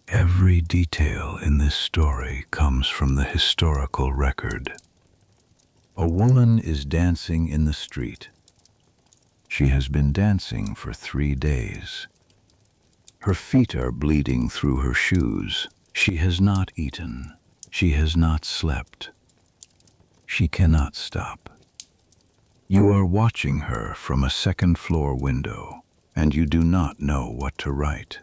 Every detail in this story comes from the historical record. A woman is dancing in the street. She has been dancing for 3 days. Her feet are bleeding through her shoes. She has not eaten. She has not slept. She cannot stop. You are watching her from a second-floor window, and you do not know what to write.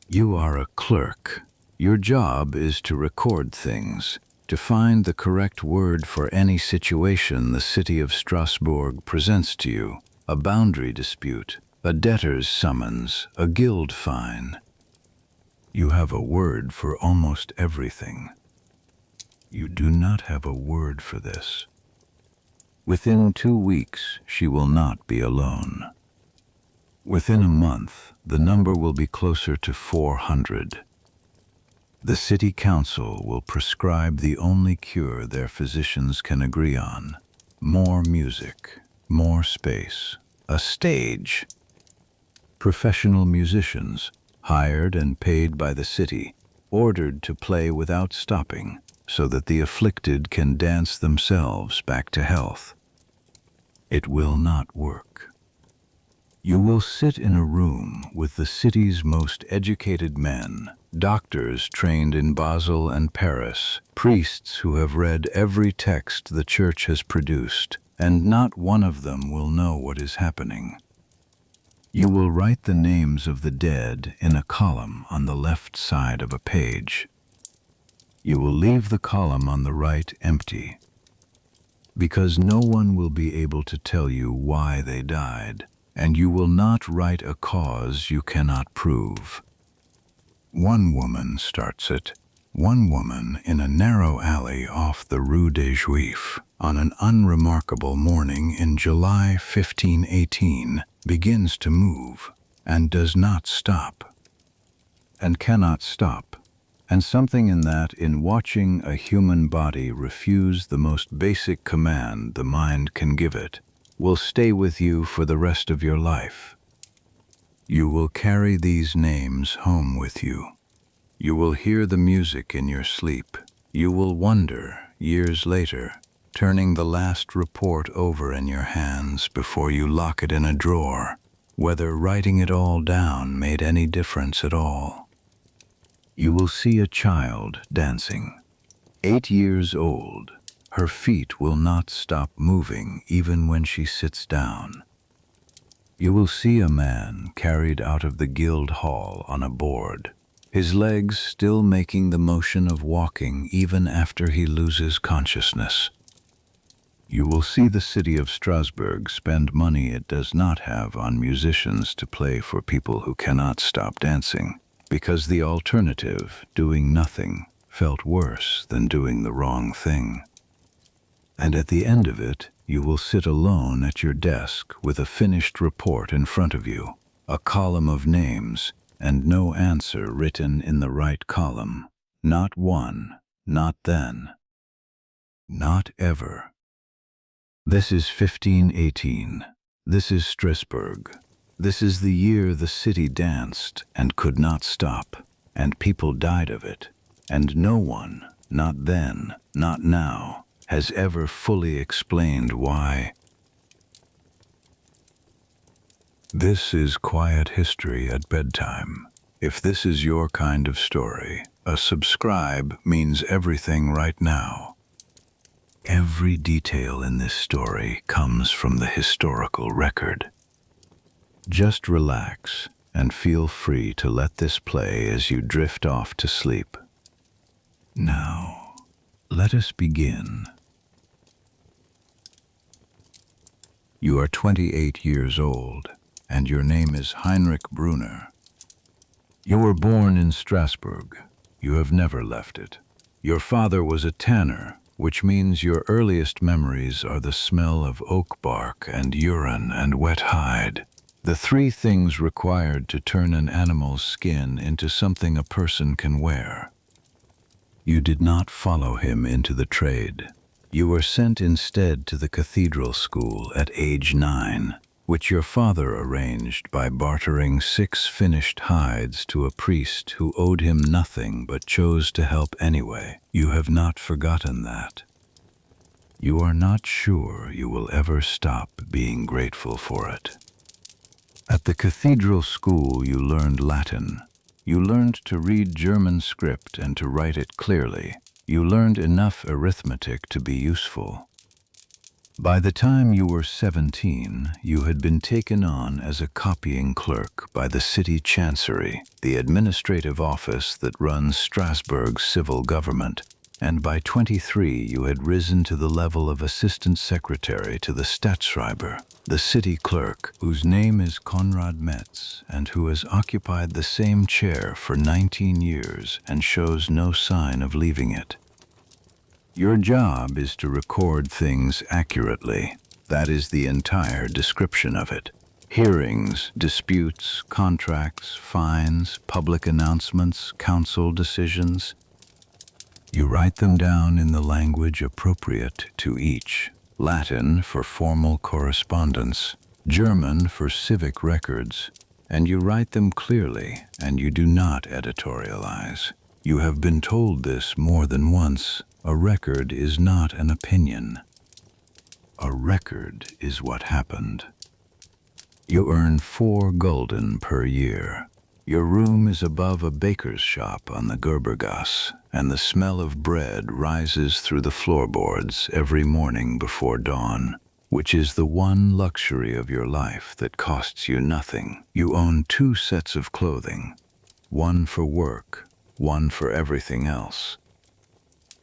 You are a clerk. Your job is to record things, to find the correct word for any situation the city of Strasbourg presents to you, a boundary dispute, a debtor's summons, a guild fine. You have a word for almost everything. You do not have a word for this. Within 2 weeks, she will not be alone. Within a month, the number will be closer to 400. The city council will prescribe the only cure their physicians can agree on: more music, more space, a stage. Professional musicians, hired and paid by the city, ordered to play without stopping, so that the afflicted can dance themselves back to health. It will not work. You will sit in a room with the city's most educated men, doctors trained in Basel and Paris, priests who have read every text the church has produced, and not one of them will know what is happening. You will write the names of the dead in a column on the left side of a page. You will leave the column on the right empty, because no one will be able to tell you why they died, and you will not write a cause you cannot prove. One woman starts it. One woman in a narrow alley off the Rue des Juifs on an unremarkable morning in July 1518 begins to move and does not stop and cannot stop. And something in that, in watching a human body refuse the most basic command the mind can give it, will stay with you for the rest of your life. You will carry these names home with you. You will hear the music in your sleep. You will wonder, years later, turning the last report over in your hands before you lock it in a drawer, whether writing it all down made any difference at all. You will see a child dancing, 8 years old. Her feet will not stop moving even when she sits down. You will see a man carried out of the guild hall on a board, his legs still making the motion of walking even after he loses consciousness. You will see the city of Strasbourg spend money it does not have on musicians to play for people who cannot stop dancing, because the alternative, doing nothing, felt worse than doing the wrong thing. And at the end of it, you will sit alone at your desk with a finished report in front of you, a column of names, and no answer written in the right column. Not one, not then, not ever. This is 1518. This is Strasbourg. This is the year the city danced and could not stop, and people died of it, and no one, not then, not now, has ever fully explained why. This is quiet history at bedtime. If this is your kind of story, a subscribe means everything right now. Every detail in this story comes from the historical record. Just relax and feel free to let this play as you drift off to sleep. Now, let us begin. You are 28 years old, and your name is Heinrich Brunner. You were born in Strasbourg. You have never left it. Your father was a tanner, which means your earliest memories are the smell of oak bark and urine and wet hide, the 3 things required to turn an animal's skin into something a person can wear. You did not follow him into the trade. You were sent instead to the cathedral school at age 9. which your father arranged by bartering 6 finished hides to a priest who owed him nothing but chose to help anyway. You have not forgotten that. You are not sure you will ever stop being grateful for it. At the cathedral school you learned Latin. You learned to read German script and to write it clearly. You learned enough arithmetic to be useful. By the time you were 17, you had been taken on as a copying clerk by the city chancery, the administrative office that runs Strasbourg's civil government, and by 23 you had risen to the level of assistant secretary to the Stadtschreiber, the city clerk, whose name is Konrad Metz and who has occupied the same chair for 19 years and shows no sign of leaving it. Your job is to record things accurately. That is the entire description of it. Hearings, disputes, contracts, fines, public announcements, council decisions. You write them down in the language appropriate to each. Latin for formal correspondence, German for civic records, and you write them clearly and you do not editorialize. You have been told this more than once. A record is not an opinion. A record is what happened. You earn 4 gulden per year. Your room is above a baker's shop on the Gerbergasse, and the smell of bread rises through the floorboards every morning before dawn, which is the one luxury of your life that costs you nothing. You own 2 sets of clothing, one for work, one for everything else.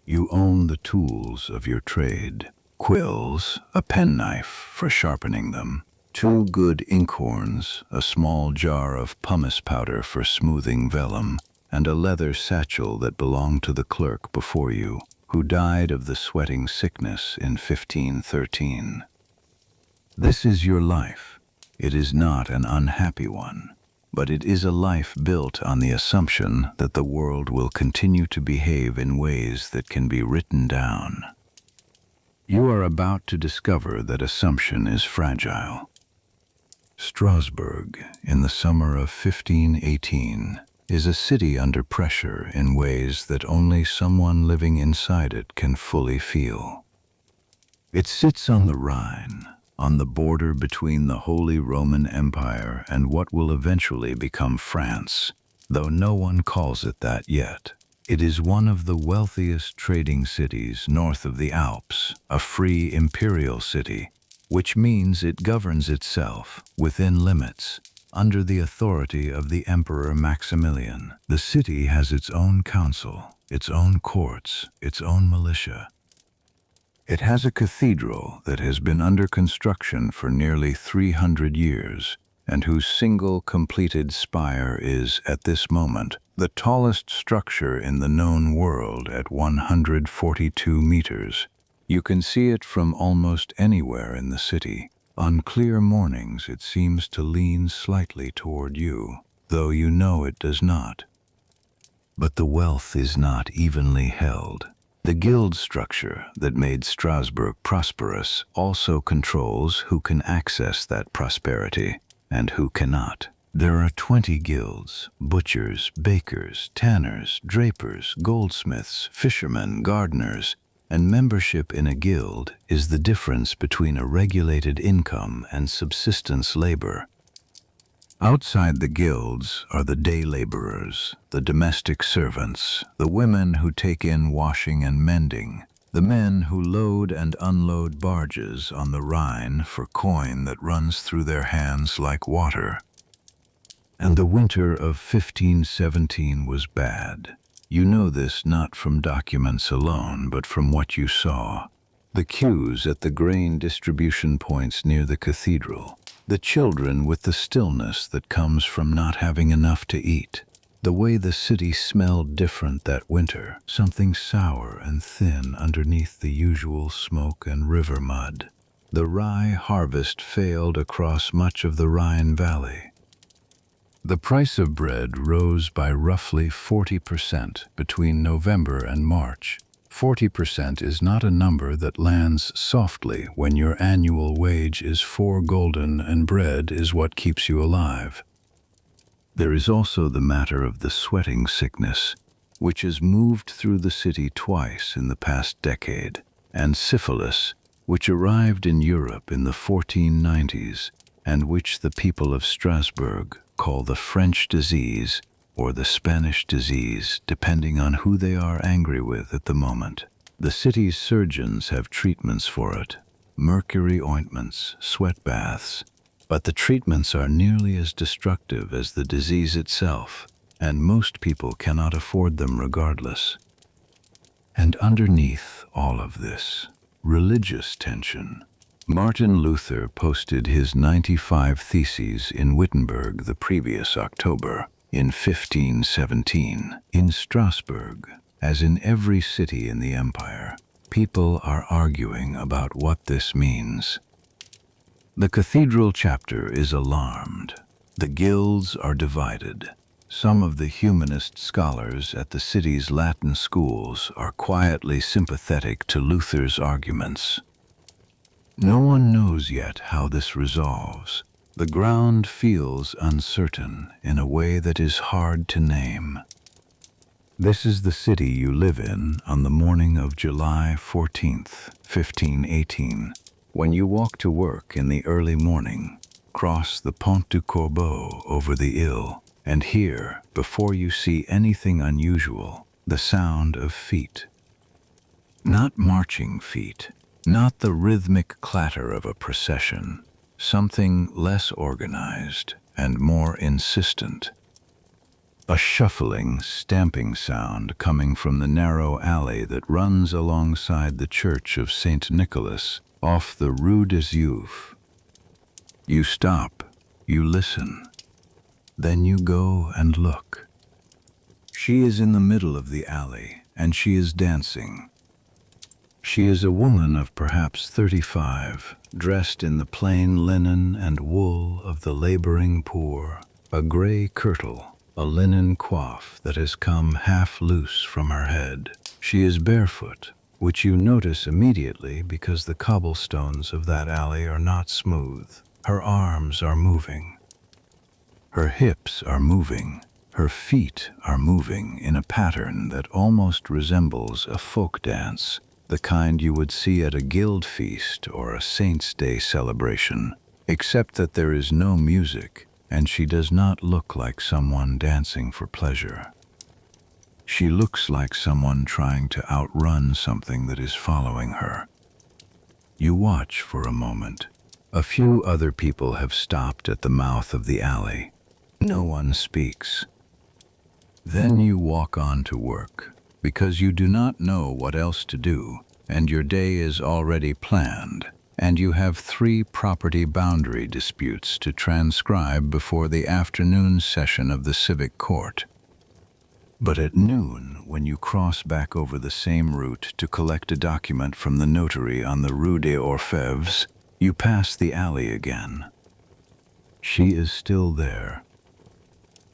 You own the tools of your trade, quills, a penknife for sharpening them, 2 good inkhorns, a small jar of pumice powder for smoothing vellum, and a leather satchel that belonged to the clerk before you, who died of the sweating sickness in 1513. This is your life. It is not an unhappy one, but it is a life built on the assumption that the world will continue to behave in ways that can be written down. You are about to discover that assumption is fragile. Strasbourg, in the summer of 1518, is a city under pressure in ways that only someone living inside it can fully feel. It sits on the Rhine, on the border between the Holy Roman Empire and what will eventually become France, though no one calls it that yet. It is one of the wealthiest trading cities north of the Alps, a free imperial city, which means it governs itself, within limits, under the authority of the Emperor Maximilian. The city has its own council, its own courts, its own militia. It has a cathedral that has been under construction for nearly 300 years, and whose single completed spire is, at this moment, the tallest structure in the known world at 142 meters. You can see it from almost anywhere in the city. On clear mornings it seems to lean slightly toward you, though you know it does not. But the wealth is not evenly held. The guild structure that made Strasbourg prosperous also controls who can access that prosperity and who cannot. There are 20 guilds: butchers, bakers, tanners, drapers, goldsmiths, fishermen, gardeners, and membership in a guild is the difference between a regulated income and subsistence labor. Outside the guilds are the day laborers, the domestic servants, the women who take in washing and mending, the men who load and unload barges on the Rhine for coin that runs through their hands like water. And the winter of 1517 was bad. You know this not from documents alone, but from what you saw. The queues at the grain distribution points near the cathedral. The children with the stillness that comes from not having enough to eat. The way the city smelled different that winter, something sour and thin underneath the usual smoke and river mud. The rye harvest failed across much of the Rhine Valley. The price of bread rose by roughly 40% between November and March. 40% is not a number that lands softly when your annual wage is 4 gulden and bread is what keeps you alive. There is also the matter of the sweating sickness, which has moved through the city twice in the past decade, and syphilis, which arrived in Europe in the 1490s, and which the people of Strasbourg call the French disease or the Spanish disease, depending on who they are angry with at the moment. The city's surgeons have treatments for it, mercury ointments, sweat baths, but the treatments are nearly as destructive as the disease itself, and most people cannot afford them regardless. And underneath all of this, religious tension. Martin Luther posted his 95 Theses in Wittenberg the previous October, in 1517. In Strasbourg, as in every city in the empire, people are arguing about what this means. The cathedral chapter is alarmed. The guilds are divided. Some of the humanist scholars at the city's Latin schools are quietly sympathetic to Luther's arguments. No one knows yet how this resolves. The ground feels uncertain in a way that is hard to name. This is the city you live in on the morning of July 14th, 1518, when you walk to work in the early morning, cross the Pont du Corbeau over the Ill, and hear, before you see anything unusual, the sound of feet. Not marching feet, not the rhythmic clatter of a procession, something less organized and more insistent. A shuffling, stamping sound coming from the narrow alley that runs alongside the church of St. Nicholas off the Rue des Oeufs. You stop, you listen, then you go and look. She is in the middle of the alley, and she is dancing. She is a woman of perhaps 35, dressed in the plain linen and wool of the laboring poor, a gray kirtle, a linen coif that has come half loose from her head. She is barefoot, which you notice immediately because the cobblestones of that alley are not smooth. Her arms are moving. Her hips are moving. Her feet are moving in a pattern that almost resembles a folk dance, the kind you would see at a guild feast or a Saint's Day celebration, except that there is no music, and she does not look like someone dancing for pleasure. She looks like someone trying to outrun something that is following her. You watch for a moment. A few other people have stopped at the mouth of the alley. No one speaks. Then you walk on to work, because you do not know what else to do, and your day is already planned, and you have 3 property boundary disputes to transcribe before the afternoon session of the civic court. But at noon, when you cross back over the same route to collect a document from the notary on the Rue des Orfèvres, you pass the alley again. She is still there.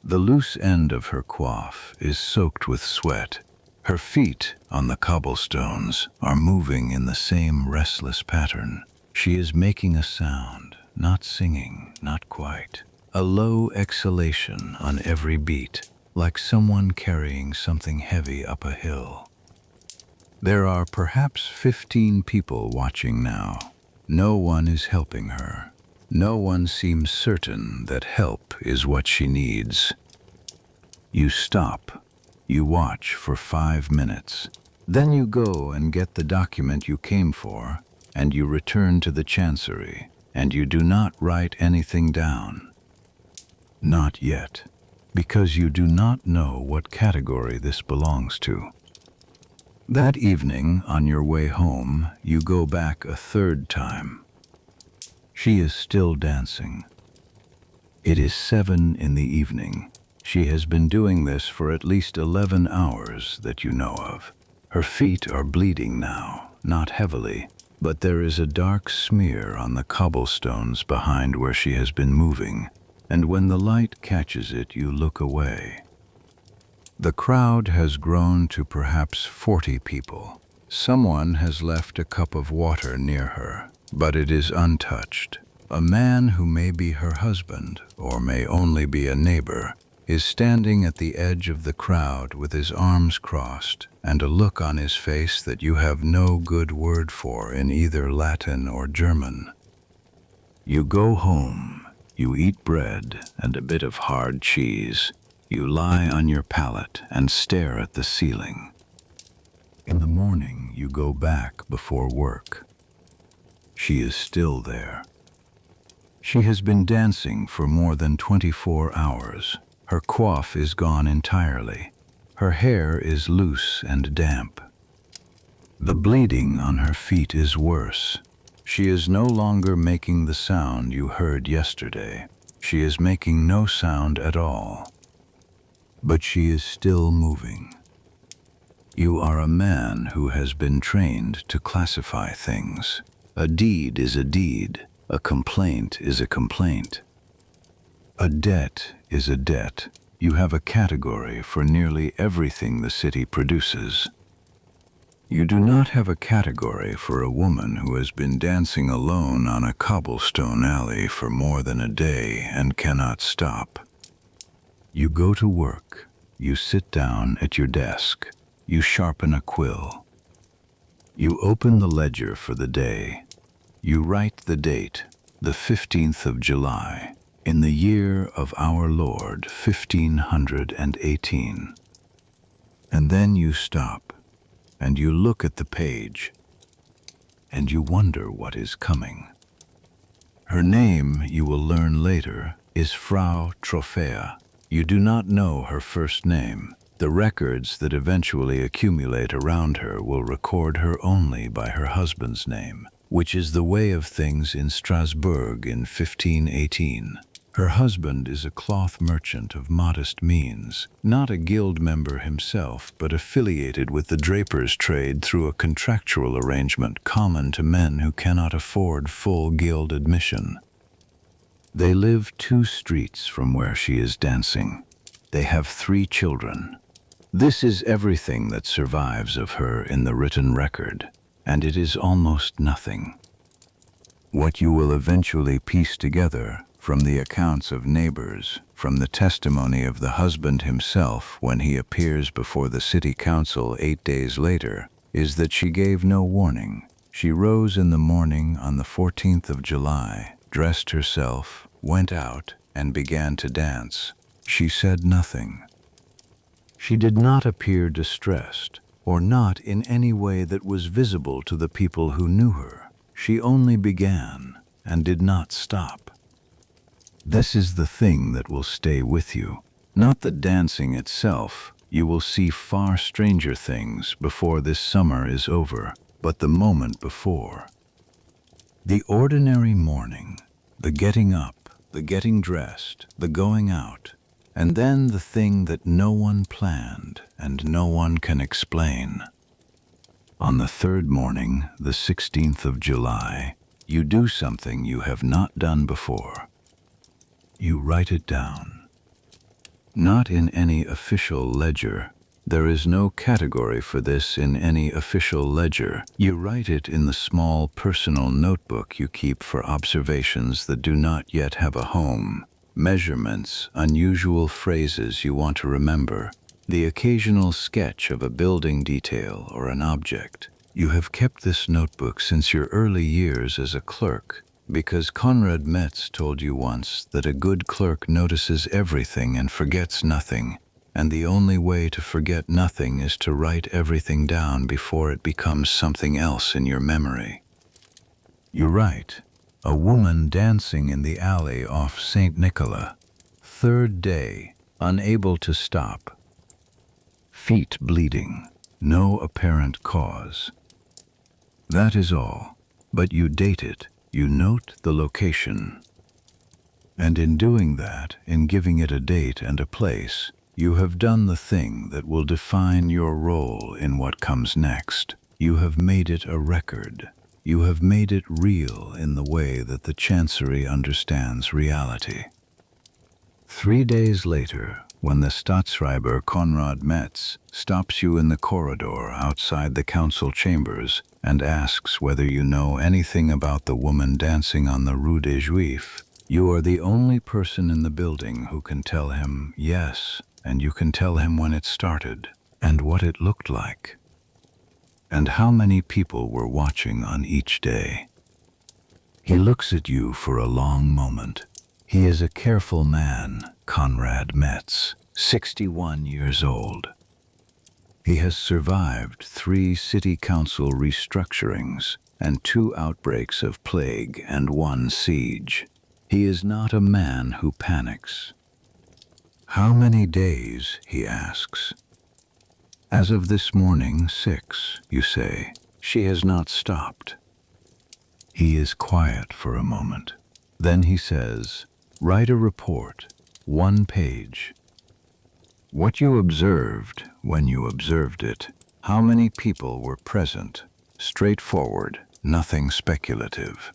The loose end of her coif is soaked with sweat. Her feet, on the cobblestones, are moving in the same restless pattern. She is making a sound, not singing, not quite. A low exhalation on every beat, like someone carrying something heavy up a hill. There are perhaps 15 people watching now. No one is helping her. No one seems certain that help is what she needs. You stop. You watch for 5 minutes. Then you go and get the document you came for, and you return to the chancery, and you do not write anything down. Not yet, because you do not know what category this belongs to. That evening, on your way home, you go back a 3rd time. She is still dancing. It is 7 in the evening. She has been doing this for at least 11 hours that you know of. Her feet are bleeding now, not heavily, but there is a dark smear on the cobblestones behind where she has been moving, and when the light catches it, you look away. The crowd has grown to perhaps 40 people. Someone has left a cup of water near her, but it is untouched. A man who may be her husband, or may only be a neighbor, is standing at the edge of the crowd with his arms crossed and a look on his face that you have no good word for in either Latin or German. You go home, you eat bread and a bit of hard cheese. You lie on your pallet and stare at the ceiling. In the morning, you go back before work. She is still there. She has been dancing for more than 24 hours. Her coif is gone entirely. Her hair is loose and damp. The bleeding on her feet is worse. She is no longer making the sound you heard yesterday. She is making no sound at all. But she is still moving. You are a man who has been trained to classify things. A deed is a deed. A complaint is a complaint. A debt is a debt. You have a category for nearly everything the city produces. You do not have a category for a woman who has been dancing alone on a cobblestone alley for more than a day and cannot stop. You go to work. You sit down at your desk. You sharpen a quill. You open the ledger for the day. You write the date, the 15th of July, in the year of our Lord 1518. And then you stop, and you look at the page, and you wonder what is coming. Her name, you will learn later, is Frau Trophäa. You do not know her first name. The records that eventually accumulate around her will record her only by her husband's name, which is the way of things in Strasbourg in 1518. Her husband is a cloth merchant of modest means, not a guild member himself, but affiliated with the draper's trade through a contractual arrangement common to men who cannot afford full guild admission. They live 2 streets from where she is dancing. They have 3 children. This is everything that survives of her in the written record, and it is almost nothing. What you will eventually piece together from the accounts of neighbors, from the testimony of the husband himself when he appears before the city council 8 days later, is that she gave no warning. She rose in the morning on the 14th of July, dressed herself, went out, and began to dance. She said nothing. She did not appear distressed, or not in any way that was visible to the people who knew her. She only began and did not stop. This is the thing that will stay with you. Not the dancing itself. You will see far stranger things before this summer is over, but the moment before. The ordinary morning, the getting up, the getting dressed, the going out, and then the thing that no one planned and no one can explain. On the 3rd morning, the 16th of July, you do something you have not done before. You write it down. Not in any official ledger. There is no category for this in any official ledger. You write it in the small personal notebook you keep for observations that do not yet have a home. Measurements, unusual phrases you want to remember, the occasional sketch of a building detail or an object. You have kept this notebook since your early years as a clerk, because Konrad Metz told you once that a good clerk notices everything and forgets nothing, and the only way to forget nothing is to write everything down before it becomes something else in your memory. You write, a woman dancing in the alley off St. Nicola. 3rd day, unable to stop. Feet bleeding, no apparent cause. That is all, but you date it, you note the location. And in doing that, in giving it a date and a place, you have done the thing that will define your role in what comes next. You have made it a record. You have made it real in the way that the Chancery understands reality. 3 days later, when the Staatsschreiber Konrad Metz stops you in the corridor outside the council chambers and asks whether you know anything about the woman dancing on the Rue des Juifs, you are the only person in the building who can tell him yes, and you can tell him when it started, and what it looked like, and how many people were watching on each day. He looks at you for a long moment. He is a careful man, Konrad Metz, 61 years old. He has survived 3 city council restructurings and 2 outbreaks of plague and 1 siege. He is not a man who panics. How many days, he asks. As of this morning, 6, you say. She has not stopped. He is quiet for a moment. Then he says, write a report, 1 page. What you observed when you observed it, how many people were present, straightforward, nothing speculative.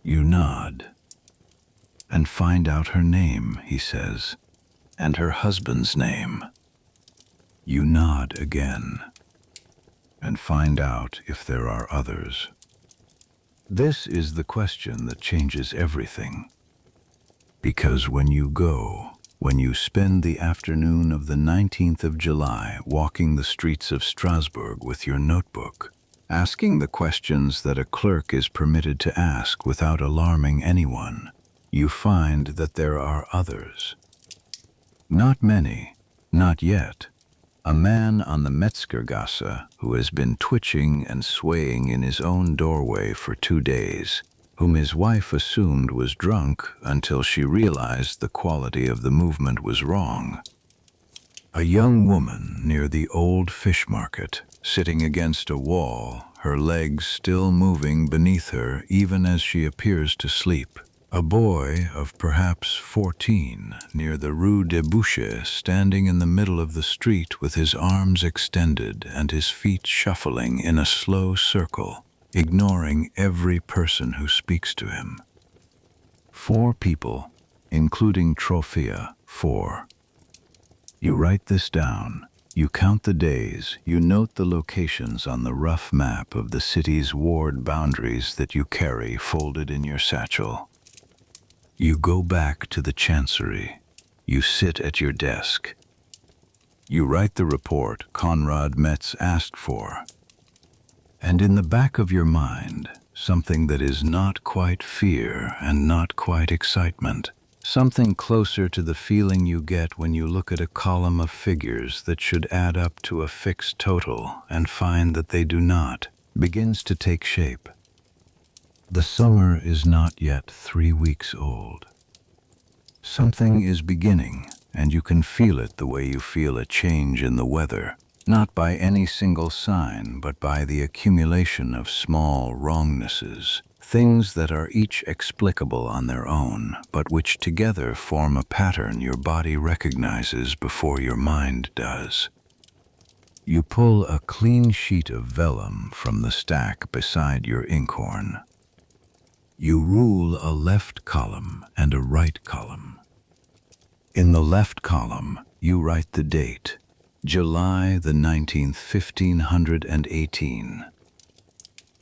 You nod. And find out her name, he says, and her husband's name. You nod again, and find out if there are others. This is the question that changes everything. Because when you spend the afternoon of the 19th of July walking the streets of Strasbourg with your notebook, asking the questions that a clerk is permitted to ask without alarming anyone, you find that there are others. Not many, not yet. A man on the Metzgergasse who has been twitching and swaying in his own doorway for 2 days, whom his wife assumed was drunk until she realized the quality of the movement was wrong. A young woman near the old fish market, sitting against a wall, her legs still moving beneath her even as she appears to sleep. A boy of perhaps 14 near the Rue des Bouchers standing in the middle of the street with his arms extended and his feet shuffling in a slow circle, ignoring every person who speaks to him. 4 people, including Trophea, 4. You write this down. You count the days, you note the locations on the rough map of the city's ward boundaries that you carry folded in your satchel. You go back to the chancery. You sit at your desk. You write the report Konrad Metz asked for. And in the back of your mind, something that is not quite fear and not quite excitement, something closer to the feeling you get when you look at a column of figures that should add up to a fixed total and find that they do not, begins to take shape. The summer is not yet 3 weeks old. Something is beginning, and you can feel it the way you feel a change in the weather, not by any single sign, but by the accumulation of small wrongnesses, things that are each explicable on their own, but which together form a pattern your body recognizes before your mind does. You pull a clean sheet of vellum from the stack beside your inkhorn. You rule a left column and a right column. In the left column, you write the date, July the 19th, 1518.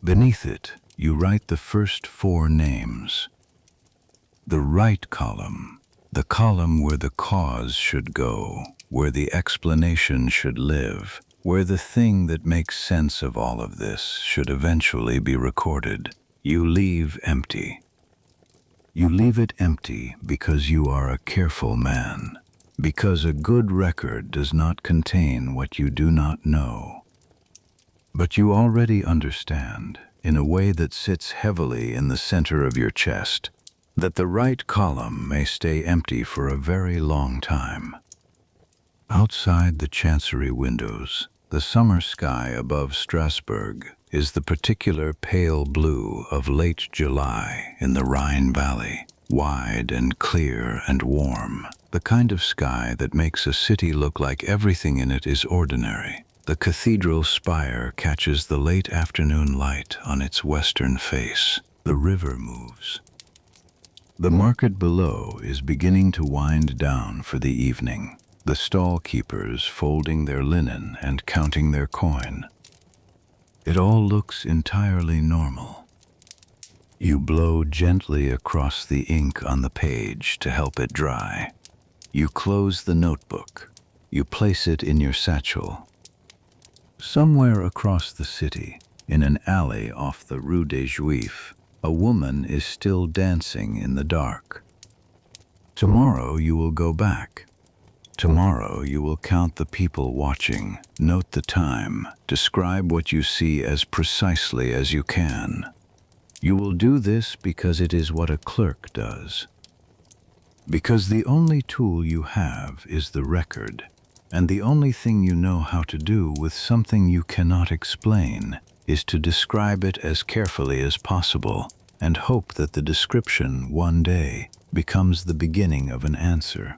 Beneath it, you write the first 4 names. The right column, the column where the cause should go, where the explanation should live, where the thing that makes sense of all of this should eventually be recorded, you leave empty. You leave it empty because you are a careful man, because a good record does not contain what you do not know. But you already understand, in a way that sits heavily in the center of your chest, that the right column may stay empty for a very long time. Outside the chancery windows, the summer sky above Strasbourg is the particular pale blue of late July in the Rhine Valley, wide and clear and warm, the kind of sky that makes a city look like everything in it is ordinary. The cathedral spire catches the late afternoon light on its western face. The river moves. The market below is beginning to wind down for the evening, the stall keepers folding their linen and counting their coin. It all looks entirely normal. You blow gently across the ink on the page to help it dry. You close the notebook. You place it in your satchel. Somewhere across the city, in an alley off the Rue des Juifs, a woman is still dancing in the dark. Tomorrow you will go back. Tomorrow you will count the people watching, note the time, describe what you see as precisely as you can. You will do this because it is what a clerk does. Because the only tool you have is the record, and the only thing you know how to do with something you cannot explain is to describe it as carefully as possible and hope that the description one day becomes the beginning of an answer.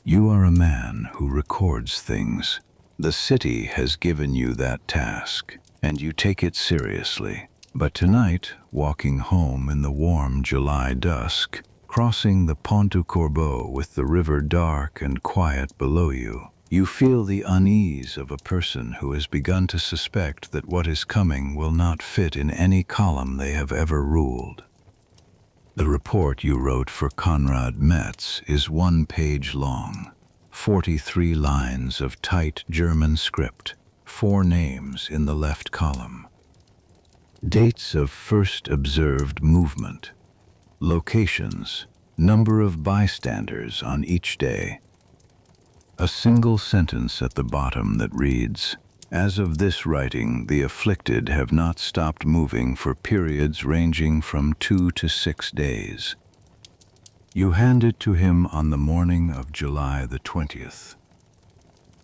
You are a man who records things. The city has given you that task, and you take it seriously. But tonight, walking home in the warm July dusk, crossing the Pont du Corbeau with the river dark and quiet below you, you feel the unease of a person who has begun to suspect that what is coming will not fit in any column they have ever ruled. The report you wrote for Konrad Metz is 1 page long, 43 lines of tight German script, 4 names in the left column. Dates of first observed movement, locations, number of bystanders on each day. A single sentence at the bottom that reads, "As of this writing, the afflicted have not stopped moving for periods ranging from 2 to 6 days." You hand it to him on the morning of July the 20th.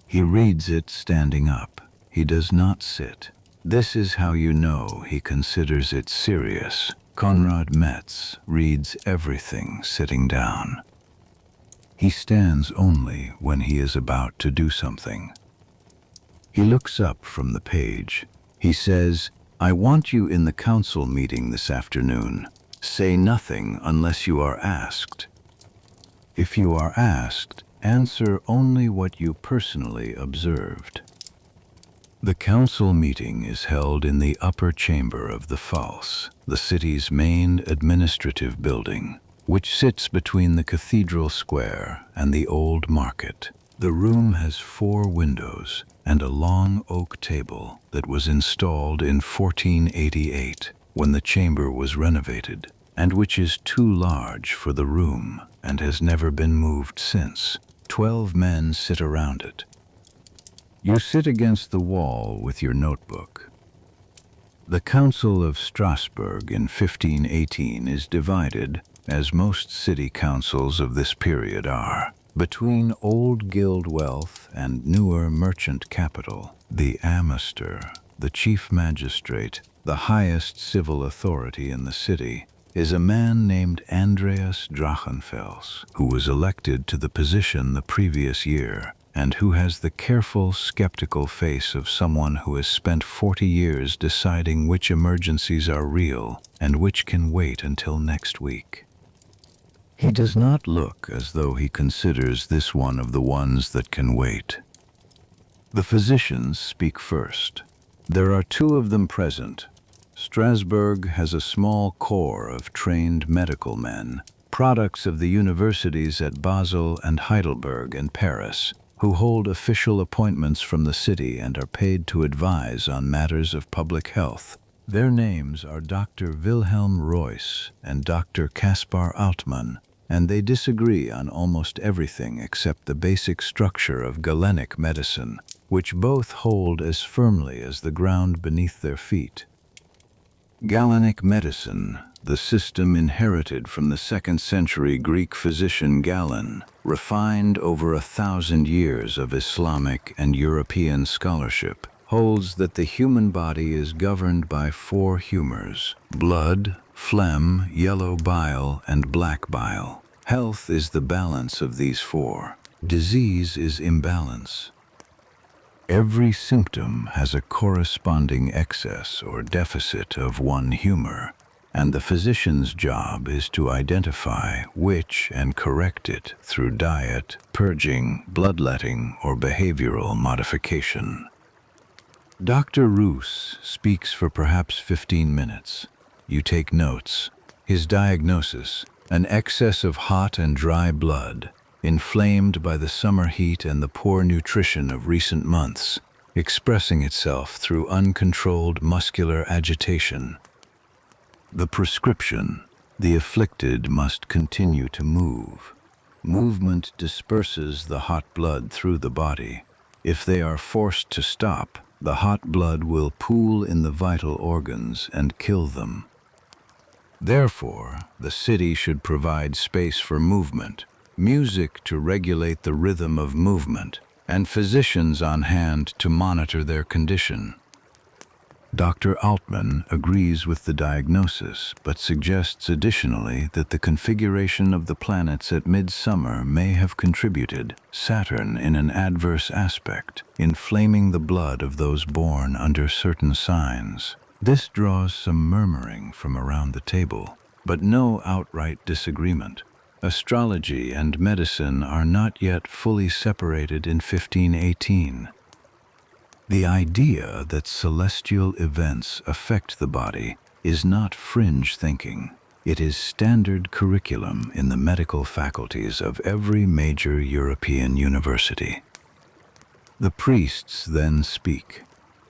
He reads it standing up. He does not sit. This is how you know he considers it serious. Konrad Metz reads everything sitting down. He stands only when he is about to do something. He looks up from the page. He says, "I want you in the council meeting this afternoon. Say nothing unless you are asked. If you are asked, answer only what you personally observed." The council meeting is held in the upper chamber of the Fosse, the city's main administrative building, which sits between the cathedral square and the old market. The room has 4 windows and a long oak table that was installed in 1488 when the chamber was renovated, and which is too large for the room and has never been moved since. 12 men sit around it. You sit against the wall with your notebook. The Council of Strasbourg in 1518 is divided, as most city councils of this period are, between old guild wealth and newer merchant capital. The amaster, the chief magistrate, the highest civil authority in the city, is a man named Andreas Drachenfels, who was elected to the position the previous year, and who has the careful, skeptical face of someone who has spent 40 years deciding which emergencies are real and which can wait until next week. He does not look as though he considers this one of the ones that can wait. The physicians speak first. There are 2 of them present. Strasbourg has a small corps of trained medical men, products of the universities at Basel and Heidelberg and Paris, who hold official appointments from the city and are paid to advise on matters of public health. Their names are Dr. Wilhelm Reuss and Dr. Kaspar Altmann, and they disagree on almost everything except the basic structure of Galenic medicine, which both hold as firmly as the ground beneath their feet. Galenic medicine, the system inherited from the 2nd century Greek physician Galen, refined over 1,000 years of Islamic and European scholarship, holds that the human body is governed by 4 humors: blood, phlegm, yellow bile, and black bile. Health is the balance of these 4. Disease is imbalance. Every symptom has a corresponding excess or deficit of one humor. and the physician's job is to identify which and correct it through diet, purging, bloodletting, or behavioral modification. Dr. Roos speaks for perhaps 15 minutes. You take notes. His diagnosis: an excess of hot and dry blood, inflamed by the summer heat and the poor nutrition of recent months, expressing itself through uncontrolled muscular agitation. The prescription: the afflicted must continue to move. Movement disperses the hot blood through the body. If they are forced to stop, the hot blood will pool in the vital organs and kill them. Therefore, the city should provide space for movement, music to regulate the rhythm of movement, and physicians on hand to monitor their condition. Dr. Altman agrees with the diagnosis, but suggests additionally that the configuration of the planets at midsummer may have contributed, Saturn in an adverse aspect, inflaming the blood of those born under certain signs. This draws some murmuring from around the table, but no outright disagreement. Astrology and medicine are not yet fully separated in 1518. The idea that celestial events affect the body is not fringe thinking. It is standard curriculum in the medical faculties of every major European university. The priests then speak.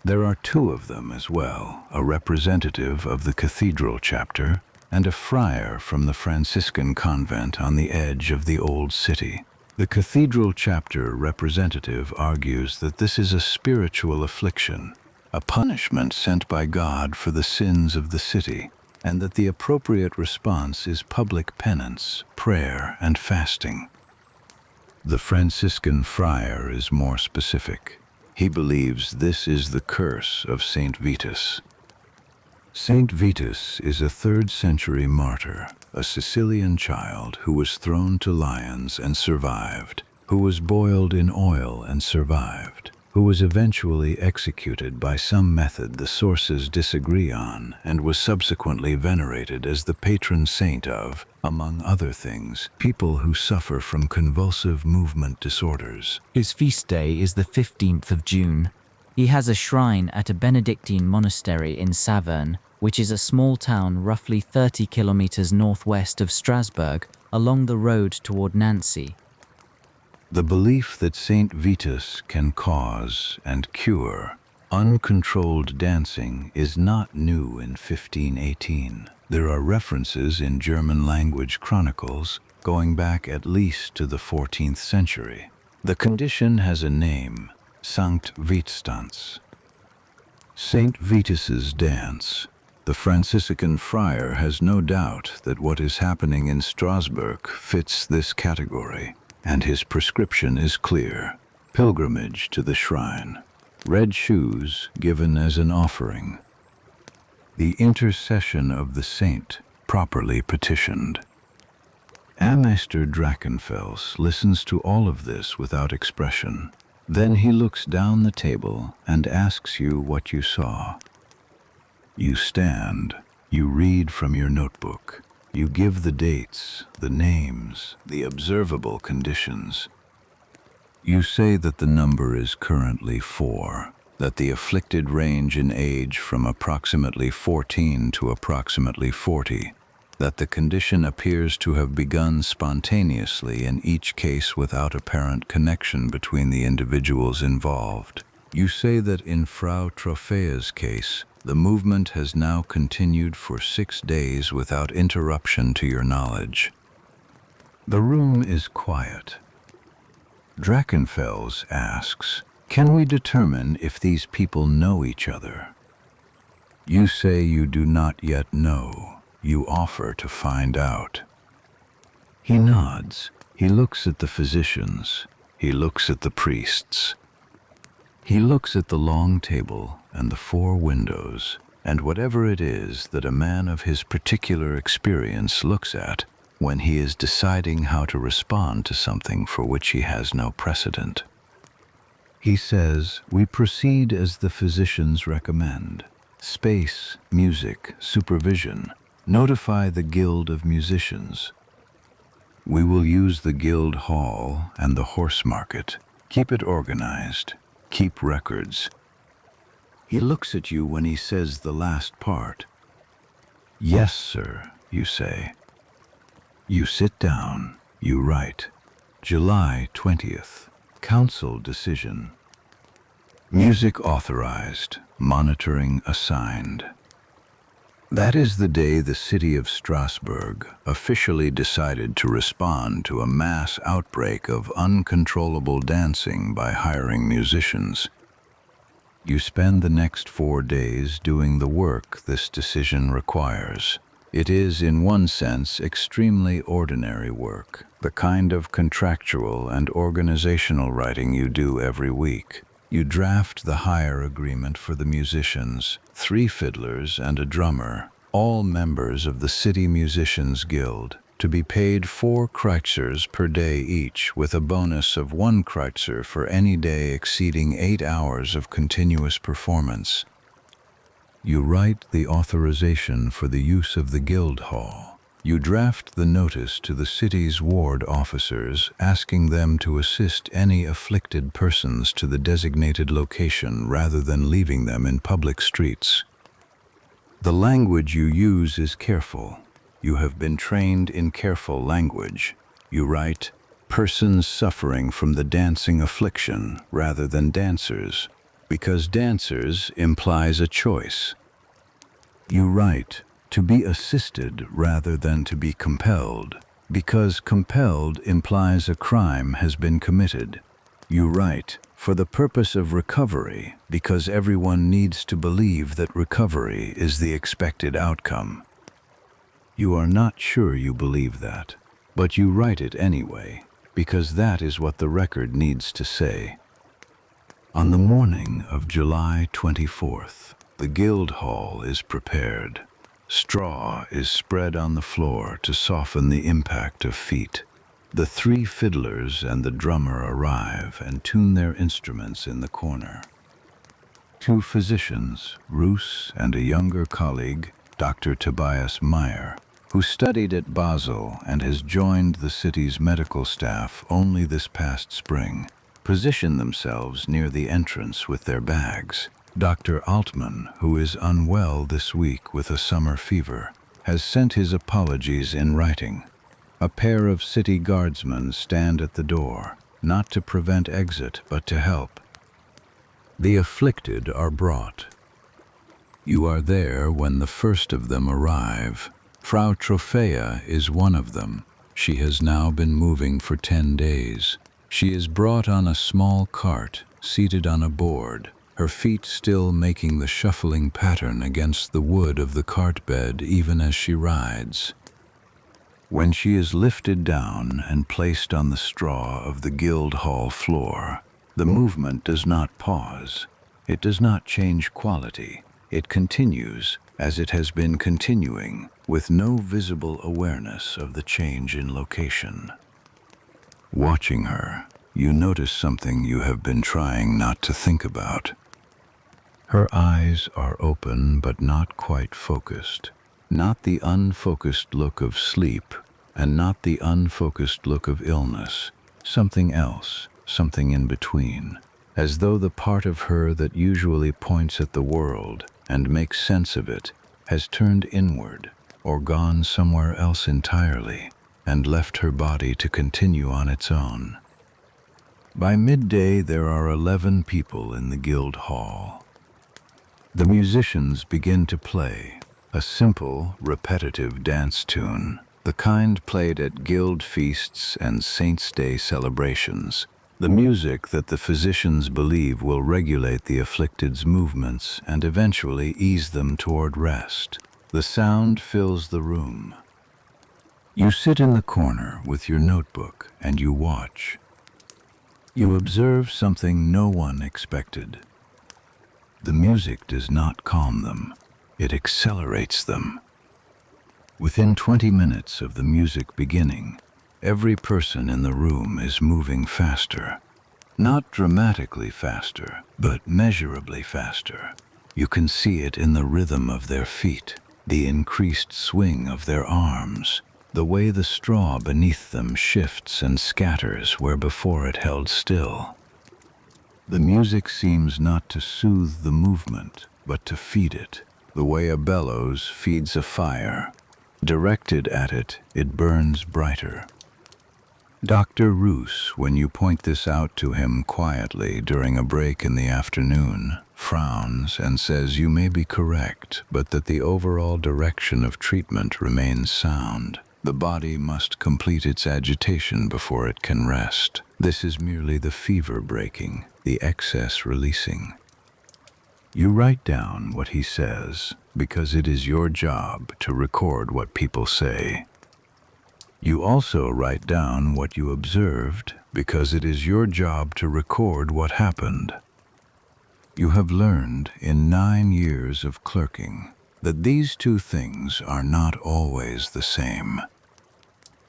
There are two of them as well, a representative of the cathedral chapter and a friar from the Franciscan convent on the edge of the old city. The cathedral chapter representative argues that this is a spiritual affliction, a punishment sent by God for the sins of the city, and that the appropriate response is public penance, prayer, and fasting. The Franciscan friar is more specific. He believes this is the curse of Saint Vitus. Saint Vitus is a 3rd century martyr, a Sicilian child who was thrown to lions and survived, who was boiled in oil and survived, who was eventually executed by some method the sources disagree on, and was subsequently venerated as the patron saint of, among other things, people who suffer from convulsive movement disorders. His feast day is the 15th of June. He has a shrine at a Benedictine monastery in Saverne, which is a small town roughly 30 kilometers northwest of Strasbourg, along the road toward Nancy. The belief that Saint Vitus can cause and cure uncontrolled dancing is not new in 1518. There are references in German-language chronicles going back at least to the 14th century. The condition has a name: Sankt Vitstanz. Saint Vitus's dance. The Franciscan friar has no doubt that what is happening in Strasbourg fits this category, and his prescription is clear: pilgrimage to the shrine, red shoes given as an offering, the intercession of the saint properly petitioned. Meister Drachenfels listens to all of this without expression. Then he looks down the table and asks you what you saw. You stand, you read from your notebook, you give the dates, the names, the observable conditions. You say that the number is currently 4, that the afflicted range in age from approximately 14 to approximately 40, that the condition appears to have begun spontaneously in each case without apparent connection between the individuals involved. You say that in Frau Troffea's case, the movement has now continued for 6 days without interruption to your knowledge. The room is quiet. Drachenfels asks, "Can we determine if these people know each other?" You say you do not yet know. You offer to find out. He nods. He looks at the physicians. He looks at the priests. He looks at the long table and the 4 windows, and whatever it is that a man of his particular experience looks at when he is deciding how to respond to something for which he has no precedent. He says, "We proceed as the physicians recommend. Space, music, supervision. Notify the Guild of Musicians. We will use the guild hall and the horse market. Keep it organized. Keep records. He looks at you when he says the last part. Yes, sir, you say. You sit down. You write. July 20th. Council decision. Music authorized. Monitoring assigned. That is the day the city of Strasbourg officially decided to respond to a mass outbreak of uncontrollable dancing by hiring musicians. You spend the next 4 days doing the work this decision requires. It is, in one sense, extremely ordinary work, the kind of contractual and organizational writing you do every week. You draft the hire agreement for the musicians, 3 fiddlers and a drummer, all members of the City Musicians Guild, to be paid 4 kreutzers per day each, with a bonus of 1 kreutzer for any day exceeding 8 hours of continuous performance. You write the authorization for the use of the guild hall. You draft the notice to the city's ward officers, asking them to assist any afflicted persons to the designated location rather than leaving them in public streets. The language you use is careful. You have been trained in careful language. You write, persons suffering from the dancing affliction rather than dancers, because dancers implies a choice. You write, to be assisted rather than to be compelled, because compelled implies a crime has been committed. You write, for the purpose of recovery, because everyone needs to believe that recovery is the expected outcome. You are not sure you believe that, but you write it anyway, because that is what the record needs to say. On the morning of July 24th, the guild hall is prepared. Straw is spread on the floor to soften the impact of feet. The 3 fiddlers and the drummer arrive and tune their instruments in the corner. 2 physicians, Roos and a younger colleague, Dr. Tobias Meyer, who studied at Basel and has joined the city's medical staff only this past spring, position themselves near the entrance with their bags. Dr. Altman, who is unwell this week with a summer fever, has sent his apologies in writing. A pair of city guardsmen stand at the door, not to prevent exit, but to help. The afflicted are brought. You are there when the first of them arrive. Frau Trophea is one of them. She has now been moving for 10 days. She is brought on a small cart, seated on a board, her feet still making the shuffling pattern against the wood of the cart bed even as she rides. When she is lifted down and placed on the straw of the guild hall floor, the movement does not pause. It does not change quality. It continues as it has been continuing, with no visible awareness of the change in location. Watching her, you notice something you have been trying not to think about. Her eyes are open but not quite focused. Not the unfocused look of sleep, and not the unfocused look of illness. Something else, something in between, as though the part of her that usually points at the world and makes sense of it has turned inward or gone somewhere else entirely and left her body to continue on its own. By midday there are 11 people in the guild hall. The musicians begin to play, a simple, repetitive dance tune, the kind played at guild feasts and Saints' Day celebrations, the music that the physicians believe will regulate the afflicted's movements and eventually ease them toward rest. The sound fills the room. You sit in the corner with your notebook and you watch. You observe something no one expected. The music does not calm them, it accelerates them. Within 20 minutes of the music beginning, every person in the room is moving faster. Not dramatically faster, but measurably faster. You can see it in the rhythm of their feet. the increased swing of their arms, the way the straw beneath them shifts and scatters where before it held still. The music seems not to soothe the movement, but to feed it, the way a bellows feeds a fire. Directed at it, it burns brighter. Dr. Roos, when you point this out to him quietly during a break in the afternoon, frowns and says you may be correct, but that the overall direction of treatment remains sound. The body must complete its agitation before it can rest. This is merely the fever breaking, the excess releasing. You write down what he says, because it is your job to record what people say. You also write down what you observed, because it is your job to record what happened. You have learned in 9 years of clerking that these two things are not always the same.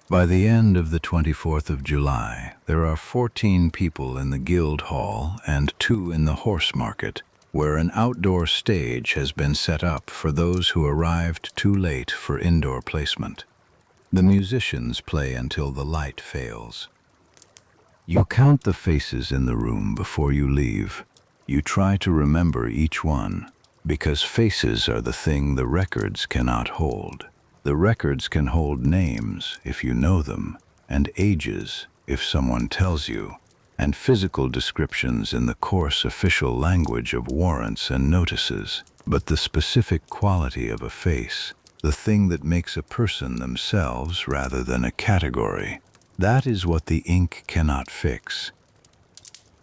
By the end of the 24th of July, there are 14 people in the Guild Hall and 2 in the Horse Market, where an outdoor stage has been set up for those who arrived too late for indoor placement. The musicians play until the light fails. You count the faces in the room before you leave. You try to remember each one, because faces are the thing the records cannot hold. The records can hold names if you know them, and ages if someone tells you, and physical descriptions in the coarse official language of warrants and notices. But the specific quality of a face, the thing that makes a person themselves rather than a category, that is what the ink cannot fix.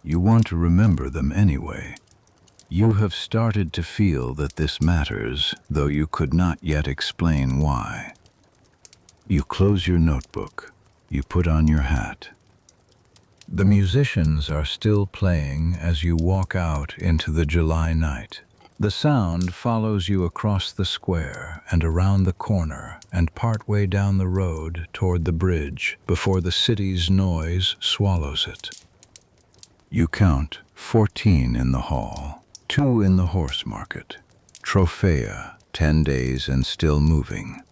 You want to remember them anyway. You have started to feel that this matters, though you could not yet explain why. You close your notebook. You put on your hat. The musicians are still playing as you walk out into the July night. The sound follows you across the square and around the corner and partway down the road toward the bridge before the city's noise swallows it. You count 14 in the hall, 2 in the Horse Market. Trophea, 10 days and still moving.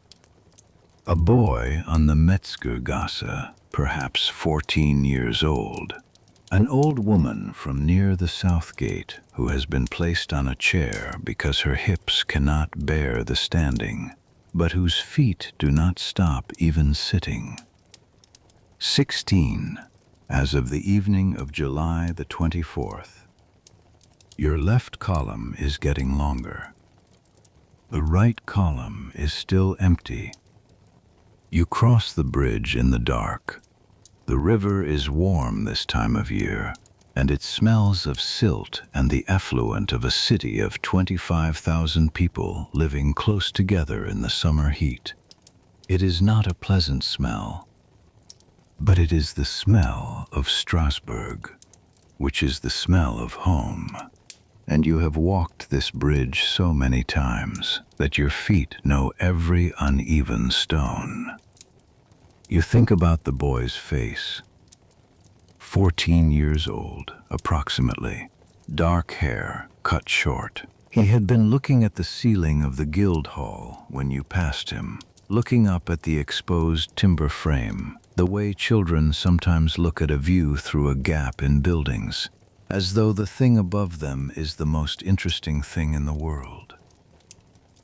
A boy on the Metzgergasse, perhaps 14 years old. An old woman from near the south gate who has been placed on a chair because her hips cannot bear the standing, but whose feet do not stop even sitting. 16, as of the evening of July the 24th. Your left column is getting longer. The right column is still empty. You cross the bridge in the dark. The river is warm this time of year, and it smells of silt and the effluent of a city of 25,000 people living close together in the summer heat. It is not a pleasant smell, but it is the smell of Strasbourg, which is the smell of home. And you have walked this bridge so many times that your feet know every uneven stone. You think about the boy's face. 14 years old, approximately. Dark hair, cut short. He had been looking at the ceiling of the guild hall when you passed him, looking up at the exposed timber frame, the way children sometimes look at a view through a gap in buildings, as though the thing above them is the most interesting thing in the world.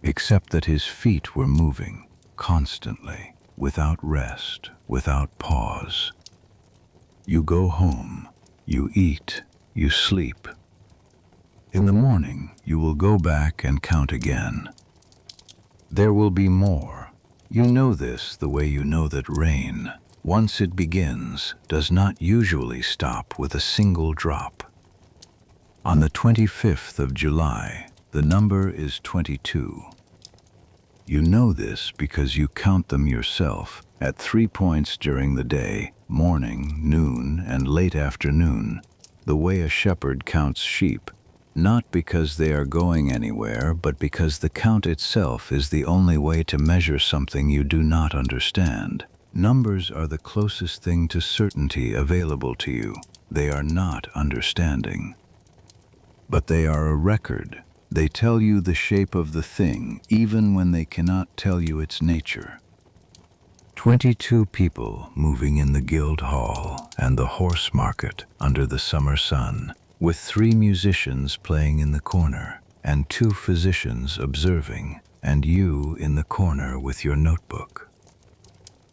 Except that his feet were moving, constantly, without rest, without pause. You go home, you eat, you sleep. In the morning, you will go back and count again. There will be more. You know this the way you know that rain, once it begins, does not usually stop with a single drop. On the 25th of July, the number is 22. You know this because you count them yourself at 3 points during the day, morning, noon, and late afternoon, the way a shepherd counts sheep, not because they are going anywhere, but because the count itself is the only way to measure something you do not understand. Numbers are the closest thing to certainty available to you. They are not understanding. But they are a record. They tell you the shape of the thing, even when they cannot tell you its nature. 22 people moving in the guild hall and the horse market under the summer sun, with 3 musicians playing in the corner, and 2 physicians observing, and you in the corner with your notebook.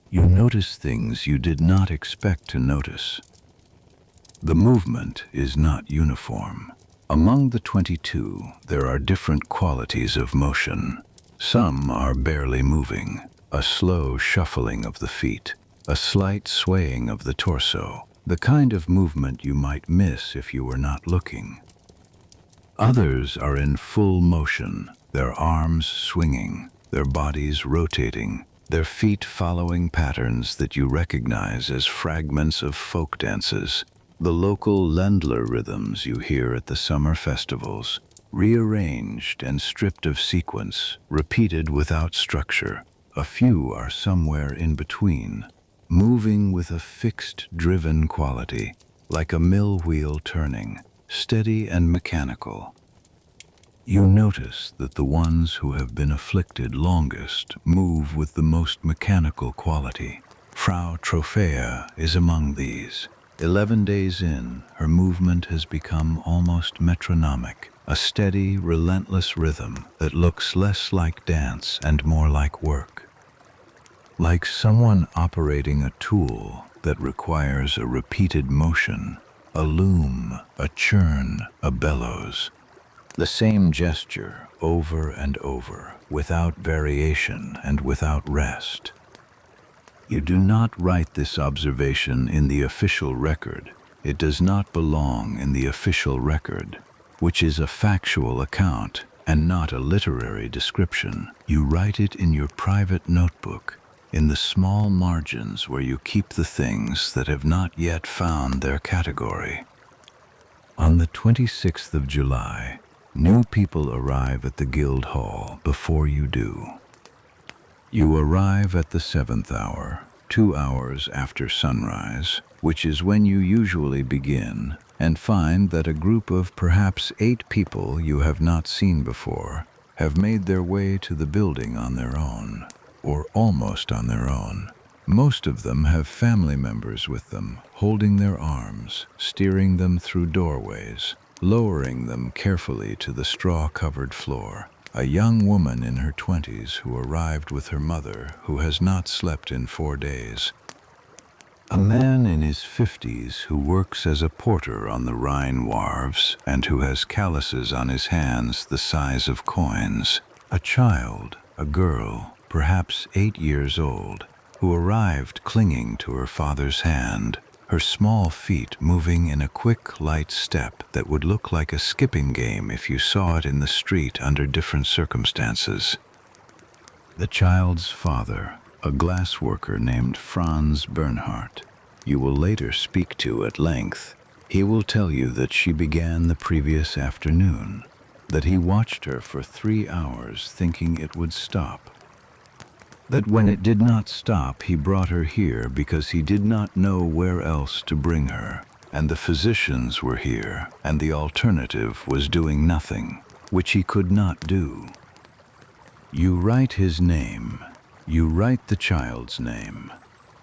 You notice things you did not expect to notice. The movement is not uniform. Among the 22, there are different qualities of motion. Some are barely moving, a slow shuffling of the feet, a slight swaying of the torso, the kind of movement you might miss if you were not looking. Others are in full motion, their arms swinging, their bodies rotating, their feet following patterns that you recognize as fragments of folk dances, the local Ländler rhythms you hear at the summer festivals, rearranged and stripped of sequence, repeated without structure. A few are somewhere in between, moving with a fixed, driven quality, like a mill wheel turning, steady and mechanical. You notice that the ones who have been afflicted longest move with the most mechanical quality. Frau Trophea is among these. 11 days in, her movement has become almost metronomic, a steady, relentless rhythm that looks less like dance and more like work. Like someone operating a tool that requires a repeated motion, a loom, a churn, a bellows. The same gesture over and over, without variation and without rest. You do not write this observation in the official record. It does not belong in the official record, which is a factual account and not a literary description. You write it in your private notebook, in the small margins where you keep the things that have not yet found their category. On the 26th of July, new people arrive at the guild hall before you do. You arrive at the 7th hour, 2 hours after sunrise, which is when you usually begin, and find that a group of perhaps 8 people you have not seen before have made their way to the building on their own, or almost on their own. Most of them have family members with them, holding their arms, steering them through doorways, lowering them carefully to the straw-covered floor. A young woman in her 20s who arrived with her mother, who has not slept in 4 days. A man in his 50s who works as a porter on the Rhine wharves and who has calluses on his hands the size of coins. A child, a girl, perhaps 8 years old, who arrived clinging to her father's hand, her small feet moving in a quick, light step that would look like a skipping game if you saw it in the street under different circumstances. The child's father, a glass worker named Franz Bernhardt, you will later speak to at length. He will tell you that she began the previous afternoon, that he watched her for 3 hours thinking it would stop. That when it did not stop, he brought her here because he did not know where else to bring her, and the physicians were here, and the alternative was doing nothing, which he could not do. You write his name. You write the child's name.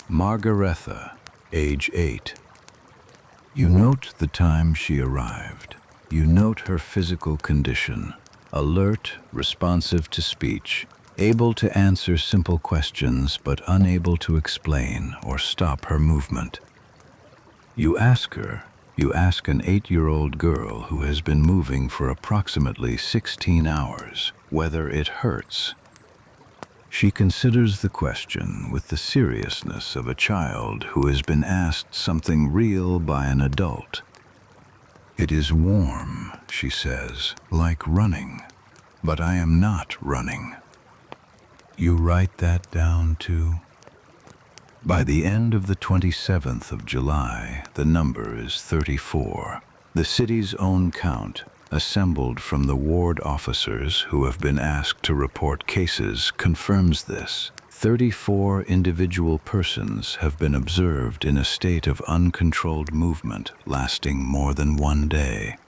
Margaretha, age 8. You note the time she arrived. You note her physical condition, alert, responsive to speech, able to answer simple questions but unable to explain or stop her movement. You ask her, you ask an 8-year-old girl who has been moving for approximately 16 hours, whether it hurts. She considers the question with the seriousness of a child who has been asked something real by an adult. It is warm, she says, like running, but I am not running. You write that down too? By the end of the 27th of July, the number is 34. The city's own count, assembled from the ward officers who have been asked to report cases, confirms this. 34 individual persons have been observed in a state of uncontrolled movement lasting more than 1 day.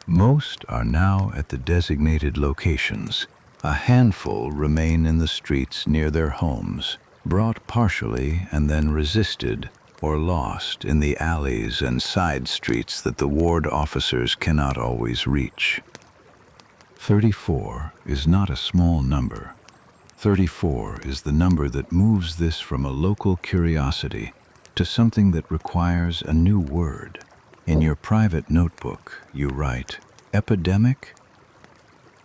Most are now at the designated locations. A handful remain in the streets near their homes, brought partially and then resisted, or lost in the alleys and side streets that the ward officers cannot always reach. 34 is not a small number. 34 is the number that moves this from a local curiosity to something that requires a new word. In your private notebook, you write, epidemic,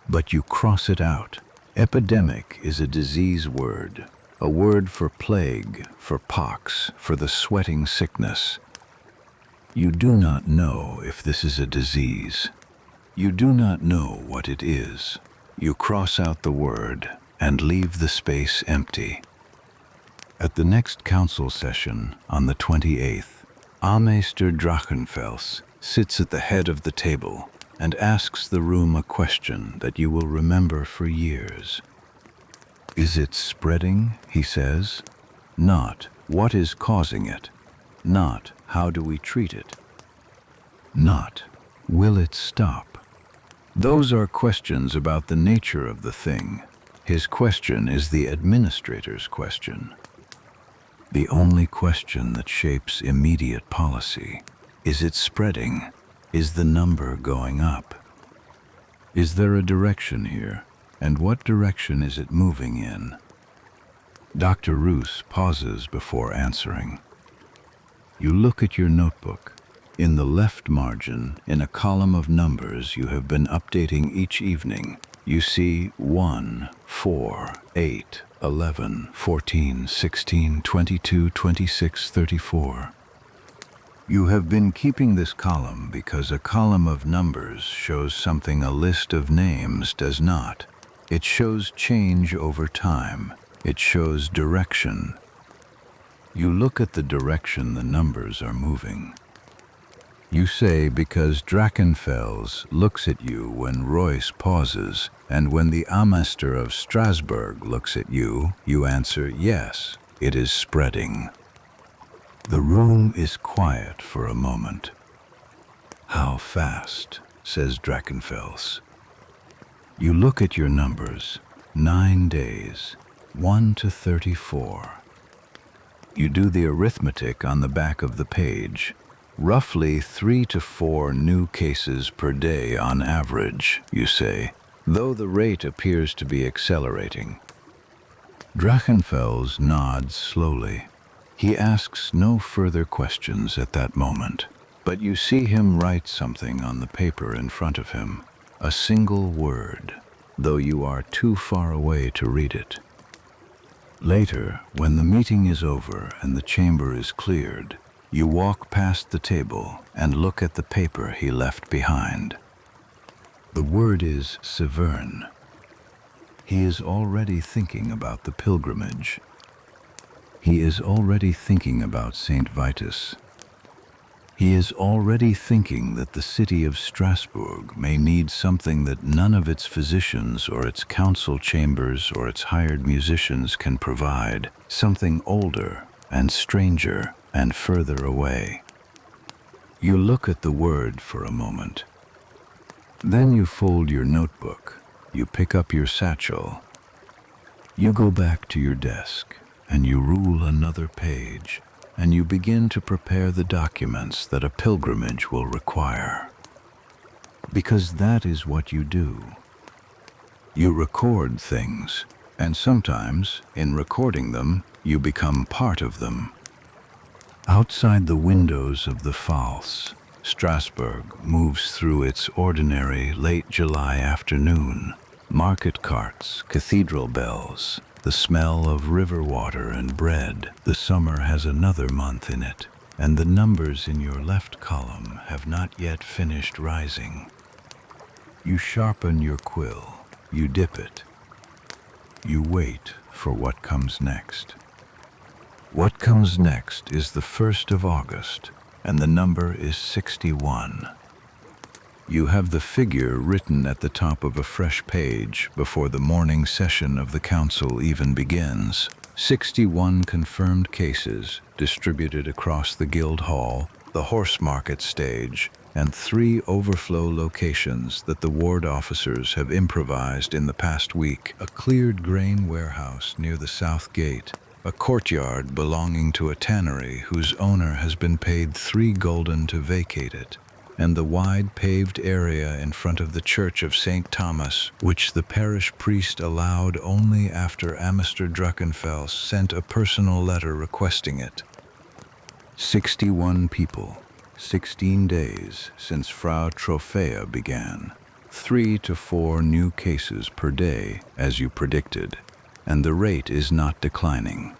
but you cross it out. Epidemic is a disease word, a word for plague, for pox, for the sweating sickness. You do not know if this is a disease. You do not know what it is. You cross out the word and leave the space empty. At the next council session, on the 28th, Ameister Drachenfels sits at the head of the table and asks the room a question that you will remember for years. Is it spreading, he says? Not, what is causing it? Not, how do we treat it? Not, will it stop? Those are questions about the nature of the thing. His question is the administrator's question. The only question that shapes immediate policy. Is it spreading? Is the number going up? Is there a direction here? And what direction is it moving in? Dr. Roos pauses before answering. You look at your notebook. In the left margin, in a column of numbers you have been updating each evening, you see 1, 4, 8, 11, 14, 16, 22, 26, 34. You have been keeping this column because a column of numbers shows something a list of names does not. It shows change over time. It shows direction. You look at the direction the numbers are moving. You say because Drachenfels looks at you when Royce pauses, and when the Ameister of Strasbourg looks at you, you answer, yes, it is spreading. The room is quiet for a moment. How fast, says Drachenfels. You look at your numbers, 9 days, 1 to 34. You do the arithmetic on the back of the page. Roughly 3 to 4 new cases per day on average, you say, though the rate appears to be accelerating. Drachenfels nods slowly. He asks no further questions at that moment, but you see him write something on the paper in front of him, a single word, though you are too far away to read it. Later, when the meeting is over and the chamber is cleared, you walk past the table and look at the paper he left behind. The word is Severn. He is already thinking about the pilgrimage. He is already thinking about St. Vitus. He is already thinking that the city of Strasbourg may need something that none of its physicians or its council chambers or its hired musicians can provide, something older and stranger and further away. You look at the word for a moment. Then you fold your notebook, you pick up your satchel, you go back to your desk, and you rule another page, and you begin to prepare the documents that a pilgrimage will require. Because that is what you do. You record things, and sometimes, in recording them, you become part of them. Outside the windows of the Pfalz, Strasbourg moves through its ordinary late July afternoon. Market carts, cathedral bells, the smell of river water and bread. The summer has another month in it, and the numbers in your left column have not yet finished rising. You sharpen your quill, you dip it. You wait for what comes next. What comes next is the 1st of August, and the number is 61. You have the figure written at the top of a fresh page before the morning session of the council even begins. 61 confirmed cases distributed across the guild hall, the horse market stage, and 3 overflow locations that the ward officers have improvised in the past week: a cleared grain warehouse near the south gate, a courtyard belonging to a tannery whose owner has been paid 3 gulden to vacate it, and the wide paved area in front of the Church of St. Thomas, which the parish priest allowed only after Amester Druckenfels sent a personal letter requesting it. 61 people, 16 days since Frau Trophea began. 3 to 4 new cases per day, as you predicted, and the rate is not declining.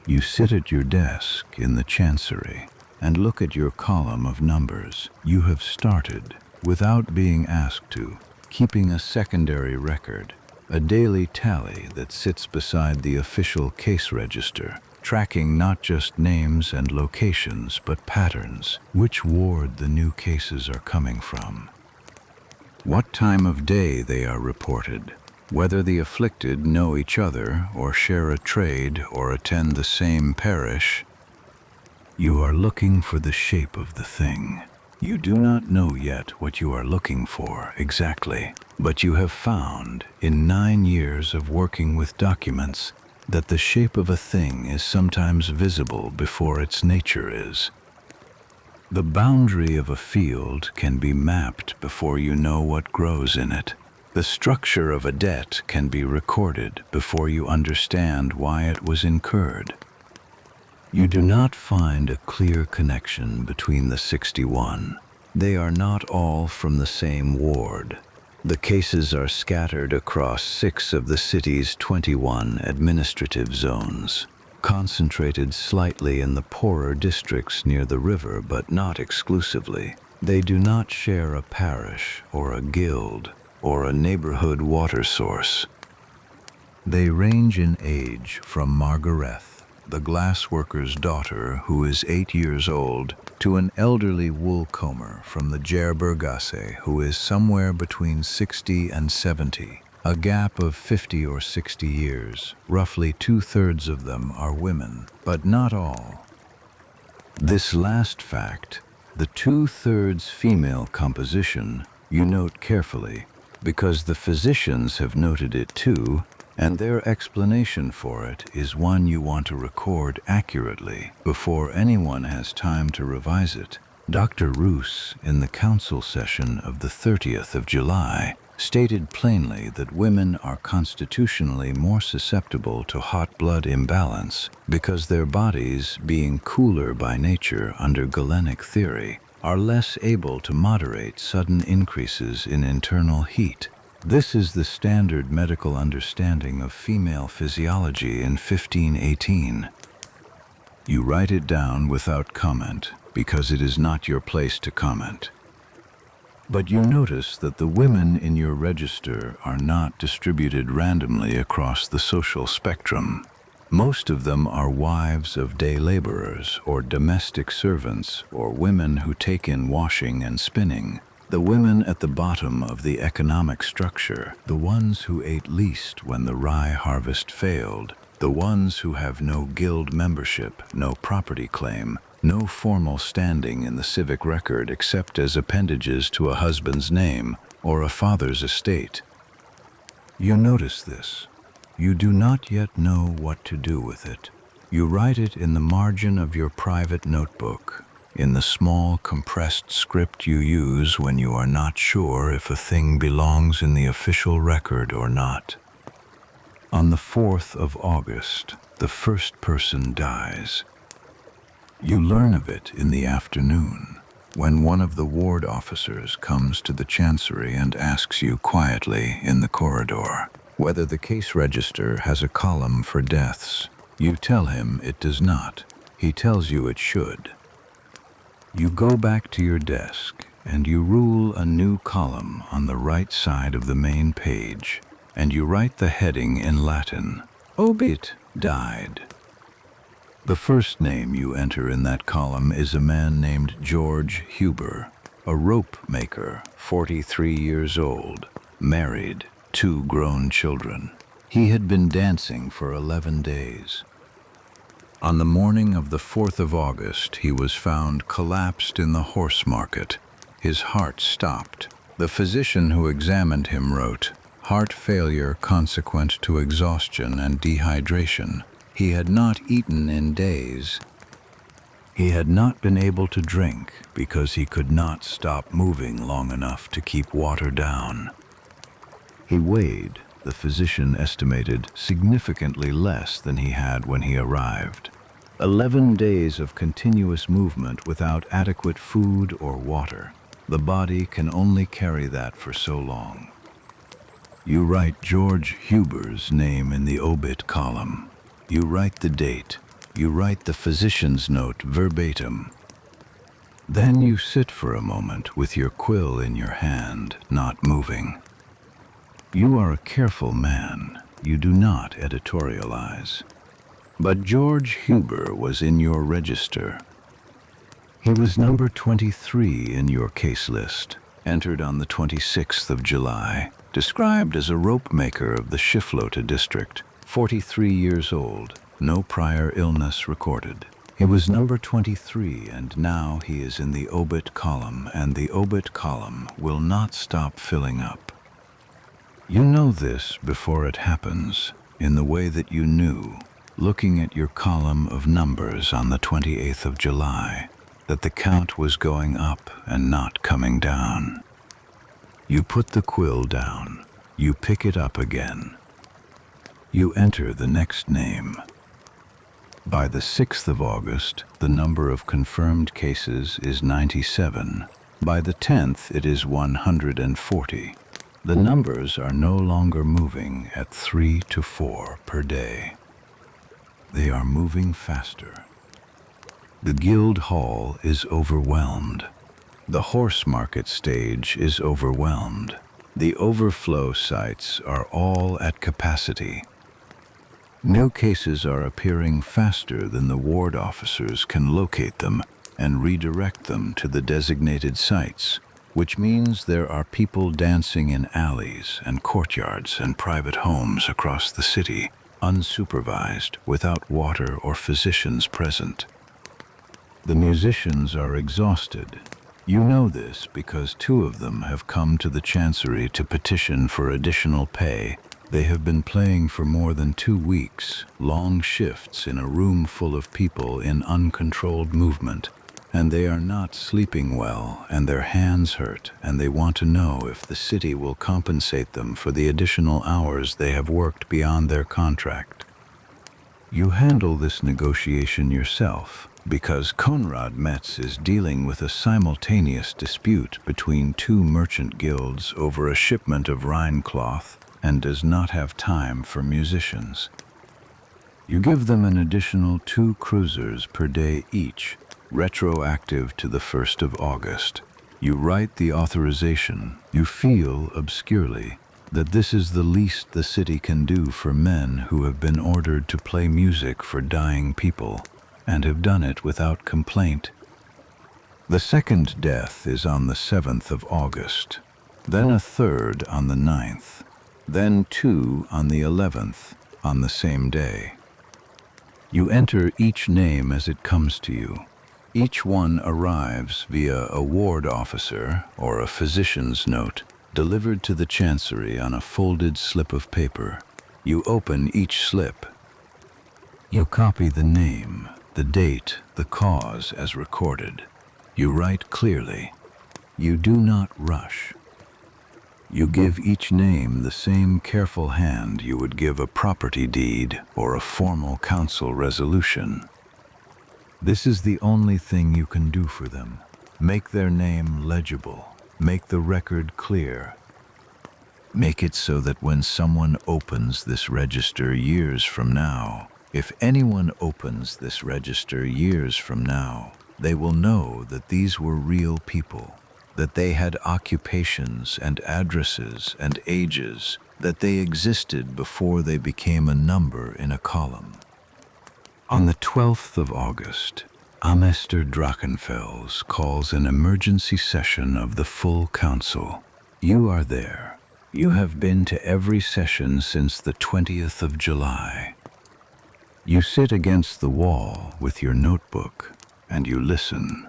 You sit at your desk in the chancery and look at your column of numbers. You have started, without being asked to, keeping a secondary record, a daily tally that sits beside the official case register, tracking not just names and locations, but patterns, which ward the new cases are coming from, what time of day they are reported, whether the afflicted know each other or share a trade or attend the same parish. You are looking for the shape of the thing. You do not know yet what you are looking for exactly, but you have found, in 9 years of working with documents, that the shape of a thing is sometimes visible before its nature is. The boundary of a field can be mapped before you know what grows in it. The structure of a debt can be recorded before you understand why it was incurred. You do not find a clear connection between the 61. They are not all from the same ward. The cases are scattered across 6 of the city's 21 administrative zones, concentrated slightly in the poorer districts near the river, but not exclusively. They do not share a parish or a guild or a neighborhood water source. They range in age from Margarethe, the glassworker's daughter who is 8 years old, to an elderly wool comber from the Jerbergasse who is somewhere between 60 and 70, a gap of 50 or 60 years. Roughly 2/3 of them are women, but not all. This last fact, the 2/3 female composition, you note carefully, because the physicians have noted it too, and their explanation for it is one you want to record accurately before anyone has time to revise it. Dr. Roos, in the council session of the 30th of July, stated plainly that women are constitutionally more susceptible to hot blood imbalance because their bodies, being cooler by nature under Galenic theory, are less able to moderate sudden increases in internal heat. This is the standard medical understanding of female physiology in 1518. You write it down without comment, because it is not your place to comment. But you notice that the women in your register are not distributed randomly across the social spectrum. Most of them are wives of day laborers or domestic servants or women who take in washing and spinning. The women at the bottom of the economic structure, the ones who ate least when the rye harvest failed, the ones who have no guild membership, no property claim, no formal standing in the civic record except as appendages to a husband's name or a father's estate. You notice this. You do not yet know what to do with it. You write it in the margin of your private notebook, in the small compressed script you use when you are not sure if a thing belongs in the official record or not. On the 4th of August, the first person dies. You learn of it in the afternoon, when one of the ward officers comes to the chancery and asks you quietly in the corridor whether the case register has a column for deaths. You tell him it does not. He tells you it should. You go back to your desk and you rule a new column on the right side of the main page, and you write the heading in Latin, Obit, died. The first name you enter in that column is a man named George Huber, a rope maker, 43 years old, married, 2 grown children. He had been dancing for 11 days. On the morning of the 4th of August, he was found collapsed in the horse market. His heart stopped. The physician who examined him wrote, "Heart failure consequent to exhaustion and dehydration." He had not eaten in days. He had not been able to drink because he could not stop moving long enough to keep water down. He weighed, the physician estimated, significantly less than he had when he arrived. 11 days of continuous movement without adequate food or water. The body can only carry that for so long. You write George Huber's name in the obit column. You write the date. You write the physician's note verbatim. Then you sit for a moment with your quill in your hand, not moving. You are a careful man. You do not editorialize. But George Huber was in your register. He was number 23 in your case list, entered on the 26th of July, described as a rope maker of the Schiflota district, 43 years old, no prior illness recorded. He was number 23, and now he is in the obit column, and the obit column will not stop filling up. You know this before it happens, in the way that you knew, looking at your column of numbers on the 28th of July, that the count was going up and not coming down. You put the quill down. You pick it up again. You enter the next name. By the 6th of August, the number of confirmed cases is 97. By the 10th, it is 140. The numbers are no longer moving at 3 to 4 per day. They are moving faster. The guild hall is overwhelmed. The horse market stage is overwhelmed. The overflow sites are all at capacity. New cases are appearing faster than the ward officers can locate them and redirect them to the designated sites, which means there are people dancing in alleys and courtyards and private homes across the city, unsupervised, without water or physicians present. The musicians are exhausted. You know this because 2 of them have come to the chancery to petition for additional pay. They have been playing for more than 2 weeks, long shifts in a room full of people in uncontrolled movement, and they are not sleeping well, and their hands hurt, and they want to know if the city will compensate them for the additional hours they have worked beyond their contract. You handle this negotiation yourself, because Konrad Metz is dealing with a simultaneous dispute between 2 merchant guilds over a shipment of Rhine cloth and does not have time for musicians. You give them an additional 2 cruisers per day each, retroactive to the 1st of August. You write the authorization. You feel, obscurely, that this is the least the city can do for men who have been ordered to play music for dying people, and have done it without complaint. The second death is on the 7th of August, then a third on the 9th, then 2 on the 11th, on the same day. You enter each name as it comes to you. Each one arrives via a ward officer or a physician's note, delivered to the chancery on a folded slip of paper. You open each slip. You copy the name, the date, the cause as recorded. You write clearly. You do not rush. You give each name the same careful hand you would give a property deed or a formal council resolution. This is the only thing you can do for them. Make their name legible. Make the record clear. Make it so that when someone opens this register years from now, if anyone opens this register years from now, they will know that these were real people, that they had occupations and addresses and ages, that they existed before they became a number in a column. On the 12th of August, Amester Drachenfels calls an emergency session of the full council. You are there. You have been to every session since the 20th of July. You sit against the wall with your notebook and you listen.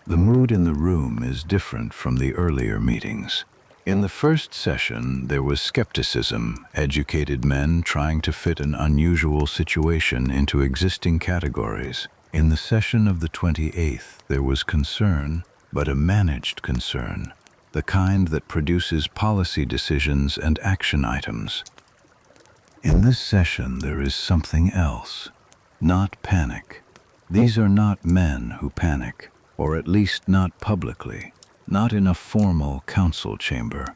The mood in the room is different from the earlier meetings. In the first session, there was skepticism, educated men trying to fit an unusual situation into existing categories. In the session of the 28th, there was concern, but a managed concern, the kind that produces policy decisions and action items. In this session, there is something else, not panic. These are not men who panic, or at least not publicly, not in a formal council chamber.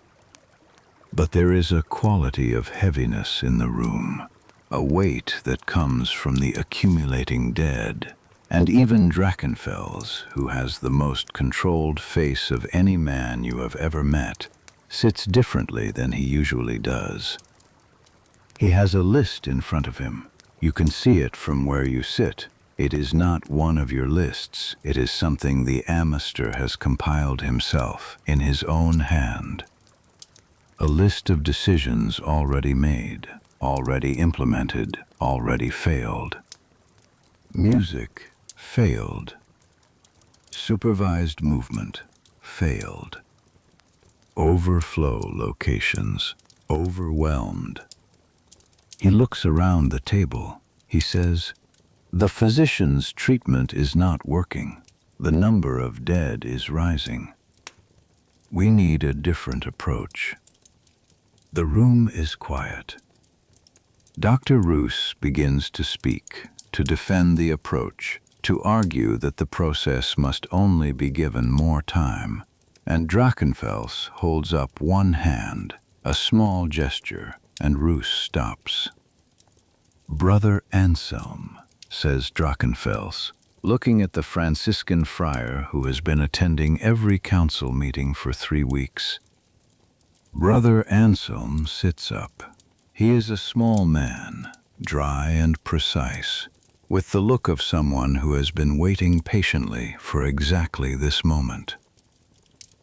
But there is a quality of heaviness in the room, a weight that comes from the accumulating dead. And even Drachenfels, who has the most controlled face of any man you have ever met, sits differently than he usually does. He has a list in front of him. You can see it from where you sit. It is not one of your lists. It is something the Amaster has compiled himself in his own hand. A list of decisions already made, already implemented, already failed. Music failed. Supervised movement failed. Overflow locations overwhelmed. He looks around the table. He says, "The physician's treatment is not working. The number of dead is rising. We need a different approach." The room is quiet. Dr. Roos begins to speak, to defend the approach, to argue that the process must only be given more time, and Drachenfels holds up one hand, a small gesture, and Roos stops. "Brother Anselm," says Drachenfels, looking at the Franciscan friar who has been attending every council meeting for 3 weeks. Brother Anselm sits up. He is a small man, dry and precise, with the look of someone who has been waiting patiently for exactly this moment.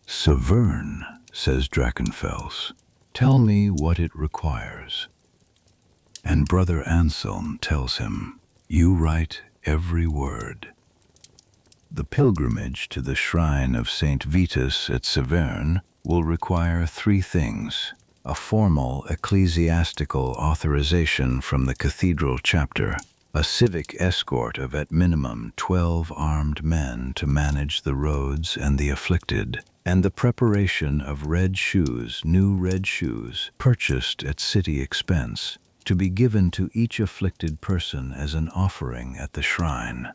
"Severn," says Drachenfels, "tell me what it requires." And Brother Anselm tells him, "You write every word." The pilgrimage to the shrine of Saint Vitus at Severn will require 3 things: a formal ecclesiastical authorization from the cathedral chapter, a civic escort of at minimum 12 armed men to manage the roads and the afflicted, and the preparation of new red shoes, purchased at city expense, to be given to each afflicted person as an offering at the shrine.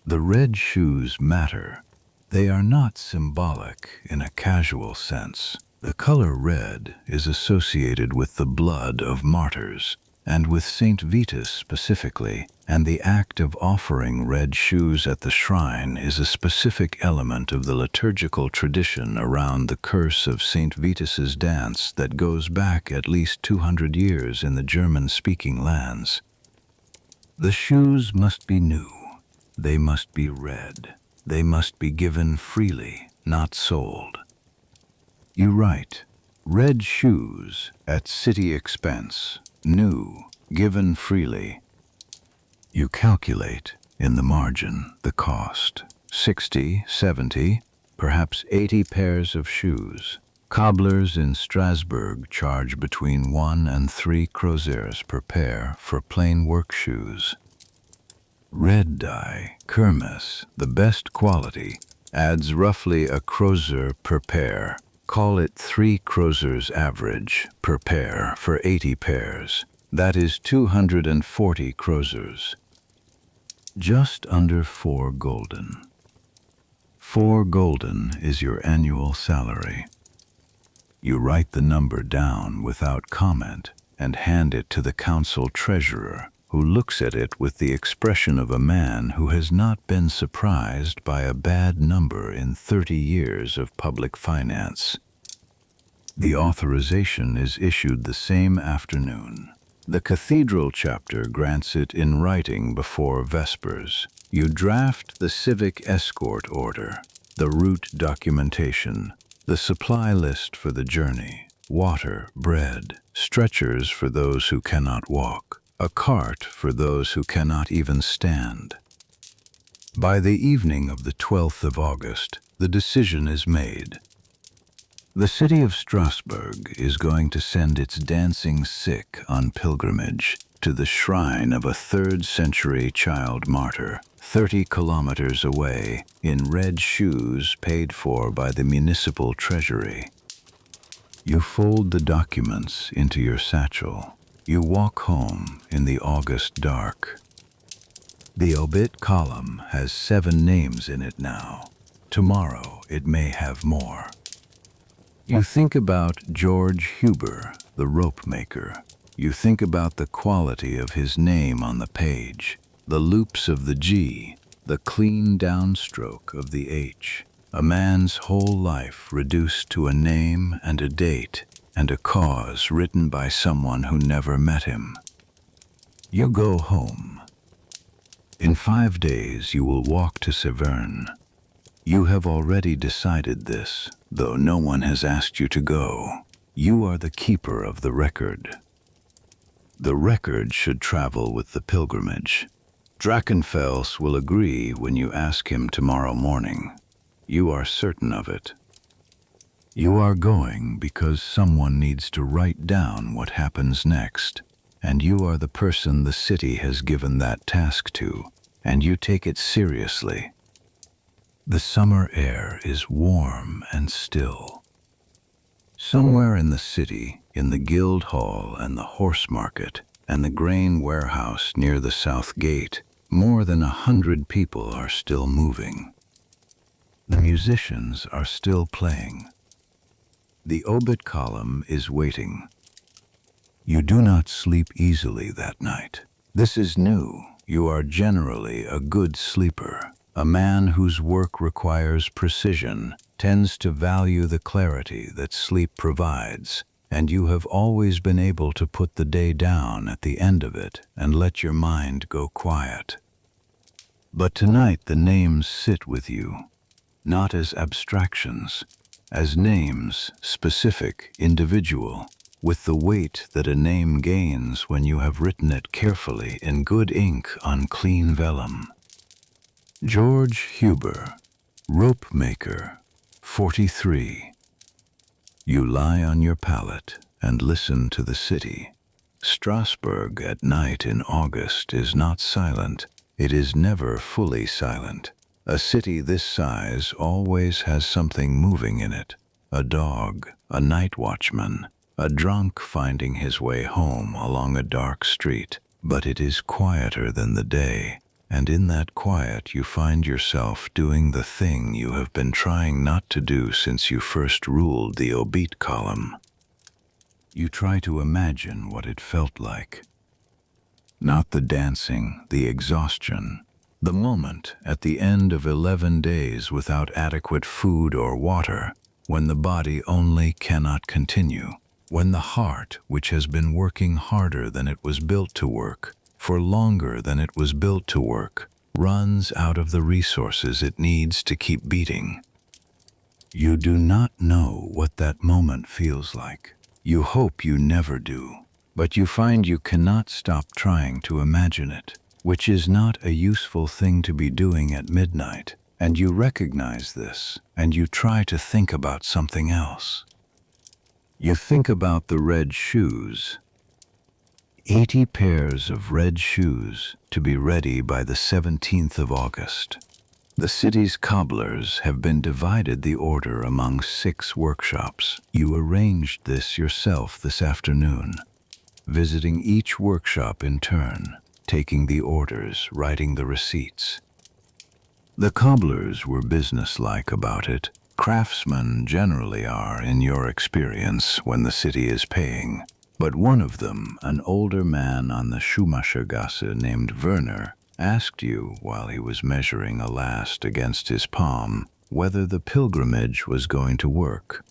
The red shoes matter. They are not symbolic in a casual sense. The color red is associated with the blood of martyrs, and with Saint Vitus specifically, and the act of offering red shoes at the shrine is a specific element of the liturgical tradition around the curse of Saint Vitus's dance that goes back at least 200 years in the German-speaking lands. The shoes must be new. They must be red. They must be given freely, not sold. You write, "Red shoes at city expense, new, given freely." You calculate in the margin the cost: 60, 70, perhaps 80 pairs of shoes. Cobblers in Strasbourg charge between 1 and 3 kreutzers per pair for plain work shoes. Red dye, kermes, the best quality, adds roughly a kreuzer per pair. Call it 3 kreutzers average per pair for 80 pairs. That is 240 kreutzers. Just under 4 gulden. 4 gulden is your annual salary. You write the number down without comment and hand it to the council treasurer, who looks at it with the expression of a man who has not been surprised by a bad number in 30 years of public finance. The authorization is issued the same afternoon. The cathedral chapter grants it in writing before Vespers. You draft the civic escort order, the route documentation, the supply list for the journey, water, bread, stretchers for those who cannot walk, a cart for those who cannot even stand. By the evening of the 12th of August, the decision is made. The city of Strasbourg is going to send its dancing sick on pilgrimage to the shrine of a 3rd-century child martyr, 30 kilometers away, in red shoes paid for by the municipal treasury. You fold the documents into your satchel. You walk home in the August dark. The obit column has 7 names in it now. Tomorrow it may have more. You think about George Huber, the rope maker. You think about the quality of his name on the page, the loops of the G, the clean downstroke of the H. A man's whole life reduced to a name and a date and a cause written by someone who never met him. You go home. In 5 days you will walk to Saverne. You have already decided this, though no one has asked you to go. You are the keeper of the record. The record should travel with the pilgrimage. Drachenfels will agree when you ask him tomorrow morning. You are certain of it. You are going because someone needs to write down what happens next, and you are the person the city has given that task to, and you take it seriously. The summer air is warm and still. Somewhere in the city, in the guild hall and the horse market and the grain warehouse near the south gate, more than 100 people are still moving. The musicians are still playing. The obit column is waiting. You do not sleep easily that night. This is new. You are generally a good sleeper. A man whose work requires precision tends to value the clarity that sleep provides, and you have always been able to put the day down at the end of it and let your mind go quiet. But tonight the names sit with you, not as abstractions, as names, specific, individual, with the weight that a name gains when you have written it carefully in good ink on clean vellum. George Huber, rope maker, 43. You lie on your pallet and listen to the city. Strasbourg at night in August is not silent. It is never fully silent. A city this size always has something moving in it. A dog, a night watchman, a drunk finding his way home along a dark street. But it is quieter than the day. And in that quiet you find yourself doing the thing you have been trying not to do since you first ruled the obit column. You try to imagine what it felt like. Not the dancing, the exhaustion, the moment at the end of 11 days without adequate food or water, when the body only cannot continue, when the heart, which has been working harder than it was built to work, for longer than it was built to work, runs out of the resources it needs to keep beating. You do not know what that moment feels like. You hope you never do, but you find you cannot stop trying to imagine it, which is not a useful thing to be doing at midnight, and you recognize this, and you try to think about something else. You think about the red shoes. 80 pairs of red shoes to be ready by the 17th of August. The city's cobblers have been divided the order among 6 workshops. You arranged this yourself this afternoon, visiting each workshop in turn, taking the orders, writing the receipts. The cobblers were businesslike about it. Craftsmen generally are, in your experience, when the city is paying. But one of them, an older man on the Schumachergasse named Werner, asked you, while he was measuring a last against his palm, whether the pilgrimage was going to work.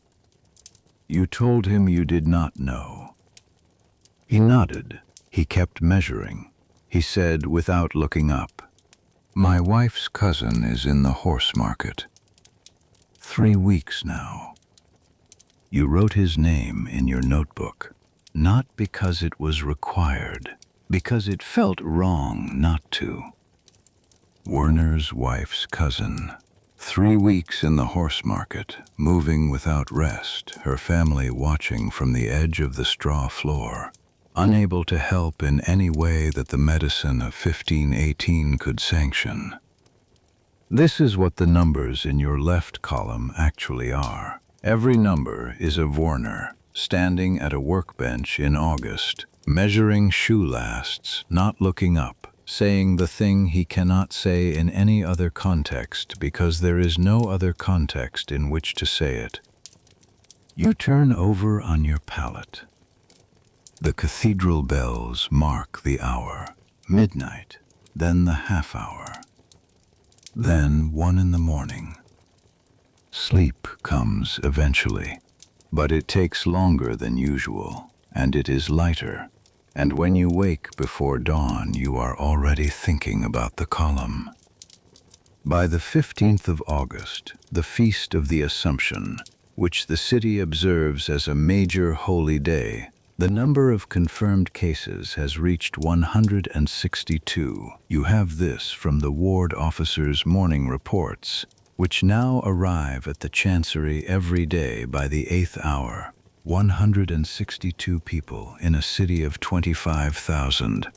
You told him you did not know. He nodded. He kept measuring. He said, without looking up, "My wife's cousin is in the horse market. 3 weeks now." You wrote his name in your notebook. Not because it was required, because it felt wrong not to. Werner's wife's cousin. 3 weeks in the horse market, moving without rest, her family watching from the edge of the straw floor, unable to help in any way that the medicine of 1518 could sanction. This is what the numbers in your left column actually are. Every number is of Werner, standing at a workbench in August, measuring shoe lasts, not looking up, saying the thing he cannot say in any other context because there is no other context in which to say it. You turn over on your pallet. The cathedral bells mark the hour, midnight, then the half hour, then 1 in the morning. Sleep comes eventually, but it takes longer than usual, and it is lighter. And when you wake before dawn, you are already thinking about the column. By the 15th of August, the Feast of the Assumption, which the city observes as a major holy day, the number of confirmed cases has reached 162. You have this from the ward officer's morning reports, which now arrive at the chancery every day by the 8th hour. 162 people in a city of 25,000.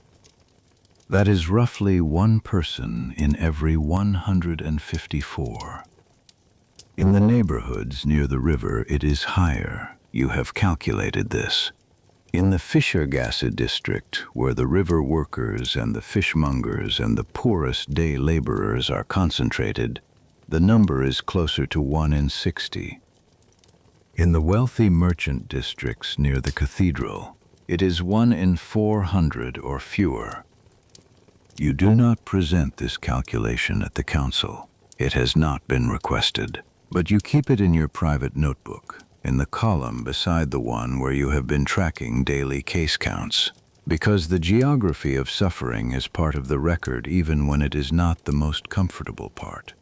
That is roughly 1 person in every 154. In the neighborhoods near the river, it is higher. You have calculated this. In the Fischergasse district, where the river workers and the fishmongers and the poorest day laborers are concentrated, the number is closer to 1 in 60. In the wealthy merchant districts near the cathedral, it is 1 in 400 or fewer. You do not present this calculation at the council. It has not been requested, but you keep it in your private notebook, in the column beside the one where you have been tracking daily case counts, because the geography of suffering is part of the record even when it is not the most comfortable part.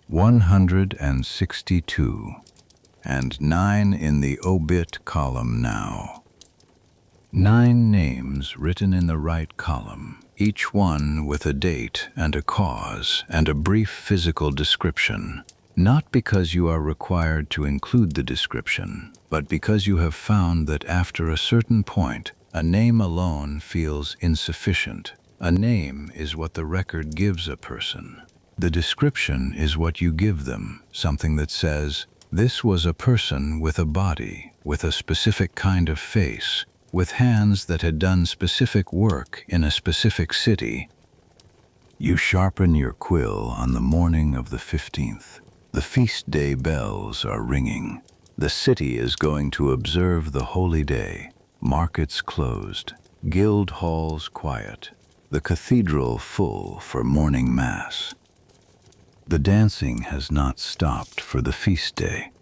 162. And 9 in the obit column now. 9 names written in the right column, each one with a date and a cause and a brief physical description, not because you are required to include the description, but because you have found that after a certain point, a name alone feels insufficient. A name is what the record gives a person. The description is what you give them, something that says, this was a person with a body, with a specific kind of face, with hands that had done specific work in a specific city. You sharpen your quill on the morning of the 15th. The feast day bells are ringing. The city is going to observe the holy day. Markets closed, guild halls quiet, the cathedral full for morning mass. The dancing has not stopped for the feast day.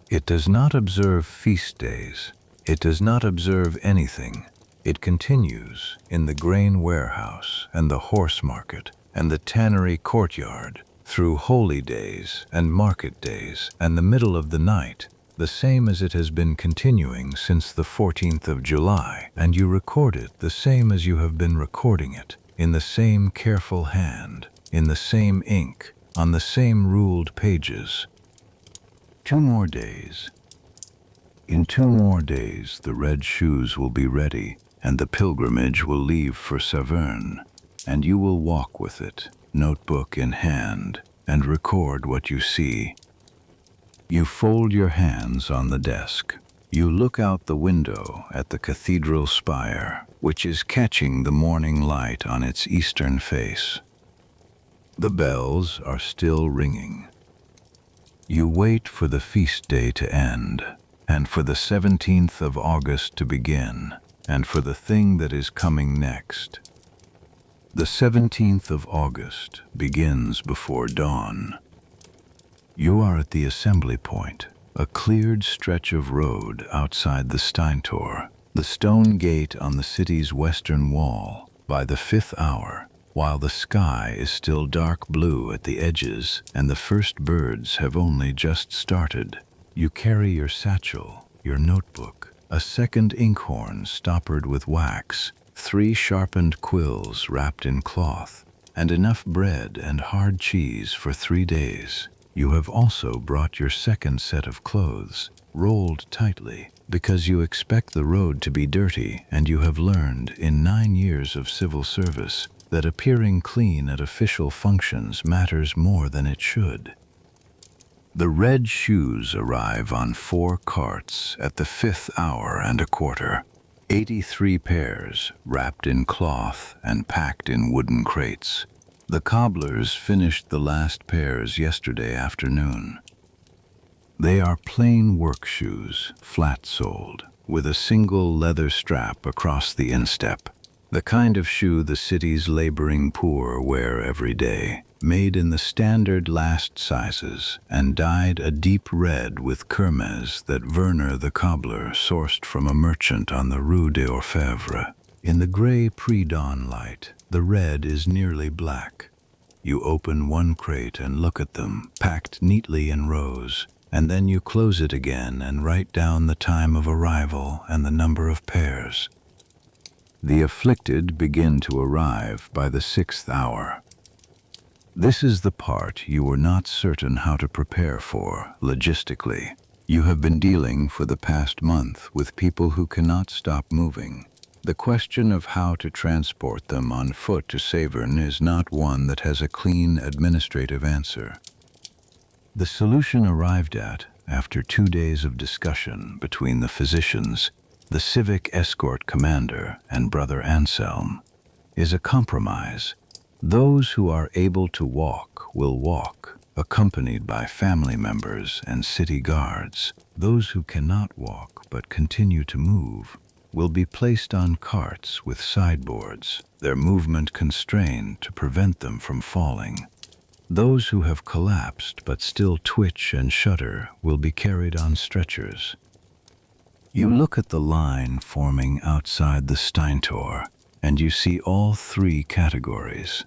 It does not observe feast days. It does not observe anything. It continues in the grain warehouse and the horse market and the tannery courtyard, through holy days and market days and the middle of the night, the same as it has been continuing since the 14th of July, and you record it the same as you have been recording it, in the same careful hand, in the same ink, on the same ruled pages. 2 more days. In 2 more days, the red shoes will be ready, and the pilgrimage will leave for Saverne, and you will walk with it, notebook in hand, and record what you see. You fold your hands on the desk. You look out the window at the cathedral spire, which is catching the morning light on its eastern face. The bells are still ringing. You wait for the feast day to end, and for the 17th of August to begin, and for the thing that is coming next. The 17th of August begins before dawn. You are at the assembly point, a cleared stretch of road outside the Steintor, the stone gate on the city's western wall, by the 5th hour, while the sky is still dark blue at the edges and the first birds have only just started. You carry your satchel, your notebook, a second inkhorn stoppered with wax, 3 sharpened quills wrapped in cloth, and enough bread and hard cheese for 3 days. You have also brought your second set of clothes, rolled tightly, because you expect the road to be dirty, and you have learned in 9 years of civil service that appearing clean at official functions matters more than it should. The red shoes arrive on 4 carts at the 5th hour and a quarter. 83 pairs, wrapped in cloth and packed in wooden crates. The cobblers finished the last pairs yesterday afternoon. They are plain work shoes, flat-soled, with a single leather strap across the instep. The kind of shoe the city's laboring poor wear every day, made in the standard last sizes and dyed a deep red with kermes that Werner the cobbler sourced from a merchant on the Rue des Orfèvres. In the gray pre-dawn light, the red is nearly black. You open one crate and look at them, packed neatly in rows, and then you close it again and write down the time of arrival and the number of pairs. The afflicted begin to arrive by the 6th hour. This is the part you were not certain how to prepare for, logistically. You have been dealing for the past month with people who cannot stop moving. The question of how to transport them on foot to Saverne is not one that has a clean administrative answer. The solution arrived at, after 2 days of discussion between the physicians, the civic escort commander, and Brother Anselm, is a compromise. Those who are able to walk will walk, accompanied by family members and city guards. Those who cannot walk but continue to move will be placed on carts with sideboards, their movement constrained to prevent them from falling. Those who have collapsed but still twitch and shudder will be carried on stretchers. You look at the line forming outside the Steintor, and you see all 3 categories.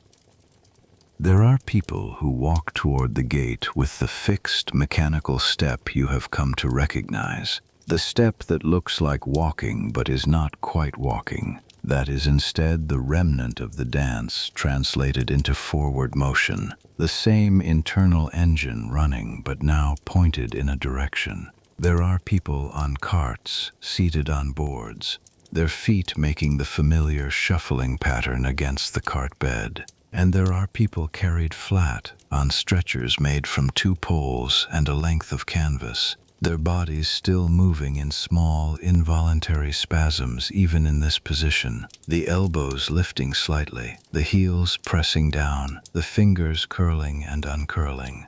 There are people who walk toward the gate with the fixed mechanical step you have come to recognize, the step that looks like walking but is not quite walking. That is instead the remnant of the dance translated into forward motion, the same internal engine running but now pointed in a direction. There are people on carts, seated on boards, their feet making the familiar shuffling pattern against the cart bed. And there are people carried flat on stretchers made from 2 poles and a length of canvas, their bodies still moving in small, involuntary spasms even in this position, the elbows lifting slightly, the heels pressing down, the fingers curling and uncurling.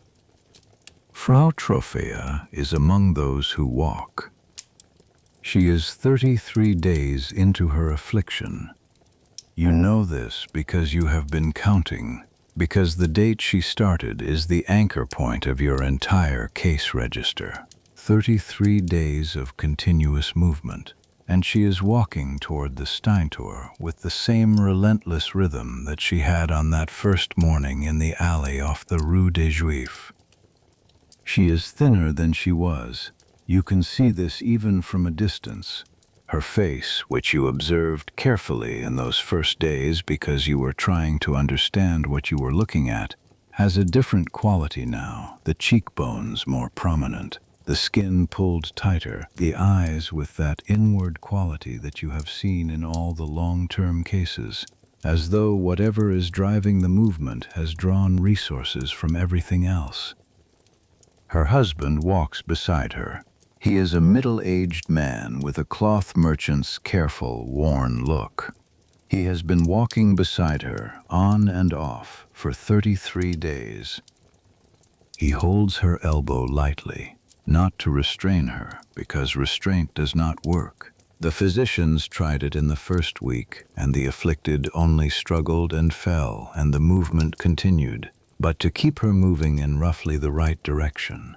Frau Trophea is among those who walk. She is 33 days into her affliction. You know this because you have been counting, because the date she started is the anchor point of your entire case register. 33 days of continuous movement, and she is walking toward the Steintor with the same relentless rhythm that she had on that first morning in the alley off the Rue des Juifs. She is thinner than she was. You can see this even from a distance. Her face, which you observed carefully in those first days because you were trying to understand what you were looking at, has a different quality now, the cheekbones more prominent, the skin pulled tighter, the eyes with that inward quality that you have seen in all the long-term cases, as though whatever is driving the movement has drawn resources from everything else. Her husband walks beside her. He is a middle-aged man with a cloth merchant's careful, worn look. He has been walking beside her, on and off, for 33 days. He holds her elbow lightly, not to restrain her, because restraint does not work. The physicians tried it in the first week, and the afflicted only struggled and fell, and the movement continued, but to keep her moving in roughly the right direction.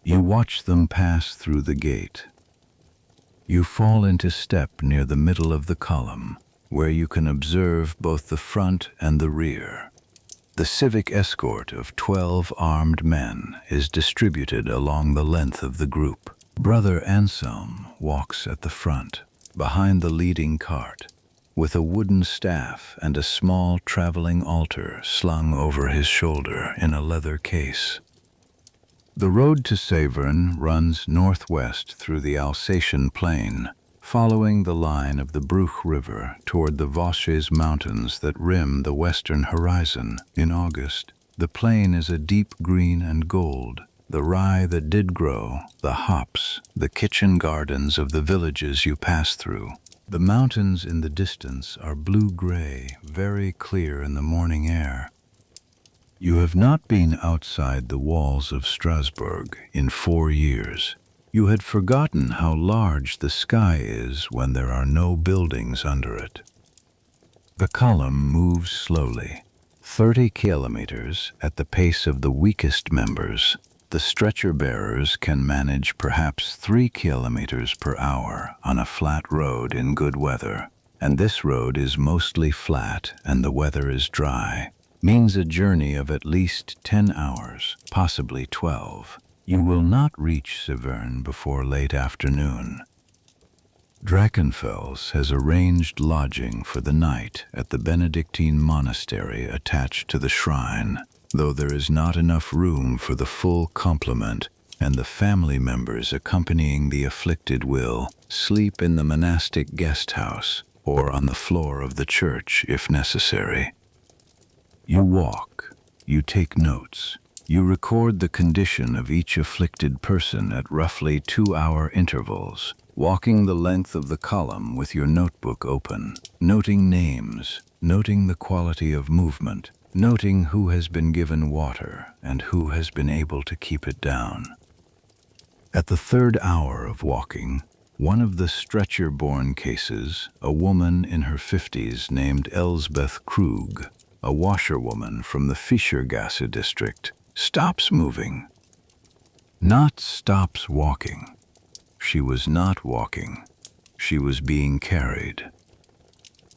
You watch them pass through the gate. You fall into step near the middle of the column, where you can observe both the front and the rear. The civic escort of 12 armed men is distributed along the length of the group. Brother Anselm walks at the front, behind the leading cart. with a wooden staff and a small traveling altar slung over his shoulder in a leather case. The road to Saverne runs northwest through the Alsatian plain, following the line of the Bruch River toward the Vosges Mountains that rim the western horizon. In August, the plain is a deep green and gold, the rye that did grow, the hops, the kitchen gardens of the villages you pass through. The mountains in the distance are blue-gray, very clear in the morning air. You have not been outside the walls of Strasbourg in 4 years. You had forgotten how large the sky is when there are no buildings under it. The column moves slowly, 30 kilometers at the pace of the weakest members. The stretcher bearers can manage perhaps 3 kilometers per hour on a flat road in good weather. And this road is mostly flat and the weather is dry. Means a journey of at least 10 hours, possibly 12. You will not reach Saverne before late afternoon. Drachenfels has arranged lodging for the night at the Benedictine monastery attached to the shrine, though there is not enough room for the full complement, and the family members accompanying the afflicted will sleep in the monastic guest house or on the floor of the church if necessary. You walk, you take notes, you record the condition of each afflicted person at roughly 2-hour intervals, walking the length of the column with your notebook open, noting names, noting the quality of movement, noting who has been given water and who has been able to keep it down. At the 3rd hour of walking, one of the stretcher-borne cases, a woman in her 50s named Elsbeth Krug, a washerwoman from the Fischergasse district, stops moving. Not stops walking. She was not walking. She was being carried.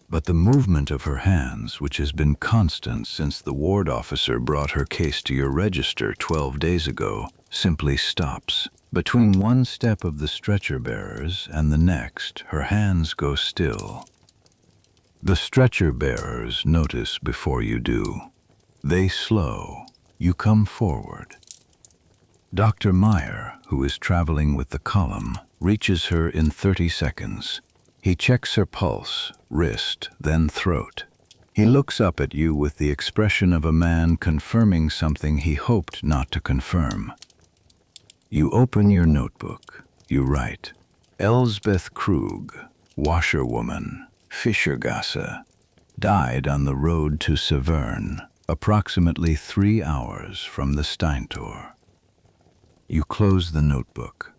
But the movement of her hands, which has been constant since the ward officer brought her case to your register 12 days ago, simply stops. Between one step of the stretcher bearers and the next, her hands go still. The stretcher bearers notice before you do. They slow. You come forward. Dr. Meyer, who is traveling with the column, reaches her in 30 seconds. He checks her pulse, wrist, then throat. He looks up at you with the expression of a man confirming something he hoped not to confirm. You open your notebook. You write, Elsbeth Krug, washerwoman, Fischergasse, died on the road to Saverne, approximately 3 hours from the Steintor. You close the notebook.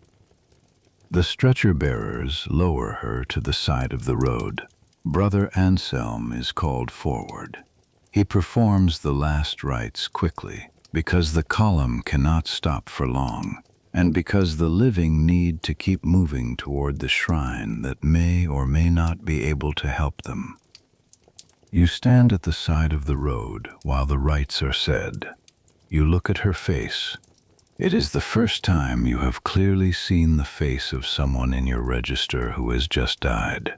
The stretcher bearers lower her to the side of the road. Brother Anselm is called forward. He performs the last rites quickly, because the column cannot stop for long, and because the living need to keep moving toward the shrine that may or may not be able to help them. You stand at the side of the road while the rites are said. You look at her face. It is the first time you have clearly seen the face of someone in your register who has just died.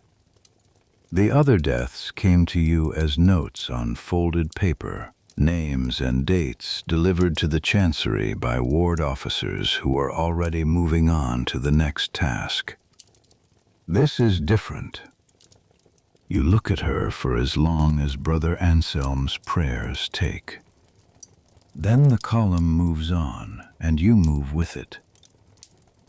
The other deaths came to you as notes on folded paper, names and dates delivered to the chancery by ward officers who are already moving on to the next task. This is different. You look at her for as long as Brother Anselm's prayers take. Then the column moves on, and you move with it.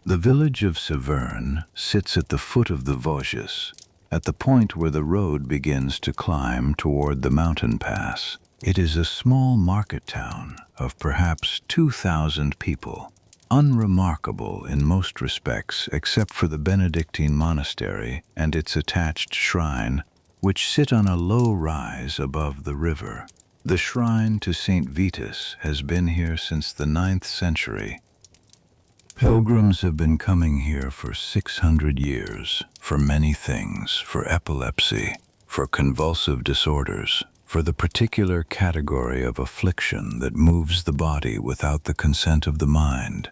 The village of Saverne sits at the foot of the Vosges, at the point where the road begins to climb toward the mountain pass. It is a small market town of perhaps 2,000 people, unremarkable in most respects except for the Benedictine monastery and its attached shrine, which sit on a low rise above the river. The shrine to Saint Vitus has been here since the 9th century. Pilgrims have been coming here for 600 years, for many things, for epilepsy, for convulsive disorders, for the particular category of affliction that moves the body without the consent of the mind.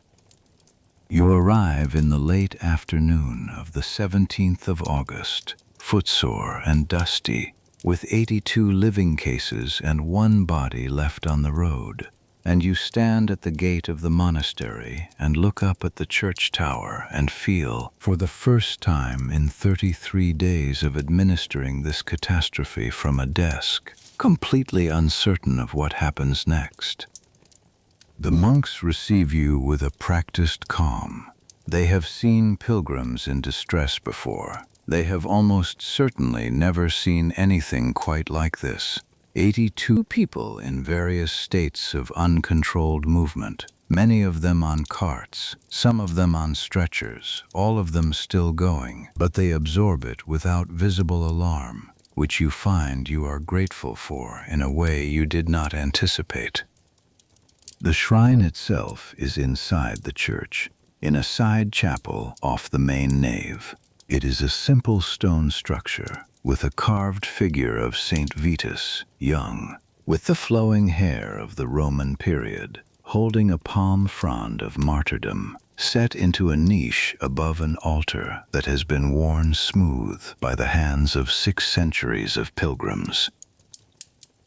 You arrive in the late afternoon of the 17th of August. footsore and dusty, with 82 living cases and one body left on the road. And you stand at the gate of the monastery and look up at the church tower and feel, for the first time in 33 days of administering this catastrophe from a desk, completely uncertain of what happens next. The monks receive you with a practiced calm. They have seen pilgrims in distress before. They have almost certainly never seen anything quite like this. 82 people in various states of uncontrolled movement, many of them on carts, some of them on stretchers, all of them still going, but they absorb it without visible alarm, which you find you are grateful for in a way you did not anticipate. The shrine itself is inside the church, in a side chapel off the main nave. It is a simple stone structure with a carved figure of Saint Vitus, young, with the flowing hair of the Roman period, holding a palm frond of martyrdom, set into a niche above an altar that has been worn smooth by the hands of 6 centuries of pilgrims.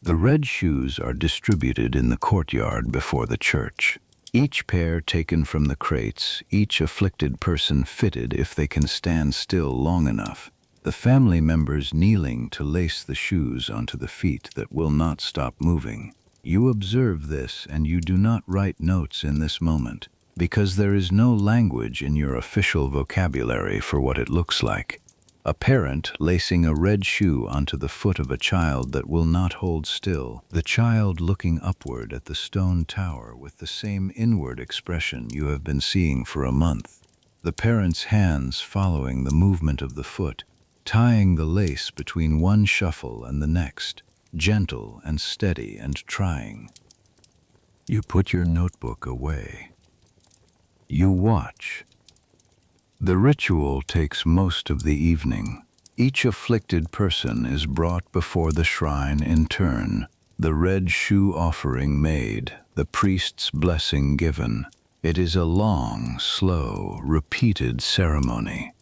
The red shoes are distributed in the courtyard before the church, each pair taken from the crates, each afflicted person fitted if they can stand still long enough, the family members kneeling to lace the shoes onto the feet that will not stop moving. You observe this and you do not write notes in this moment, because there is no language in your official vocabulary for what it looks like. A parent lacing a red shoe onto the foot of a child that will not hold still, the child looking upward at the stone tower with the same inward expression you have been seeing for a month, the parent's hands following the movement of the foot, tying the lace between one shuffle and the next, gentle and steady and trying. You put your notebook away. You watch. The ritual takes most of the evening. Each afflicted person is brought before the shrine in turn, the red shoe offering made, the priest's blessing given. It is a long, slow, repeated ceremony.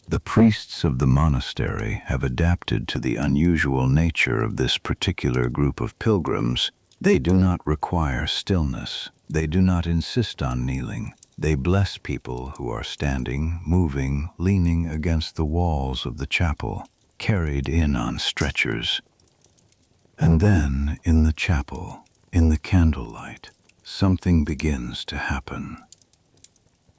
The priests of the monastery have adapted to the unusual nature of this particular group of pilgrims. They do not require stillness. They do not insist on kneeling. They bless people who are standing, moving, leaning against the walls of the chapel, carried in on stretchers. And then, in the chapel, in the candlelight, something begins to happen.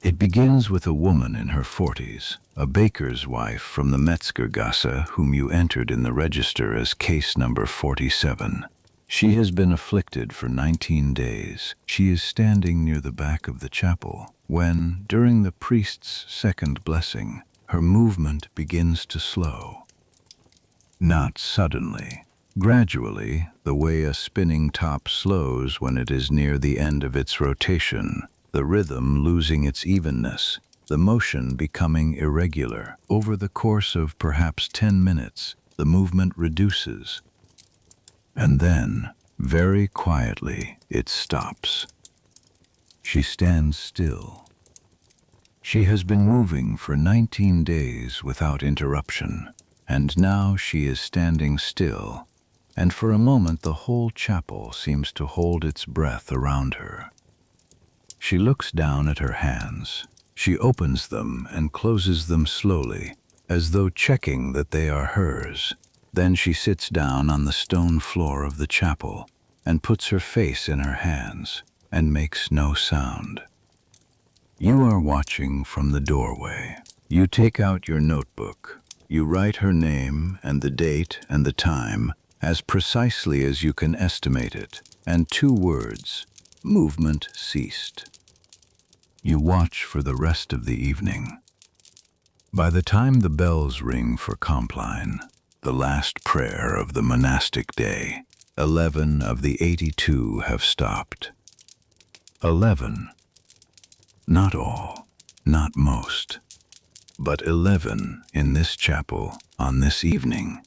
It begins with a woman in her 40s, a baker's wife from the Metzgergasse whom you entered in the register as case number 47. She has been afflicted for 19 days. She is standing near the back of the chapel when, during the priest's second blessing, her movement begins to slow. Not suddenly. Gradually, the way a spinning top slows when it is near the end of its rotation, the rhythm losing its evenness, the motion becoming irregular. Over the course of perhaps 10 minutes, the movement reduces. And then, very quietly, it stops. She stands still. She has been moving for 19 days without interruption, and now she is standing still, and for a moment the whole chapel seems to hold its breath around her. She looks down at her hands. She opens them and closes them slowly, as though checking that they are hers. Then she sits down on the stone floor of the chapel and puts her face in her hands and makes no sound. You are watching from the doorway. You take out your notebook. You write her name and the date and the time as precisely as you can estimate it, and 2 words, movement ceased. You watch for the rest of the evening. By the time the bells ring for Compline, the last prayer of the monastic day, 11 of the 82 have stopped. 11. Not all, not most, but 11 in this chapel on this evening,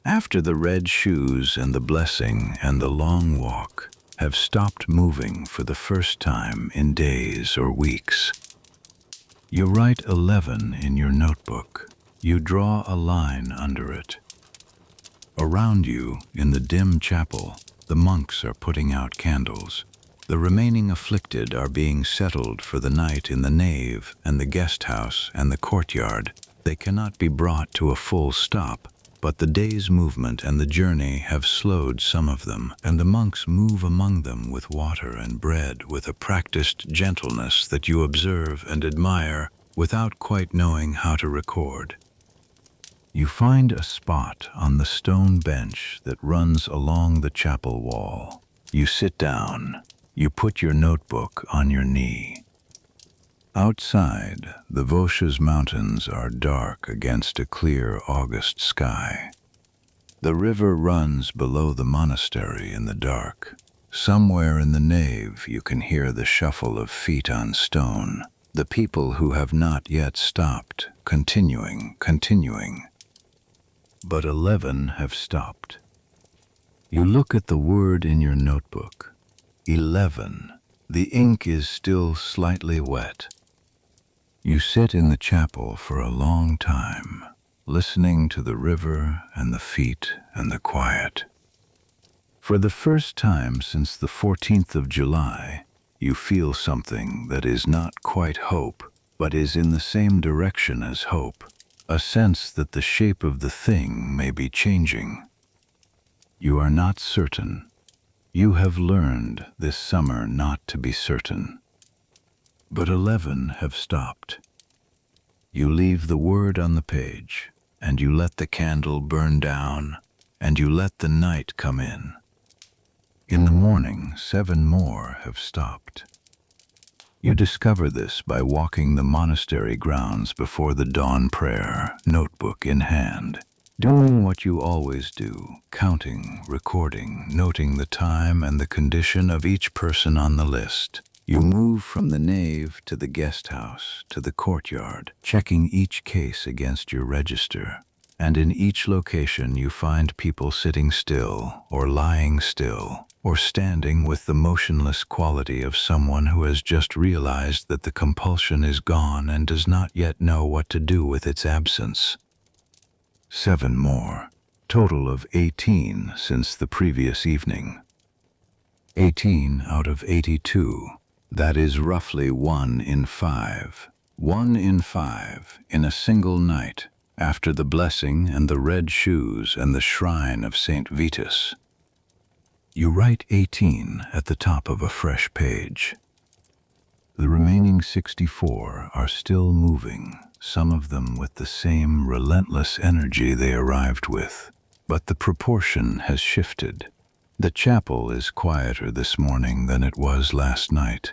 after the red shoes and the blessing and the long walk, have stopped moving for the first time in days or weeks. You write 11 in your notebook. You draw a line under it. Around you, in the dim chapel, the monks are putting out candles. The remaining afflicted are being settled for the night in the nave and the guest house and the courtyard. They cannot be brought to a full stop, but the day's movement and the journey have slowed some of them, and the monks move among them with water and bread with a practiced gentleness that you observe and admire without quite knowing how to record. You find a spot on the stone bench that runs along the chapel wall. You sit down. You put your notebook on your knee. Outside, the Vosges mountains are dark against a clear August sky. The river runs below the monastery in the dark. Somewhere in the nave you can hear the shuffle of feet on stone, the people who have not yet stopped, continuing. But 11 have stopped. You look at the word in your notebook. 11. The ink is still slightly wet. You sit in the chapel for a long time, listening to the river and the feet and the quiet. For the first time since the 14th of July, you feel something that is not quite hope, but is in the same direction as hope, a sense that the shape of the thing may be changing. You are not certain. You have learned this summer not to be certain. But 11 have stopped. You leave the word on the page, and you let the candle burn down, and you let the night come in. In the morning, 7 more have stopped. You discover this by walking the monastery grounds before the dawn prayer, notebook in hand, doing what you always do, counting, recording, noting the time and the condition of each person on the list. You move from the nave to the guest house, to the courtyard, checking each case against your register. And in each location you find people sitting still, or lying still, or standing with the motionless quality of someone who has just realized that the compulsion is gone and does not yet know what to do with its absence. 7 more, total of 18 since the previous evening. 18 out of 82. That is roughly 1 in 5. 1 in 5 in a single night, after the blessing and the red shoes and the shrine of St. Vitus. You write 18 at the top of a fresh page. The remaining 64 are still moving, some of them with the same relentless energy they arrived with, but the proportion has shifted. The chapel is quieter this morning than it was last night.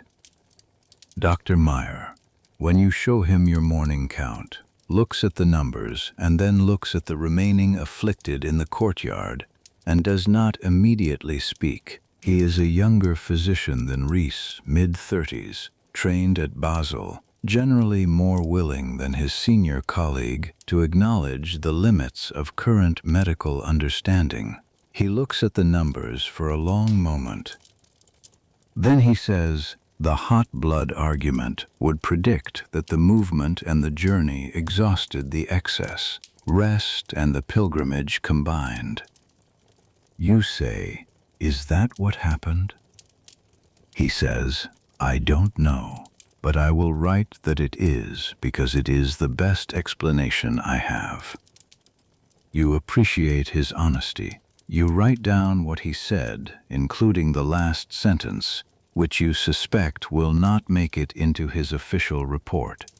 Dr. Meyer, when you show him your morning count, looks at the numbers and then looks at the remaining afflicted in the courtyard and does not immediately speak. He is a younger physician than Rees, mid-30s, trained at Basel, generally more willing than his senior colleague to acknowledge the limits of current medical understanding. He looks at the numbers for a long moment. Then he says, the hot blood argument would predict that the movement and the journey exhausted the excess, rest and the pilgrimage combined. You say, is that what happened? He says, I don't know, but I will write that it is because it is the best explanation I have. You appreciate his honesty. You write down what he said, including the last sentence, which you suspect will not make it into his official report.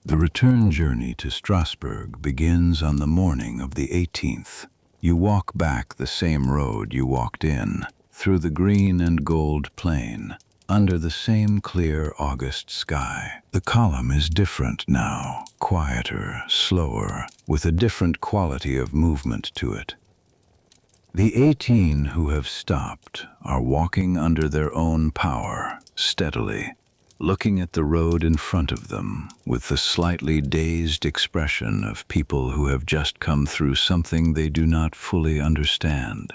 The return journey to Strasbourg begins on the morning of the 18th. You walk back the same road you walked in, through the green and gold plain, under the same clear August sky. The column is different now, quieter, slower, with a different quality of movement to it. The 18 who have stopped are walking under their own power, steadily, looking at the road in front of them with the slightly dazed expression of people who have just come through something they do not fully understand.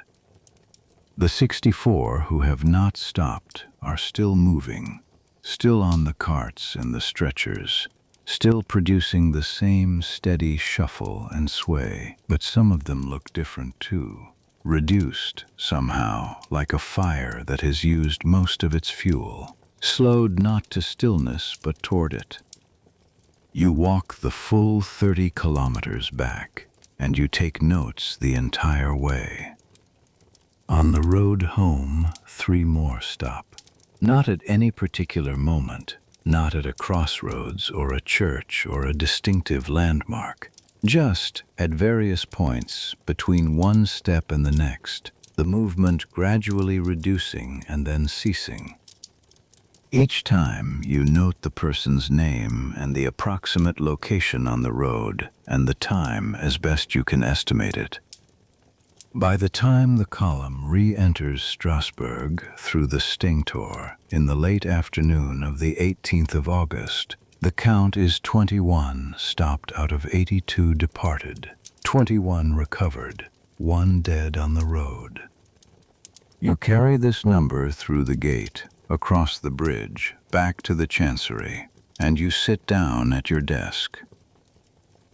The 64 who have not stopped are still moving, still on the carts and the stretchers, still producing the same steady shuffle and sway. But some of them look different too, reduced somehow, like a fire that has used most of its fuel, slowed not to stillness but toward it. You walk the full 30 kilometers back, and you take notes the entire way. On the road home, 3 more stop. Not at any particular moment, not at a crossroads or a church or a distinctive landmark, just at various points between one step and the next, the movement gradually reducing and then ceasing. Each time you note the person's name and the approximate location on the road and the time as best you can estimate it. By the time the column re-enters Strasbourg through the Stinktor in the late afternoon of the 18th of August, the count is 21 stopped out of 82 departed, 21 recovered, 1 dead on the road. You carry this number through the gate, across the bridge, back to the Chancery, and you sit down at your desk.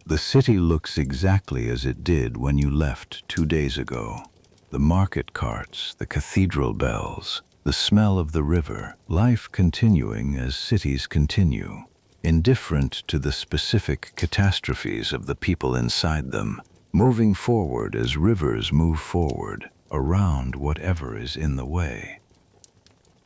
The city looks exactly as it did when you left 2 days ago. The market carts, the cathedral bells, the smell of the river, life continuing as cities continue, indifferent to the specific catastrophes of the people inside them, moving forward as rivers move forward, around whatever is in the way.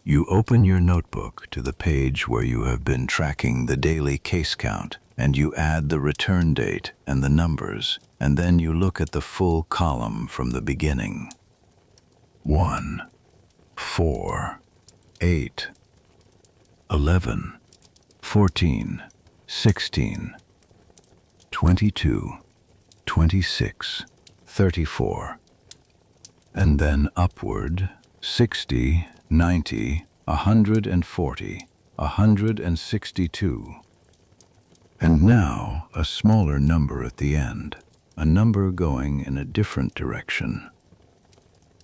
You open your notebook to the page where you have been tracking the daily case count, and you add the return date and the numbers, and then you look at the full column from the beginning. 1, 4, 8, 11, 14, 16, 22, 26, 34, and then upward 60, 90, 140, 162. And now a smaller number at the end, a number going in a different direction.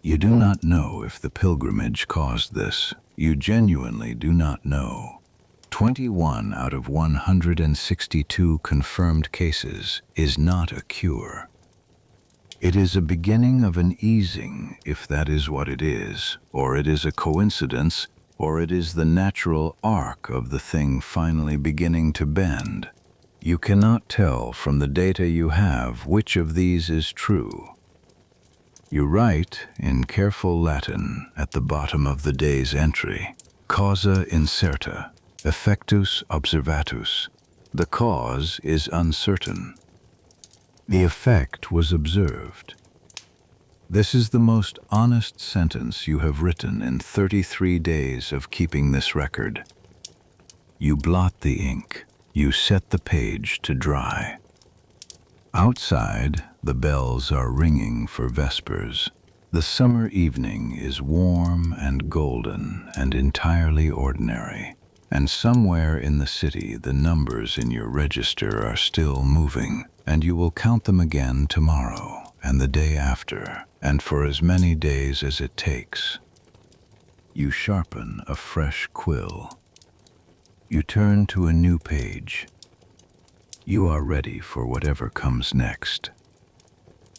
You do not know if the pilgrimage caused this. You genuinely do not know. 21 out of 162 confirmed cases is not a cure. It is a beginning of an easing, if that is what it is, or it is a coincidence, or it is the natural arc of the thing finally beginning to bend. You cannot tell from the data you have which of these is true. You write in careful Latin at the bottom of the day's entry, causa incerta, effectus observatus. The cause is uncertain. The effect was observed. This is the most honest sentence you have written in 33 days of keeping this record. You blot the ink. You set the page to dry. Outside, the bells are ringing for vespers. The summer evening is warm and golden and entirely ordinary. And somewhere in the city, the numbers in your register are still moving, and you will count them again tomorrow and the day after, and for as many days as it takes. You sharpen a fresh quill. You turn to a new page. You are ready for whatever comes next.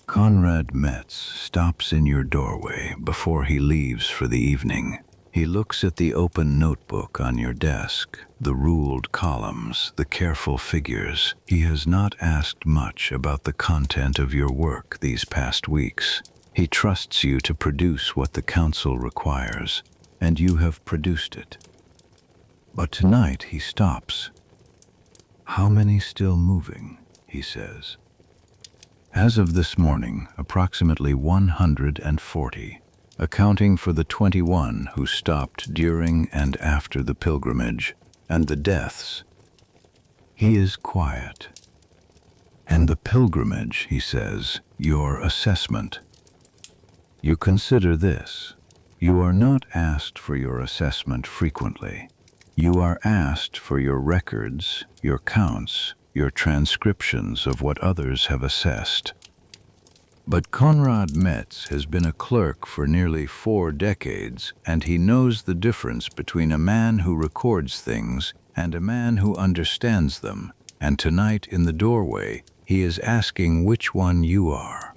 Konrad Metz stops in your doorway before he leaves for the evening. He looks at the open notebook on your desk, the ruled columns, the careful figures. He has not asked much about the content of your work these past weeks. He trusts you to produce what the council requires, and you have produced it. But tonight he stops. How many still moving? He says. As of this morning, approximately 140. Accounting for the 21 who stopped during and after the pilgrimage, and the deaths. He is quiet. And the pilgrimage, he says, your assessment. You consider this. You are not asked for your assessment frequently. You are asked for your records, your counts, your transcriptions of what others have assessed. But Konrad Metz has been a clerk for nearly 4 decades, and he knows the difference between a man who records things and a man who understands them and tonight in the doorway, he is asking which one you are.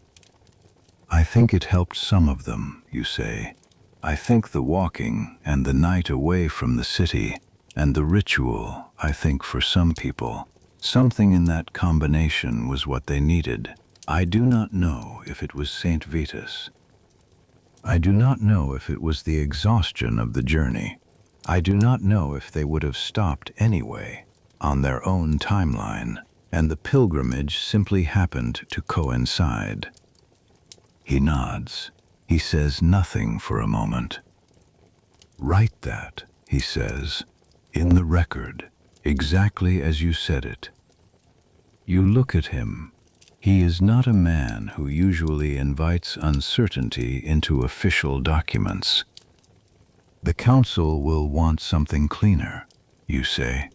I think it helped some of them, you say. I think the walking and the night away from the city and the ritual, I think for some people, something in that combination was what they needed. I do not know if it was St. Vitus. I do not know if it was the exhaustion of the journey. I do not know if they would have stopped anyway, on their own timeline, and the pilgrimage simply happened to coincide. He nods. He says nothing for a moment. Write that, he says, in the record, exactly as you said it. You look at him. He is not a man who usually invites uncertainty into official documents. The council will want something cleaner, you say.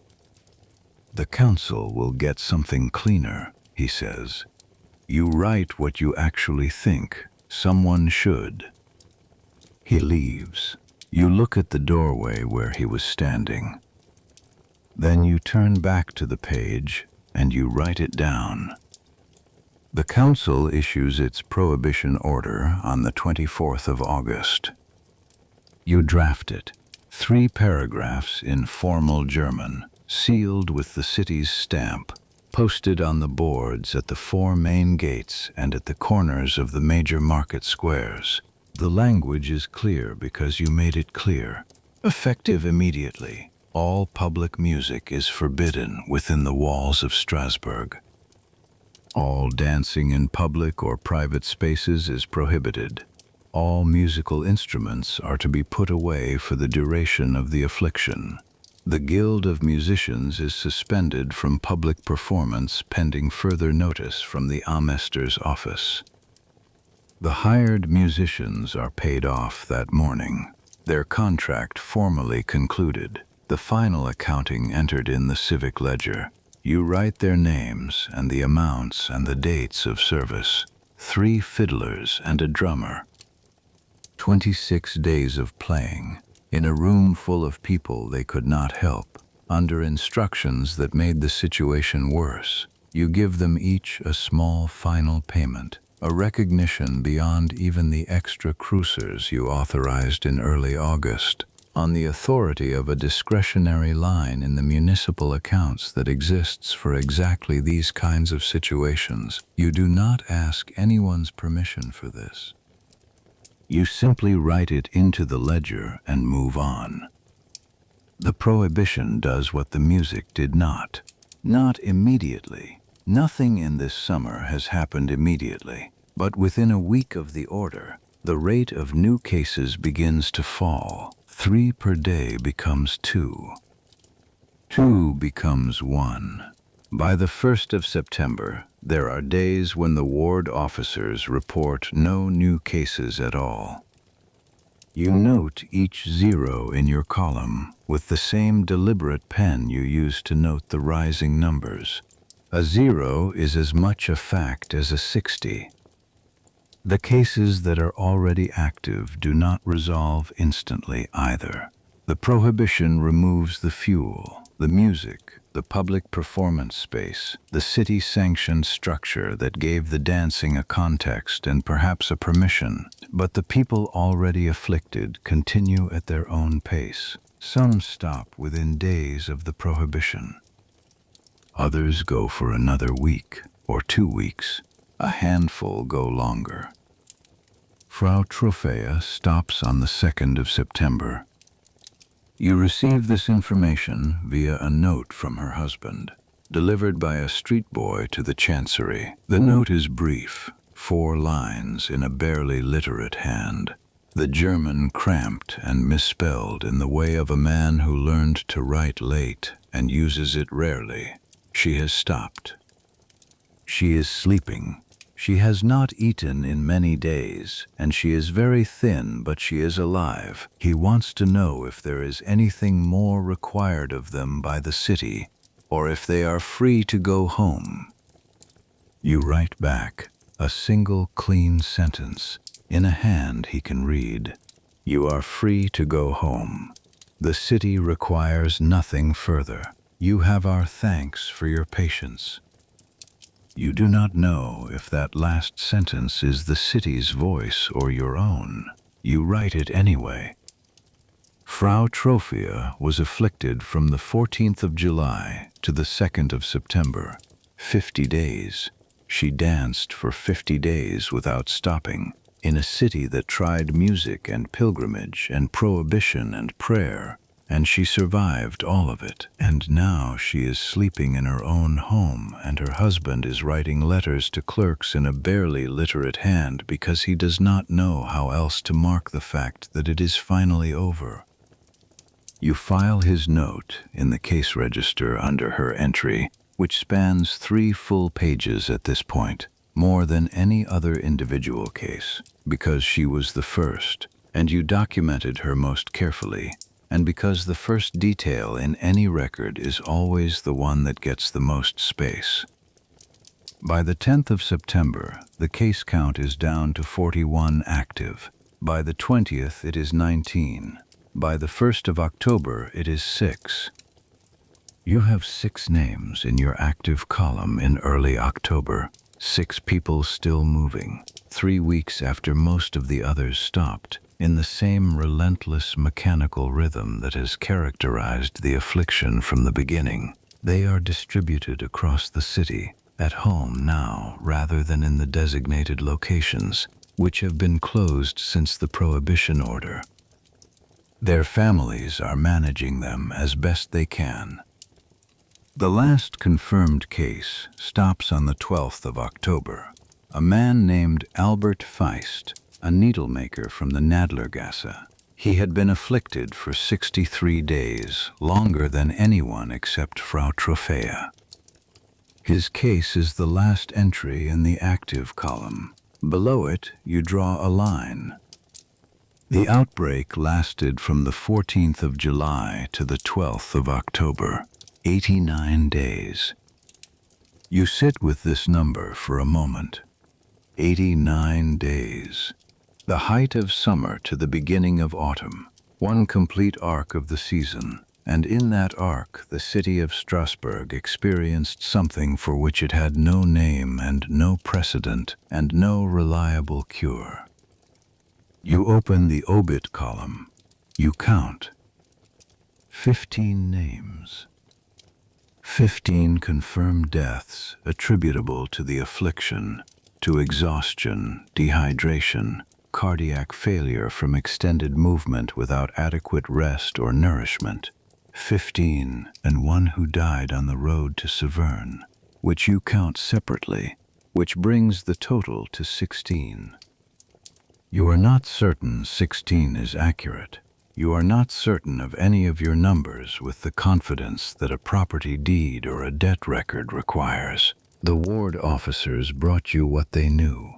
The council will get something cleaner, he says. You write what you actually think someone should. He leaves. You look at the doorway where he was standing. Then you turn back to the page and you write it down. The council issues its prohibition order on the 24th of August. You draft it, 3 paragraphs in formal German, sealed with the city's stamp, posted on the boards at the 4 main gates and at the corners of the major market squares. The language is clear because you made it clear. Effective immediately. All public music is forbidden within the walls of Strasbourg. All dancing in public or private spaces is prohibited. All musical instruments are to be put away for the duration of the affliction. The Guild of Musicians is suspended from public performance pending further notice from the Ammester's office. The hired musicians are paid off that morning. Their contract formally concluded. The final accounting entered in the civic ledger. You write their names and the amounts and the dates of service. 3 fiddlers and a drummer. 26 days of playing, in a room full of people they could not help, under instructions that made the situation worse. You give them each a small final payment, a recognition beyond even the extra cruisers you authorized in early August, on the authority of a discretionary line in the municipal accounts that exists for exactly these kinds of situations. You do not ask anyone's permission for this. You simply write it into the ledger and move on. The prohibition does what the music did not. Not immediately. Nothing in this summer has happened immediately. But within a week of the order, the rate of new cases begins to fall. 3 per day becomes 2. 2 becomes 1. By the 1st of September, there are days when the ward officers report no new cases at all. You note each 0 in your column with the same deliberate pen you used to note the rising numbers. A 0 is as much a fact as a 60. The cases that are already active do not resolve instantly either. The prohibition removes the fuel, the music, the public performance space, the city-sanctioned structure that gave the dancing a context and perhaps a permission. But the people already afflicted continue at their own pace. Some stop within days of the prohibition. Others go for another week or 2 weeks. A handful go longer. Frau Trophea stops on the 2nd of September. You receive this information via a note from her husband, delivered by a street boy to the chancery. The note is brief, 4 lines in a barely literate hand. The German cramped and misspelled in the way of a man who learned to write late and uses it rarely. She has stopped. She is sleeping. She has not eaten in many days, and she is very thin, but she is alive. He wants to know if there is anything more required of them by the city, or if they are free to go home. You write back a single clean sentence, in a hand he can read. You are free to go home. The city requires nothing further. You have our thanks for your patience. You do not know if that last sentence is the city's voice or your own. You write it anyway. Frau Trophia was afflicted from the 14th of July to the 2nd of September. 50 days. She danced for 50 days without stopping, in a city that tried music and pilgrimage and prohibition and prayer, and she survived all of it. And now she is sleeping in her own home, and her husband is writing letters to clerks in a barely literate hand because he does not know how else to mark the fact that it is finally over. You file his note in the case register under her entry, which spans 3 full pages at this point, more than any other individual case, because she was the first, and you documented her most carefully, and because the first detail in any record is always the one that gets the most space. By the 10th of September, the case count is down to 41 active. By the 20th, it is 19. By the 1st of October, it is 6. You have 6 names in your active column in early October, 6 people still moving, 3 weeks after most of the others stopped, in the same relentless mechanical rhythm that has characterized the affliction from the beginning. They are distributed across the city, at home now rather than in the designated locations, which have been closed since the prohibition order. Their families are managing them as best they can. The last confirmed case stops on the 12th of October. A man named Albert Feist, a needlemaker from the Nadlergasse. He had been afflicted for 63 days, longer than anyone except Frau Trophea. His case is the last entry in the active column. Below it, you draw a line. The outbreak lasted from the 14th of July to the 12th of October, 89 days. You sit with this number for a moment. 89 days. The height of summer to the beginning of autumn, one complete arc of the season, and in that arc the city of Strasbourg experienced something for which it had no name and no precedent and no reliable cure. You open the obit column. You count. 15 names. 15 confirmed deaths attributable to the affliction, to exhaustion, dehydration, cardiac failure from extended movement without adequate rest or nourishment. 15, and one who died on the road to Saverne, which you count separately, which brings the total to 16. You are not certain 16 is accurate. You are not certain of any of your numbers with the confidence that a property deed or a debt record requires. The ward officers brought you what they knew.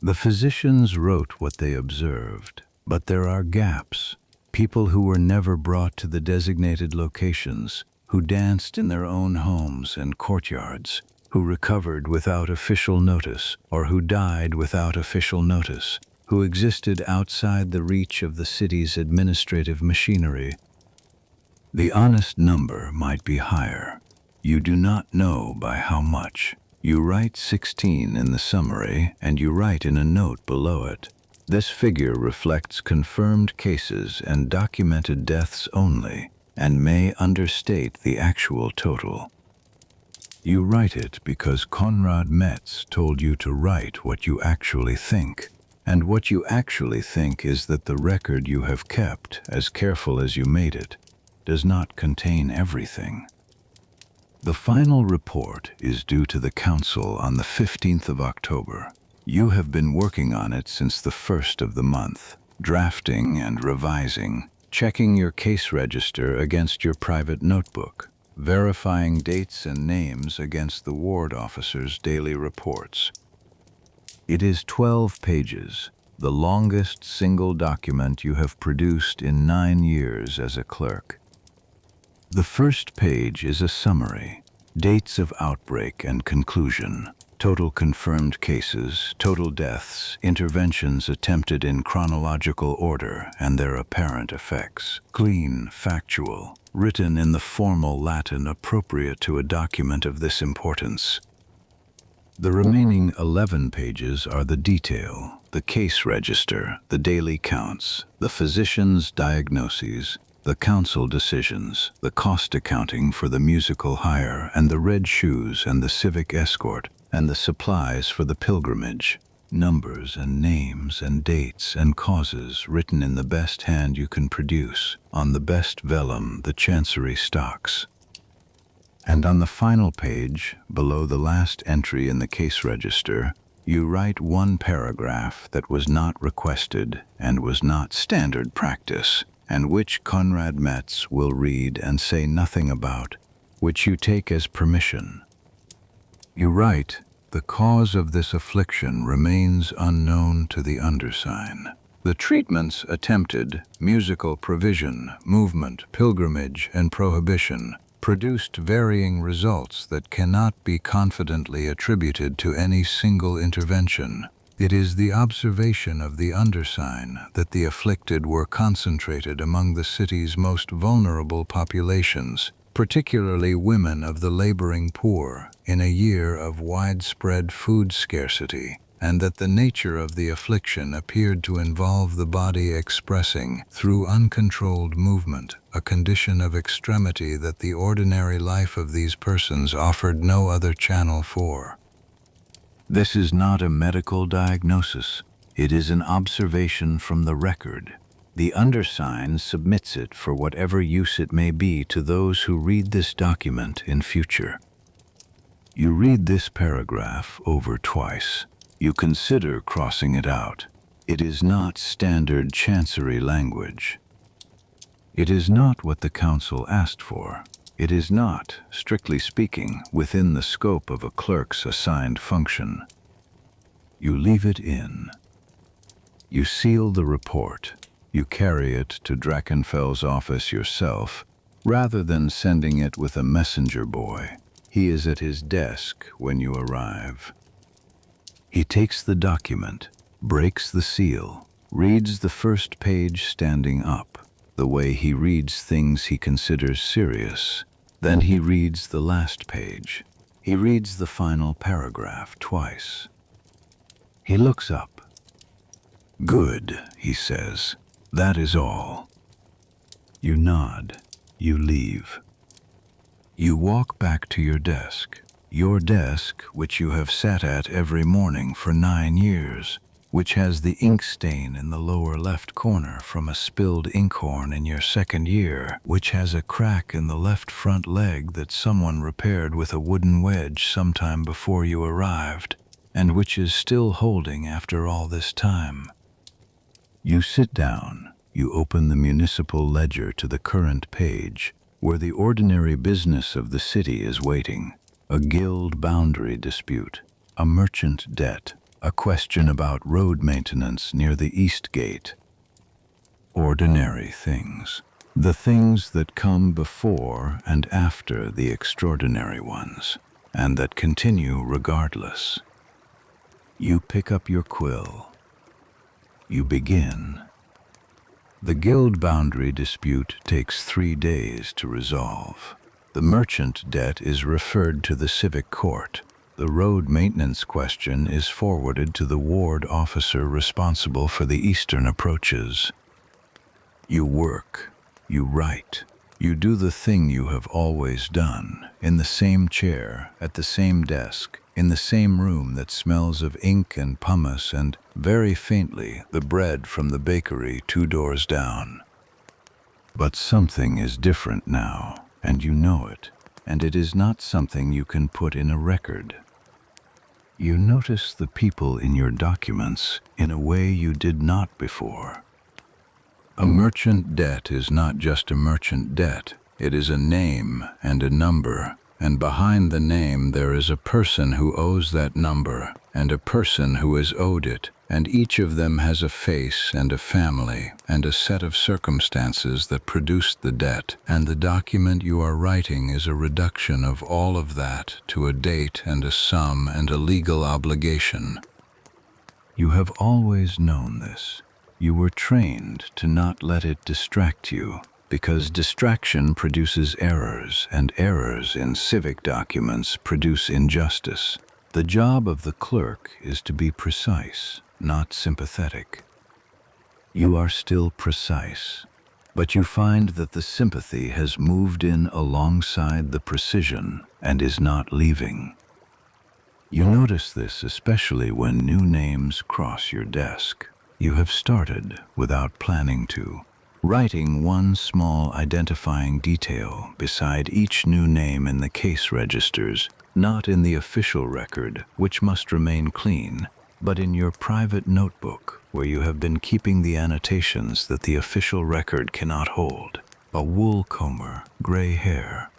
The physicians wrote what they observed, but there are gaps. People who were never brought to the designated locations, who danced in their own homes and courtyards, who recovered without official notice, or who died without official notice, who existed outside the reach of the city's administrative machinery. The honest number might be higher. You do not know by how much. You write 16 in the summary, and you write in a note below it. This figure reflects confirmed cases and documented deaths only, and may understate the actual total. You write it because Konrad Metz told you to write what you actually think, and what you actually think is that the record you have kept, as careful as you made it, does not contain everything. The final report is due to the council on the 15th of October. You have been working on it since the 1st of the month, drafting and revising, checking your case register against your private notebook, verifying dates and names against the ward officer's daily reports. It is 12 pages, the longest single document you have produced in 9 years as a clerk. The first page is a summary, dates of outbreak and conclusion, total confirmed cases, total deaths, interventions attempted in chronological order and their apparent effects. Clean, factual. written in the formal Latin appropriate to a document of this importance. The remaining 11 pages are the detail, the case register, the daily counts, the physician's diagnoses, the council decisions, the cost accounting for the musical hire and the red shoes and the civic escort, and the supplies for the pilgrimage. Numbers and names and dates and causes written in the best hand you can produce, on the best vellum the chancery stocks. And on the final page, below the last entry in the case register, you write one paragraph that was not requested and was not standard practice, and which Conrad Metz will read and say nothing about, which you take as permission. You write, "The cause of this affliction remains unknown to the undersign. The treatments attempted, musical provision, movement, pilgrimage, and prohibition, produced varying results that cannot be confidently attributed to any single intervention. It is the observation of the undersign that the afflicted were concentrated among the city's most vulnerable populations, particularly women of the laboring poor, in a year of widespread food scarcity, and that the nature of the affliction appeared to involve the body expressing, through uncontrolled movement, a condition of extremity that the ordinary life of these persons offered no other channel for." This is not a medical diagnosis. It is an observation from the record. The undersigned submits it for whatever use it may be to those who read this document in future. You read this paragraph over twice. You consider crossing it out. It is not standard chancery language. It is not what the council asked for. It is not, strictly speaking, within the scope of a clerk's assigned function. You leave it in. You seal the report. You carry it to Drachenfell's office yourself, rather than sending it with a messenger boy. He is at his desk when you arrive. He takes the document, breaks the seal, reads the first page standing up, the way he reads things he considers serious. Then he reads the last page. He reads the final paragraph twice. He looks up. "Good," he says. "That is all." You nod. You leave. You walk back to your desk which you have sat at every morning for 9 years, which has the ink stain in the lower left corner from a spilled inkhorn in your second year, which has a crack in the left front leg that someone repaired with a wooden wedge sometime before you arrived, and which is still holding after all this time. You sit down. You open the municipal ledger to the current page, where the ordinary business of the city is waiting. A guild boundary dispute, a merchant debt, a question about road maintenance near the East Gate. Ordinary things. The things that come before and after the extraordinary ones, and that continue regardless. You pick up your quill. You begin. The guild boundary dispute takes 3 days to resolve. The merchant debt is referred to the civic court. The road maintenance question is forwarded to the ward officer responsible for the eastern approaches. You work. You write. You do the thing you have always done, in the same chair, at the same desk, in the same room that smells of ink and pumice and, very faintly, the bread from the bakery 2 doors down. But something is different now, and you know it, and it is not something you can put in a record. You notice the people in your documents in a way you did not before. A merchant debt is not just a merchant debt. It is a name and a number, and behind the name there is a person who owes that number, and a person who is owed it, and each of them has a face and a family and a set of circumstances that produced the debt, and the document you are writing is a reduction of all of that to a date and a sum and a legal obligation. You have always known this. You were trained to not let it distract you, because distraction produces errors, and errors in civic documents produce injustice. The job of the clerk is to be precise, not sympathetic. You are still precise, but you find that the sympathy has moved in alongside the precision and is not leaving. You notice this especially when new names cross your desk. You have started, without planning to, writing one small identifying detail beside each new name in the case registers, not in the official record, which must remain clean, but in your private notebook, where you have been keeping the annotations that the official record cannot hold. A wool comber, gray hair.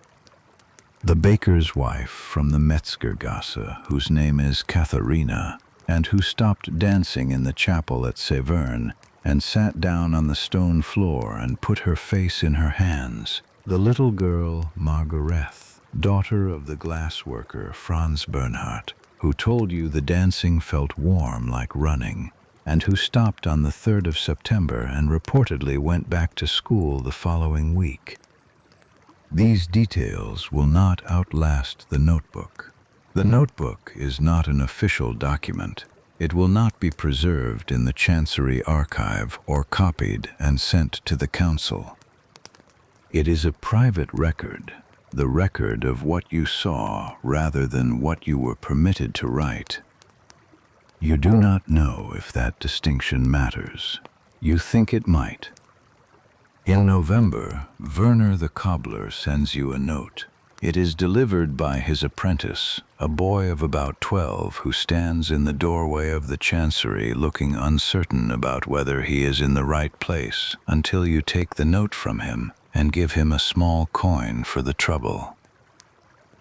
The baker's wife from the Metzgergasse, whose name is Katharina, and who stopped dancing in the chapel at Severn and sat down on the stone floor and put her face in her hands. The little girl Margarethe, daughter of the glassworker Franz Bernhardt, who told you the dancing felt warm like running, and who stopped on the 3rd of September and reportedly went back to school the following week. These details will not outlast the notebook. The notebook is not an official document. It will not be preserved in the Chancery Archive or copied and sent to the Council. It is a private record, the record of what you saw rather than what you were permitted to write. You do not know if that distinction matters. You think it might. In November, Werner the cobbler sends you a note. It is delivered by his apprentice, a boy of about 12 who stands in the doorway of the chancery looking uncertain about whether he is in the right place until you take the note from him and give him a small coin for the trouble.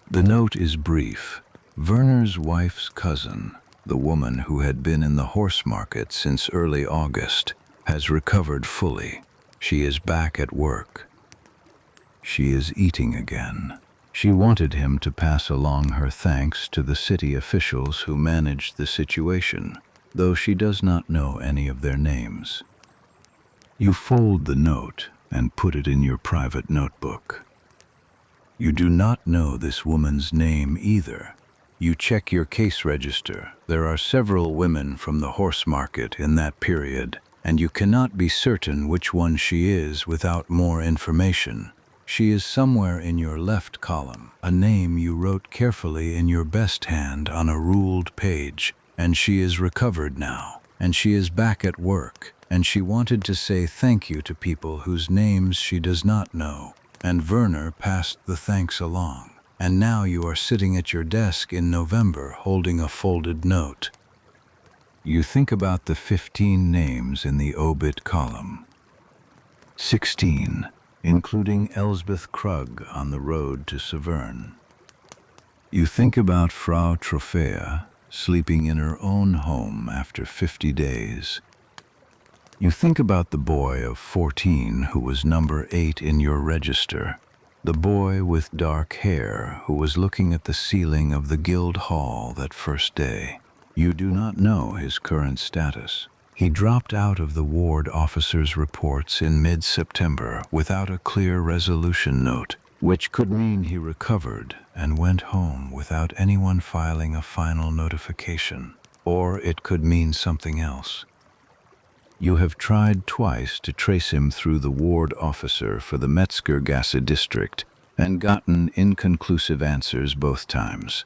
The note is brief. Werner's wife's cousin, the woman who had been in the horse market since early August, has recovered fully. She is back at work. She is eating again. She wanted him to pass along her thanks to the city officials who managed the situation, though she does not know any of their names. You fold the note and put it in your private notebook. You do not know this woman's name either. You check your case register. There are several women from the horse market in that period, and you cannot be certain which one she is without more information. She is somewhere in your left column, a name you wrote carefully in your best hand on a ruled page, and she is recovered now, and she is back at work, and she wanted to say thank you to people whose names she does not know, and Werner passed the thanks along, and now you are sitting at your desk in November holding a folded note. You think about the 15 names in the obit column. 16, including Elsbeth Krug on the road to Severn. You think about Frau Trophea sleeping in her own home after 50 days. You think about the boy of 14 who was number 8 in your register, the boy with dark hair who was looking at the ceiling of the Guild Hall that first day. You do not know his current status. He dropped out of the ward officer's reports in mid-September without a clear resolution note, which could mean he recovered and went home without anyone filing a final notification. Or it could mean something else. You have tried twice to trace him through the ward officer for the Metzgergasse district and gotten inconclusive answers both times.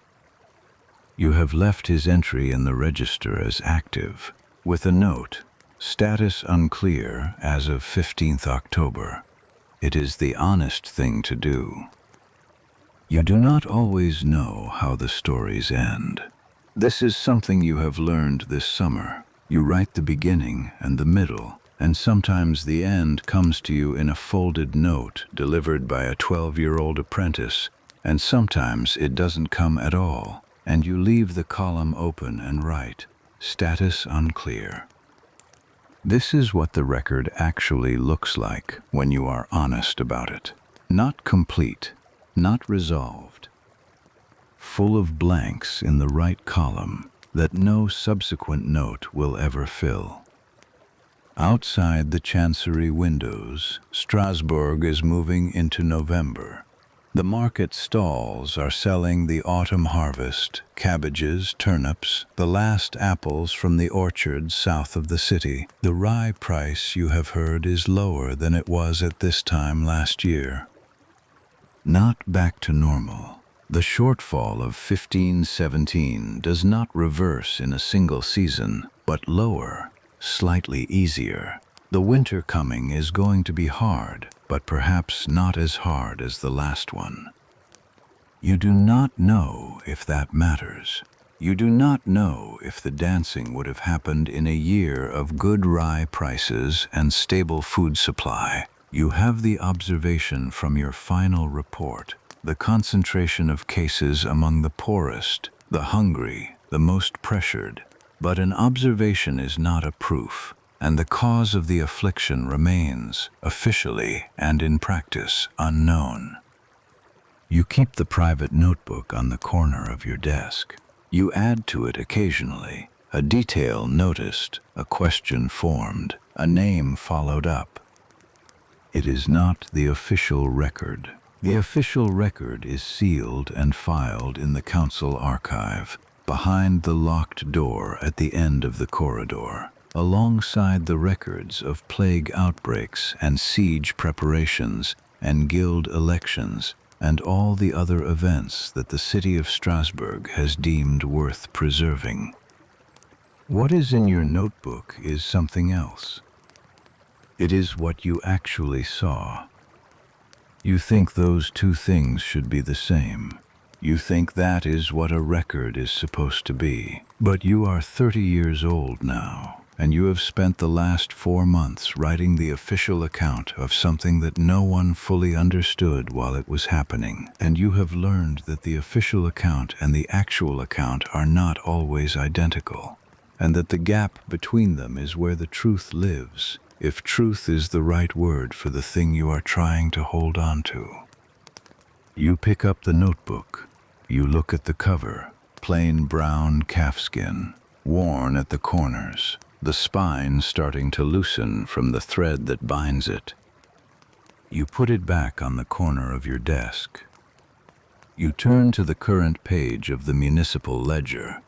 You have left his entry in the register as active, with a note, status unclear as of 15th October. It is the honest thing to do. You do not always know how the stories end. This is something you have learned this summer. You write the beginning and the middle, and sometimes the end comes to you in a folded note delivered by a 12-year-old apprentice, and sometimes it doesn't come at all, and you leave the column open and write, status unclear. This is what the record actually looks like when you are honest about it. Not complete, not resolved. Full of blanks in the right column that no subsequent note will ever fill. Outside the chancery windows, Strasbourg is moving into November. The market stalls are selling the autumn harvest, cabbages, turnips, the last apples from the orchards south of the city. The rye price, you have heard, is lower than it was at this time last year. Not back to normal. The shortfall of 1517 does not reverse in a single season, but lower, slightly easier. The winter coming is going to be hard, but perhaps not as hard as the last one. You do not know if that matters. You do not know if the dancing would have happened in a year of good rye prices and stable food supply. You have the observation from your final report, the concentration of cases among the poorest, the hungry, the most pressured. But an observation is not a proof, and the cause of the affliction remains, officially and in practice, unknown. You keep the private notebook on the corner of your desk. You add to it occasionally, a detail noticed, a question formed, a name followed up. It is not the official record. The official record is sealed and filed in the council archive, behind the locked door at the end of the corridor, alongside the records of plague outbreaks and siege preparations and guild elections and all the other events that the city of Strasbourg has deemed worth preserving. What is in your notebook is something else. It is what you actually saw. You think those two things should be the same. You think that is what a record is supposed to be. But you are 30 years old now, and you have spent the last 4 months writing the official account of something that no one fully understood while it was happening. And you have learned that the official account and the actual account are not always identical, and that the gap between them is where the truth lives, if truth is the right word for the thing you are trying to hold on to. You pick up the notebook. You look at the cover, plain brown calfskin, worn at the corners, the spine starting to loosen from the thread that binds it. You put it back on the corner of your desk. You turn to the current page of the municipal ledger.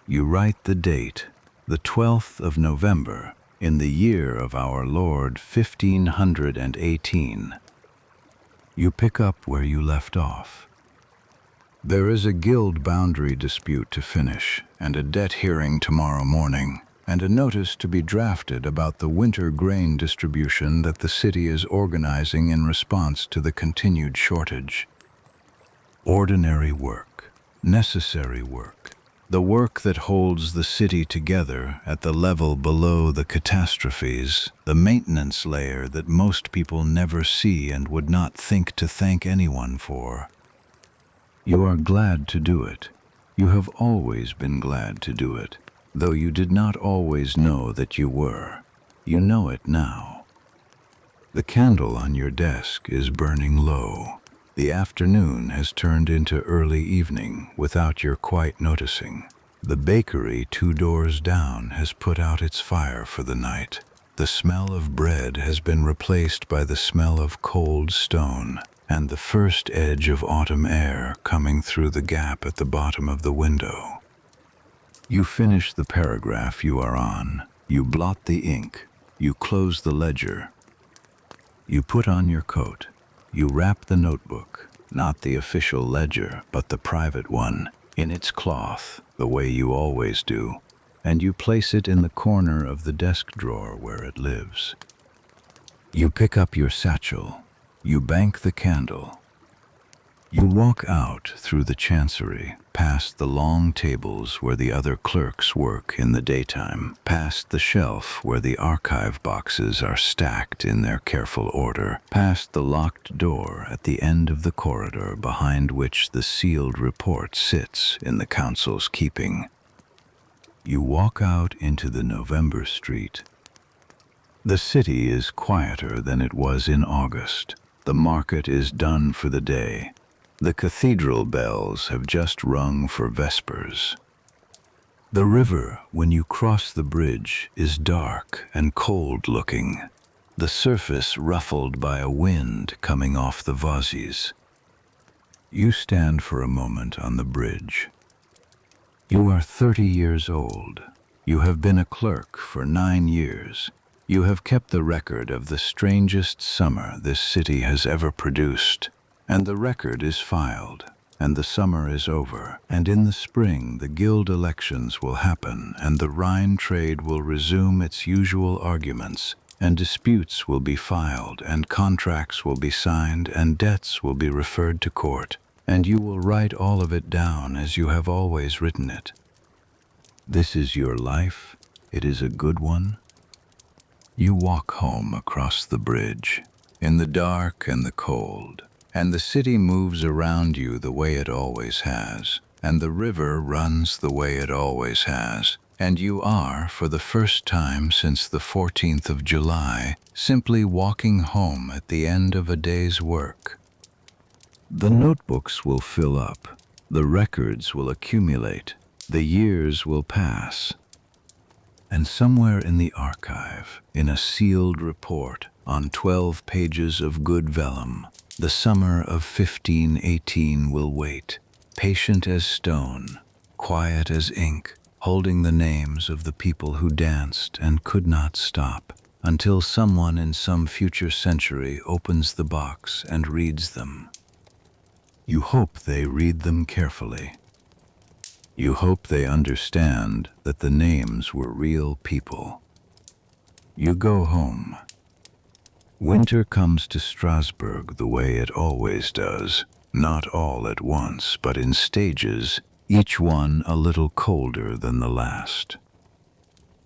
You write the date, the 12th of November, in the year of our Lord 1518. You pick up where you left off. There is a guild boundary dispute to finish, and a debt hearing tomorrow morning, and a notice to be drafted about the winter grain distribution that the city is organizing in response to the continued shortage. Ordinary work, necessary work, the work that holds the city together at the level below the catastrophes, the maintenance layer that most people never see and would not think to thank anyone for. You are glad to do it. You have always been glad to do it, though you did not always know that you were. You know it now. The candle on your desk is burning low. The afternoon has turned into early evening without your quite noticing. The bakery 2 doors down has put out its fire for the night. The smell of bread has been replaced by the smell of cold stone, and the first edge of autumn air coming through the gap at the bottom of the window. You finish the paragraph you are on. You blot the ink. You close the ledger. You put on your coat. You wrap the notebook, not the official ledger, but the private one, in its cloth, the way you always do, and you place it in the corner of the desk drawer where it lives. You pick up your satchel. You bank the candle. You walk out through the chancery, past the long tables where the other clerks work in the daytime, past the shelf where the archive boxes are stacked in their careful order, past the locked door at the end of the corridor behind which the sealed report sits in the council's keeping. You walk out into the November street. The city is quieter than it was in August. The market is done for the day. The cathedral bells have just rung for vespers. The river, when you cross the bridge, is dark and cold-looking, the surface ruffled by a wind coming off the Vosges. You stand for a moment on the bridge. You are 30 years old. You have been a clerk for 9 years. You have kept the record of the strangest summer this city has ever produced. And the record is filed, and the summer is over. And in the spring, the guild elections will happen, and the Rhine trade will resume its usual arguments, and disputes will be filed, and contracts will be signed, and debts will be referred to court. And you will write all of it down as you have always written it. This is your life. It is a good one. You walk home across the bridge, in the dark and the cold, and the city moves around you the way it always has, and the river runs the way it always has, and you are, for the first time since the 14th of July, simply walking home at the end of a day's work. The notebooks will fill up, the records will accumulate, the years will pass. And somewhere in the archive, in a sealed report, on 12 pages of good vellum, the summer of 1518 will wait, patient as stone, quiet as ink, holding the names of the people who danced and could not stop, until someone in some future century opens the box and reads them. You hope they read them carefully. You hope they understand that the names were real people. You go home. Winter comes to Strasbourg the way it always does, not all at once, but in stages, each one a little colder than the last.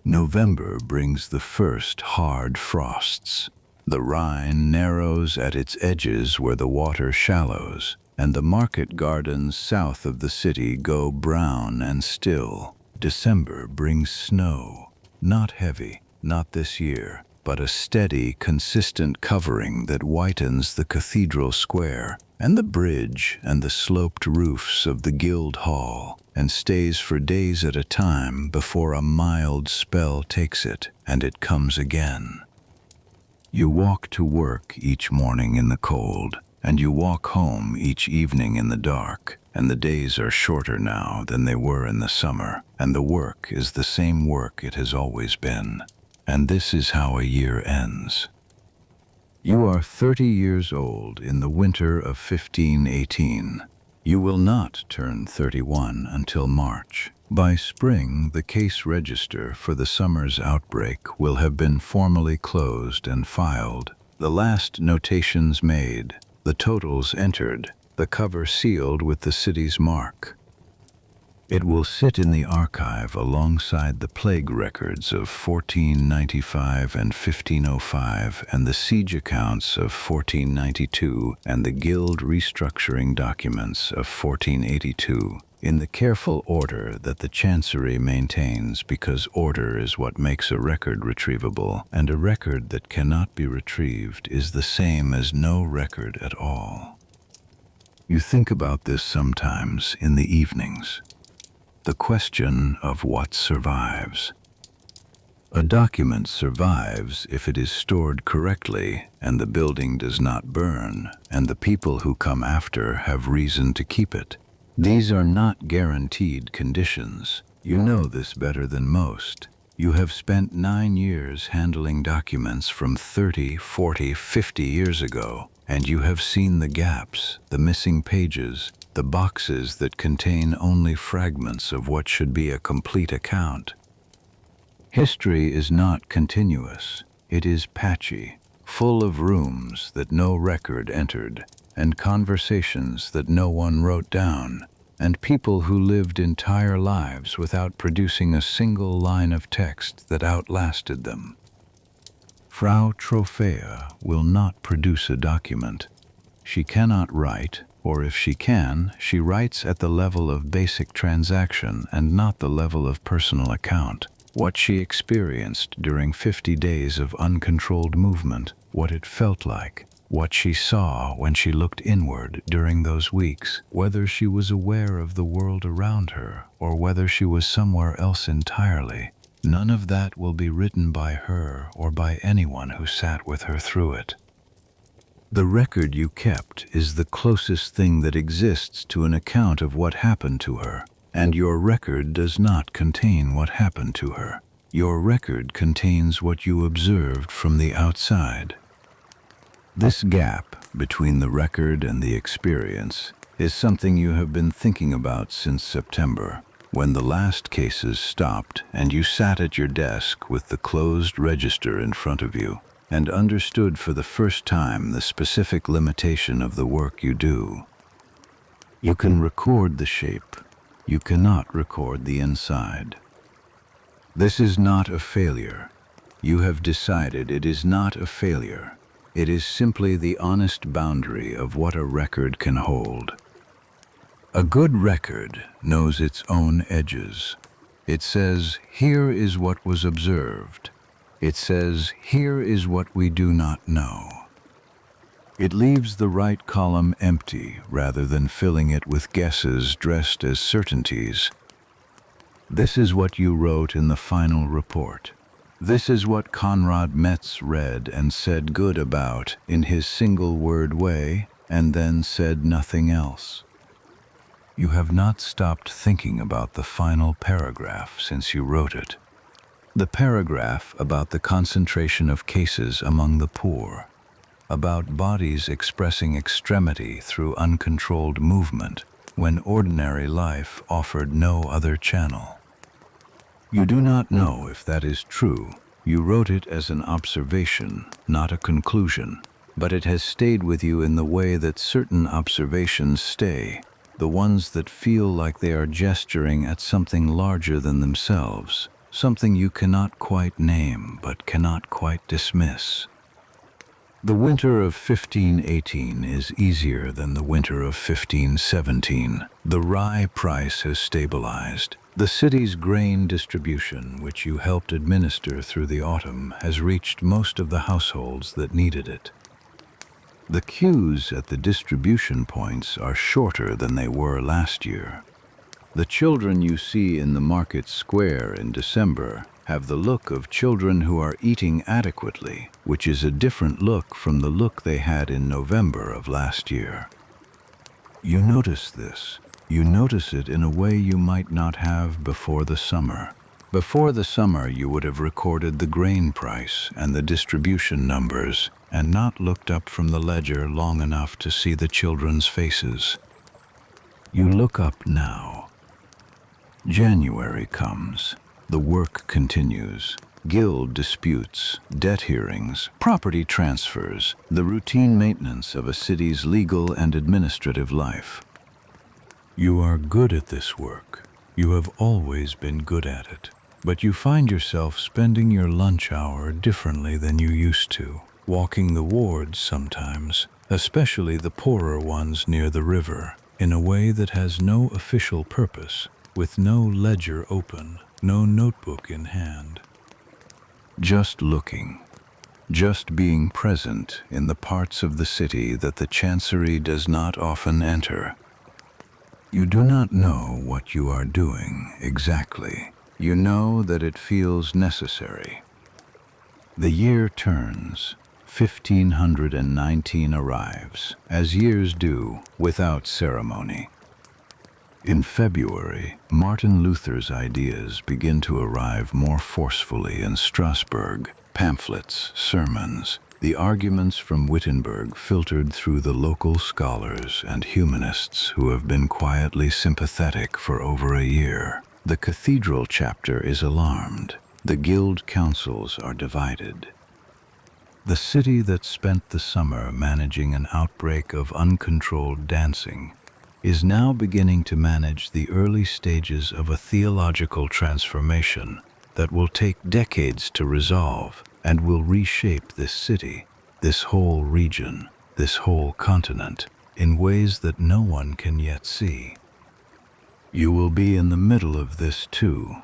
November brings the first hard frosts. The Rhine narrows at its edges where the water shallows, and the market gardens south of the city go brown and still. December brings snow, not heavy, not this year, but a steady, consistent covering that whitens the cathedral square, and the bridge and the sloped roofs of the guild hall, and stays for days at a time before a mild spell takes it, and it comes again. You walk to work each morning in the cold, and you walk home each evening in the dark, and the days are shorter now than they were in the summer, and the work is the same work it has always been. And this is how a year ends. You are 30 years old in the winter of 1518. You will not turn 31 until March. By spring, the case register for the summer's outbreak will have been formally closed and filed, the last notations made, the totals entered, the cover sealed with the city's mark. It will sit in the archive alongside the plague records of 1495 and 1505 and the siege accounts of 1492 and the guild restructuring documents of 1482, in the careful order that the Chancery maintains, because order is what makes a record retrievable, and a record that cannot be retrieved is the same as no record at all. You think about this sometimes in the evenings. The question of what survives. A document survives if it is stored correctly and the building does not burn and the people who come after have reason to keep it. These are not guaranteed conditions. You know this better than most. You have spent 9 years handling documents from 30, 40, 50 years ago, and you have seen the gaps, the missing pages, the boxes that contain only fragments of what should be a complete account. History is not continuous. It is patchy, full of rooms that no record entered, and conversations that no one wrote down, and people who lived entire lives without producing a single line of text that outlasted them. Frau Trophea will not produce a document. She cannot write, or if she can, she writes at the level of basic transaction and not the level of personal account. What she experienced during 50 days of uncontrolled movement, what it felt like, what she saw when she looked inward during those weeks, whether she was aware of the world around her or whether she was somewhere else entirely. None of that will be written by her or by anyone who sat with her through it. The record you kept is the closest thing that exists to an account of what happened to her, and your record does not contain what happened to her. Your record contains what you observed from the outside. This gap between the record and the experience is something you have been thinking about since September, when the last cases stopped and you sat at your desk with the closed register in front of you and understood for the first time the specific limitation of the work you do. You can record the shape. You cannot record the inside. This is not a failure. You have decided it is not a failure. It is simply the honest boundary of what a record can hold. A good record knows its own edges. It says, here is what was observed. It says, here is what we do not know. It leaves the right column empty rather than filling it with guesses dressed as certainties. This is what you wrote in the final report. This is what Konrad Metz read and said good about in his single-word way, and then said nothing else. You have not stopped thinking about the final paragraph since you wrote it. The paragraph about the concentration of cases among the poor, about bodies expressing extremity through uncontrolled movement when ordinary life offered no other channel. You do not know if that is true. You wrote it as an observation, not a conclusion, but it has stayed with you in the way that certain observations stay, the ones that feel like they are gesturing at something larger than themselves, something you cannot quite name but cannot quite dismiss. The winter of 1518 is easier than the winter of 1517. The rye price has stabilized. The city's grain distribution, which you helped administer through the autumn, has reached most of the households that needed it. The queues at the distribution points are shorter than they were last year. The children you see in the market square in December have the look of children who are eating adequately, which is a different look from the look they had in November of last year. You notice this. You notice it in a way you might not have before the summer. Before the summer, you would have recorded the grain price and the distribution numbers and not looked up from the ledger long enough to see the children's faces. You look up now. January comes. The work continues. Guild disputes, debt hearings, property transfers, the routine maintenance of a city's legal and administrative life. You are good at this work. You have always been good at it. But you find yourself spending your lunch hour differently than you used to, walking the wards sometimes, especially the poorer ones near the river, in a way that has no official purpose, with no ledger open, no notebook in hand. Just looking, just being present in the parts of the city that the Chancery does not often enter. You do not know what you are doing exactly. You know that it feels necessary. The year turns. 1519 arrives, as years do, without ceremony. In February, Martin Luther's ideas begin to arrive more forcefully in Strasbourg. Pamphlets, sermons, the arguments from Wittenberg filtered through the local scholars and humanists who have been quietly sympathetic for over a year. The cathedral chapter is alarmed. The guild councils are divided. The city that spent the summer managing an outbreak of uncontrolled dancing is now beginning to manage the early stages of a theological transformation that will take decades to resolve and will reshape this city, this whole region, this whole continent, in ways that no one can yet see. You will be in the middle of this too.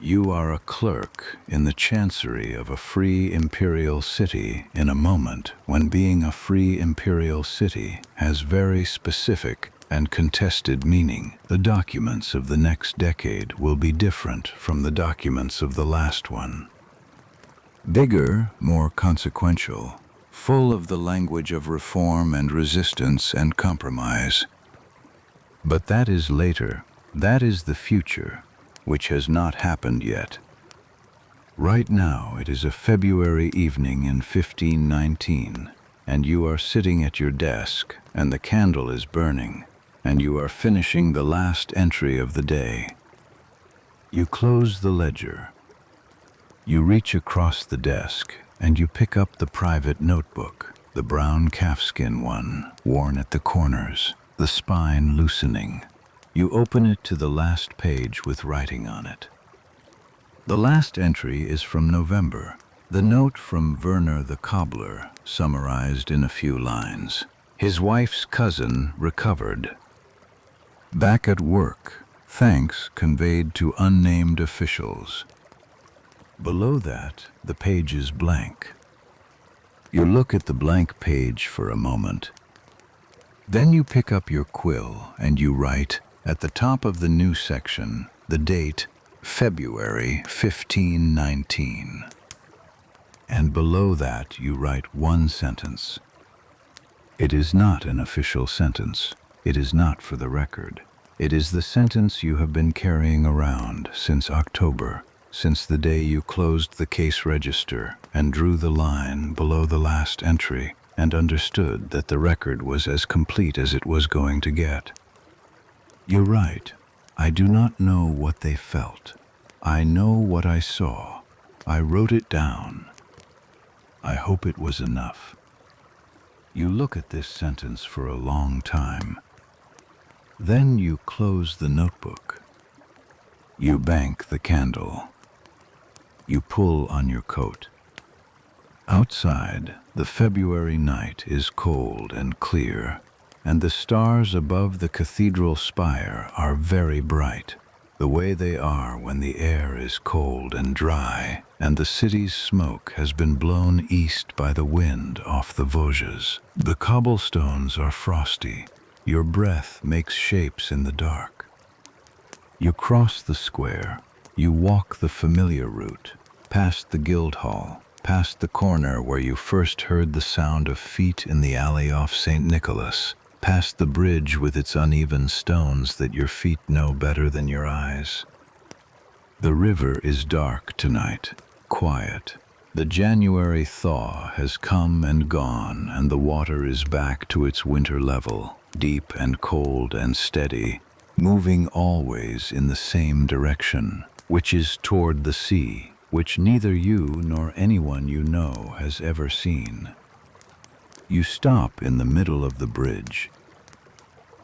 You are a clerk in the chancery of a free imperial city in a moment when being a free imperial city has very specific and contested meaning. The documents of the next decade will be different from the documents of the last one. Bigger, more consequential, full of the language of reform and resistance and compromise. But that is later. That is the future, which has not happened yet. Right now it is a February evening in 1519, and you are sitting at your desk, and the candle is burning, and you are finishing the last entry of the day. You close the ledger. You reach across the desk, and you pick up the private notebook, the brown calfskin one, worn at the corners, the spine loosening. You open it to the last page with writing on it. The last entry is from November, the note from Werner the cobbler, summarized in a few lines. His wife's cousin recovered. Back at work, thanks conveyed to unnamed officials. Below that, the page is blank. You look at the blank page for a moment. Then you pick up your quill and you write, at the top of the new section, the date, February 1519. And below that you write one sentence. It is not an official sentence. It is not for the record. It is the sentence you have been carrying around since October, since the day you closed the case register and drew the line below the last entry and understood that the record was as complete as it was going to get. You write, I do not know what they felt. I know what I saw. I wrote it down. I hope it was enough. You look at this sentence for a long time. Then you close the notebook. You bank the candle. You pull on your coat. Outside, the February night is cold and clear, and the stars above the cathedral spire are very bright, the way they are when the air is cold and dry, and the city's smoke has been blown east by the wind off the Vosges. The cobblestones are frosty. Your breath makes shapes in the dark. You cross the square. You walk the familiar route, past the Guildhall, past the corner where you first heard the sound of feet in the alley off St. Nicholas, past the bridge with its uneven stones that your feet know better than your eyes. The river is dark tonight, quiet. The January thaw has come and gone, and the water is back to its winter level, deep and cold and steady, moving always in the same direction, which is toward the sea, which neither you nor anyone you know has ever seen. You stop in the middle of the bridge.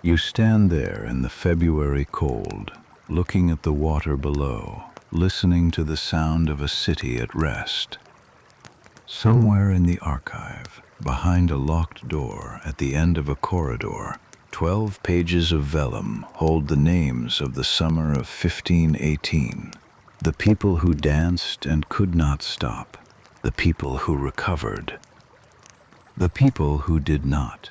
You stand there in the February cold, looking at the water below, listening to the sound of a city at rest. Somewhere in the archive, behind a locked door at the end of a corridor, 12 pages of vellum hold the names of the summer of 1518, the people who danced and could not stop, the people who recovered, the people who did not.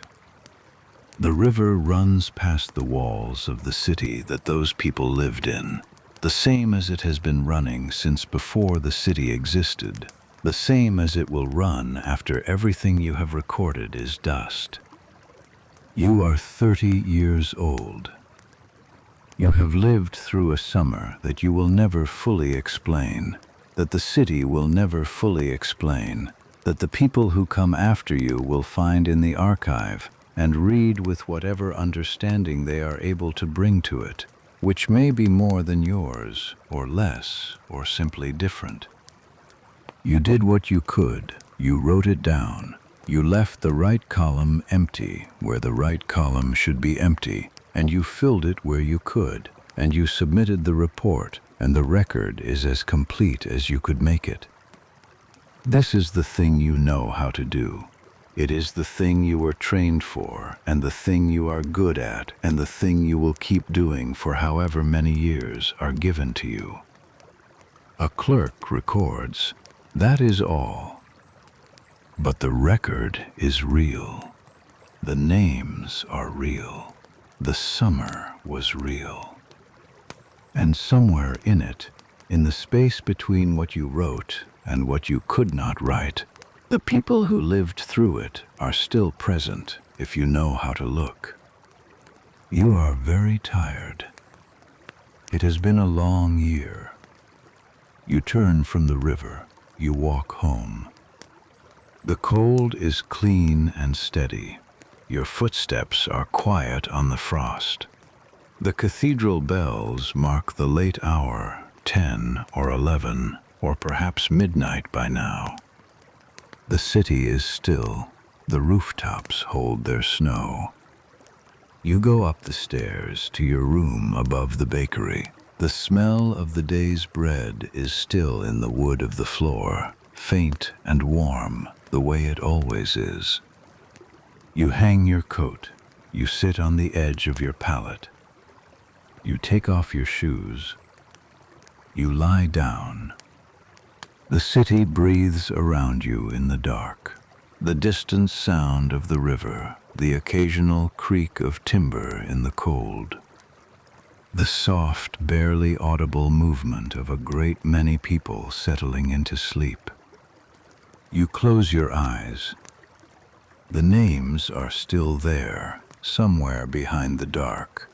The river runs past the walls of the city that those people lived in, the same as it has been running since before the city existed, the same as it will run after everything you have recorded is dust. You are 30 years old. You have lived through a summer that you will never fully explain, that the city will never fully explain, that the people who come after you will find in the archive and read with whatever understanding they are able to bring to it, which may be more than yours, or less, or simply different. You did what you could. You wrote it down. You left the right column empty where the right column should be empty, and you filled it where you could, and you submitted the report, and the record is as complete as you could make it. This is the thing you know how to do. It is the thing you were trained for, and the thing you are good at, and the thing you will keep doing for however many years are given to you. A clerk records. That is all. But the record is real. The names are real. The summer was real. And somewhere in it, in the space between what you wrote and what you could not write, the people who lived through it are still present if you know how to look. You are very tired. It has been a long year. You turn from the river. You walk home. The cold is clean and steady. Your footsteps are quiet on the frost. The cathedral bells mark the late hour, 10 or 11, or perhaps midnight by now. The city is still. The rooftops hold their snow. You go up the stairs to your room above the bakery. The smell of the day's bread is still in the wood of the floor, faint and warm, the way it always is. You hang your coat. You sit on the edge of your pallet. You take off your shoes. You lie down. The city breathes around you in the dark. The distant sound of the river, the occasional creak of timber in the cold. The soft, barely audible movement of a great many people settling into sleep. You close your eyes. The names are still there, somewhere behind the dark.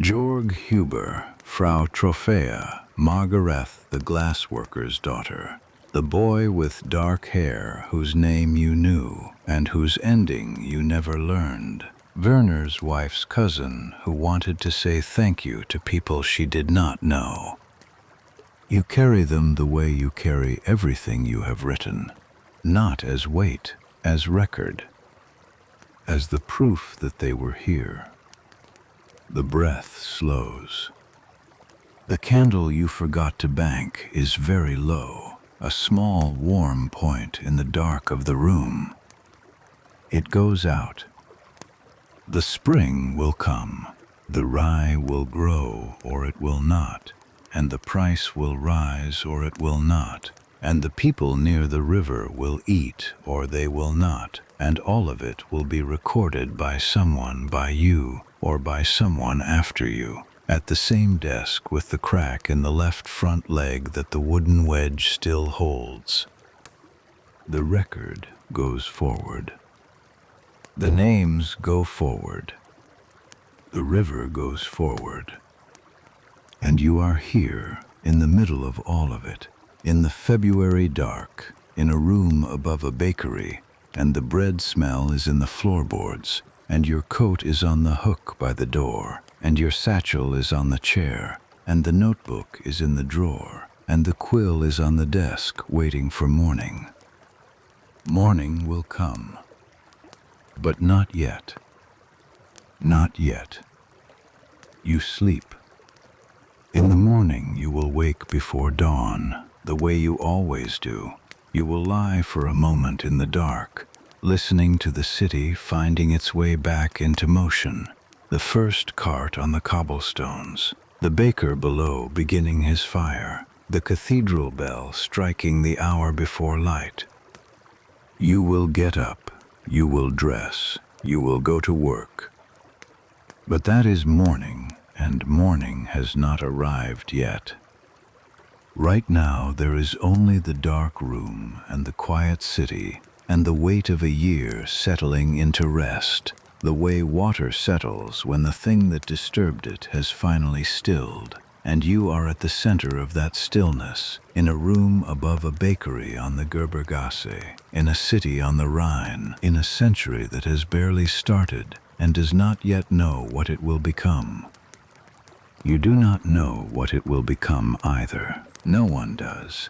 Georg Huber, Frau Trophea, Margarethe the glassworker's daughter, the boy with dark hair whose name you knew and whose ending you never learned, Werner's wife's cousin who wanted to say thank you to people she did not know. You carry them the way you carry everything you have written, not as weight, as record, as the proof that they were here. The breath slows. The candle you forgot to bank is very low, a small, warm point in the dark of the room. It goes out. The spring will come. The rye will grow or it will not, and the price will rise or it will not, and the people near the river will eat or they will not, and all of it will be recorded by someone, by you, or by someone after you, at the same desk with the crack in the left front leg that the wooden wedge still holds. The record goes forward. The names go forward. The river goes forward. And you are here, in the middle of all of it, in the February dark, in a room above a bakery, and the bread smell is in the floorboards, and your coat is on the hook by the door, and your satchel is on the chair, and the notebook is in the drawer, and the quill is on the desk waiting for morning. Morning will come. But not yet. Not yet. You sleep. In the morning you will wake before dawn, the way you always do. You will lie for a moment in the dark, listening to the city finding its way back into motion. The first cart on the cobblestones, the baker below beginning his fire, the cathedral bell striking the hour before light. You will get up, you will dress, you will go to work. But that is morning, and morning has not arrived yet. Right now there is only the dark room and the quiet city and the weight of a year settling into rest, the way water settles when the thing that disturbed it has finally stilled, and you are at the center of that stillness, in a room above a bakery on the Gerbergasse, in a city on the Rhine, in a century that has barely started and does not yet know what it will become. You do not know what it will become either. No one does.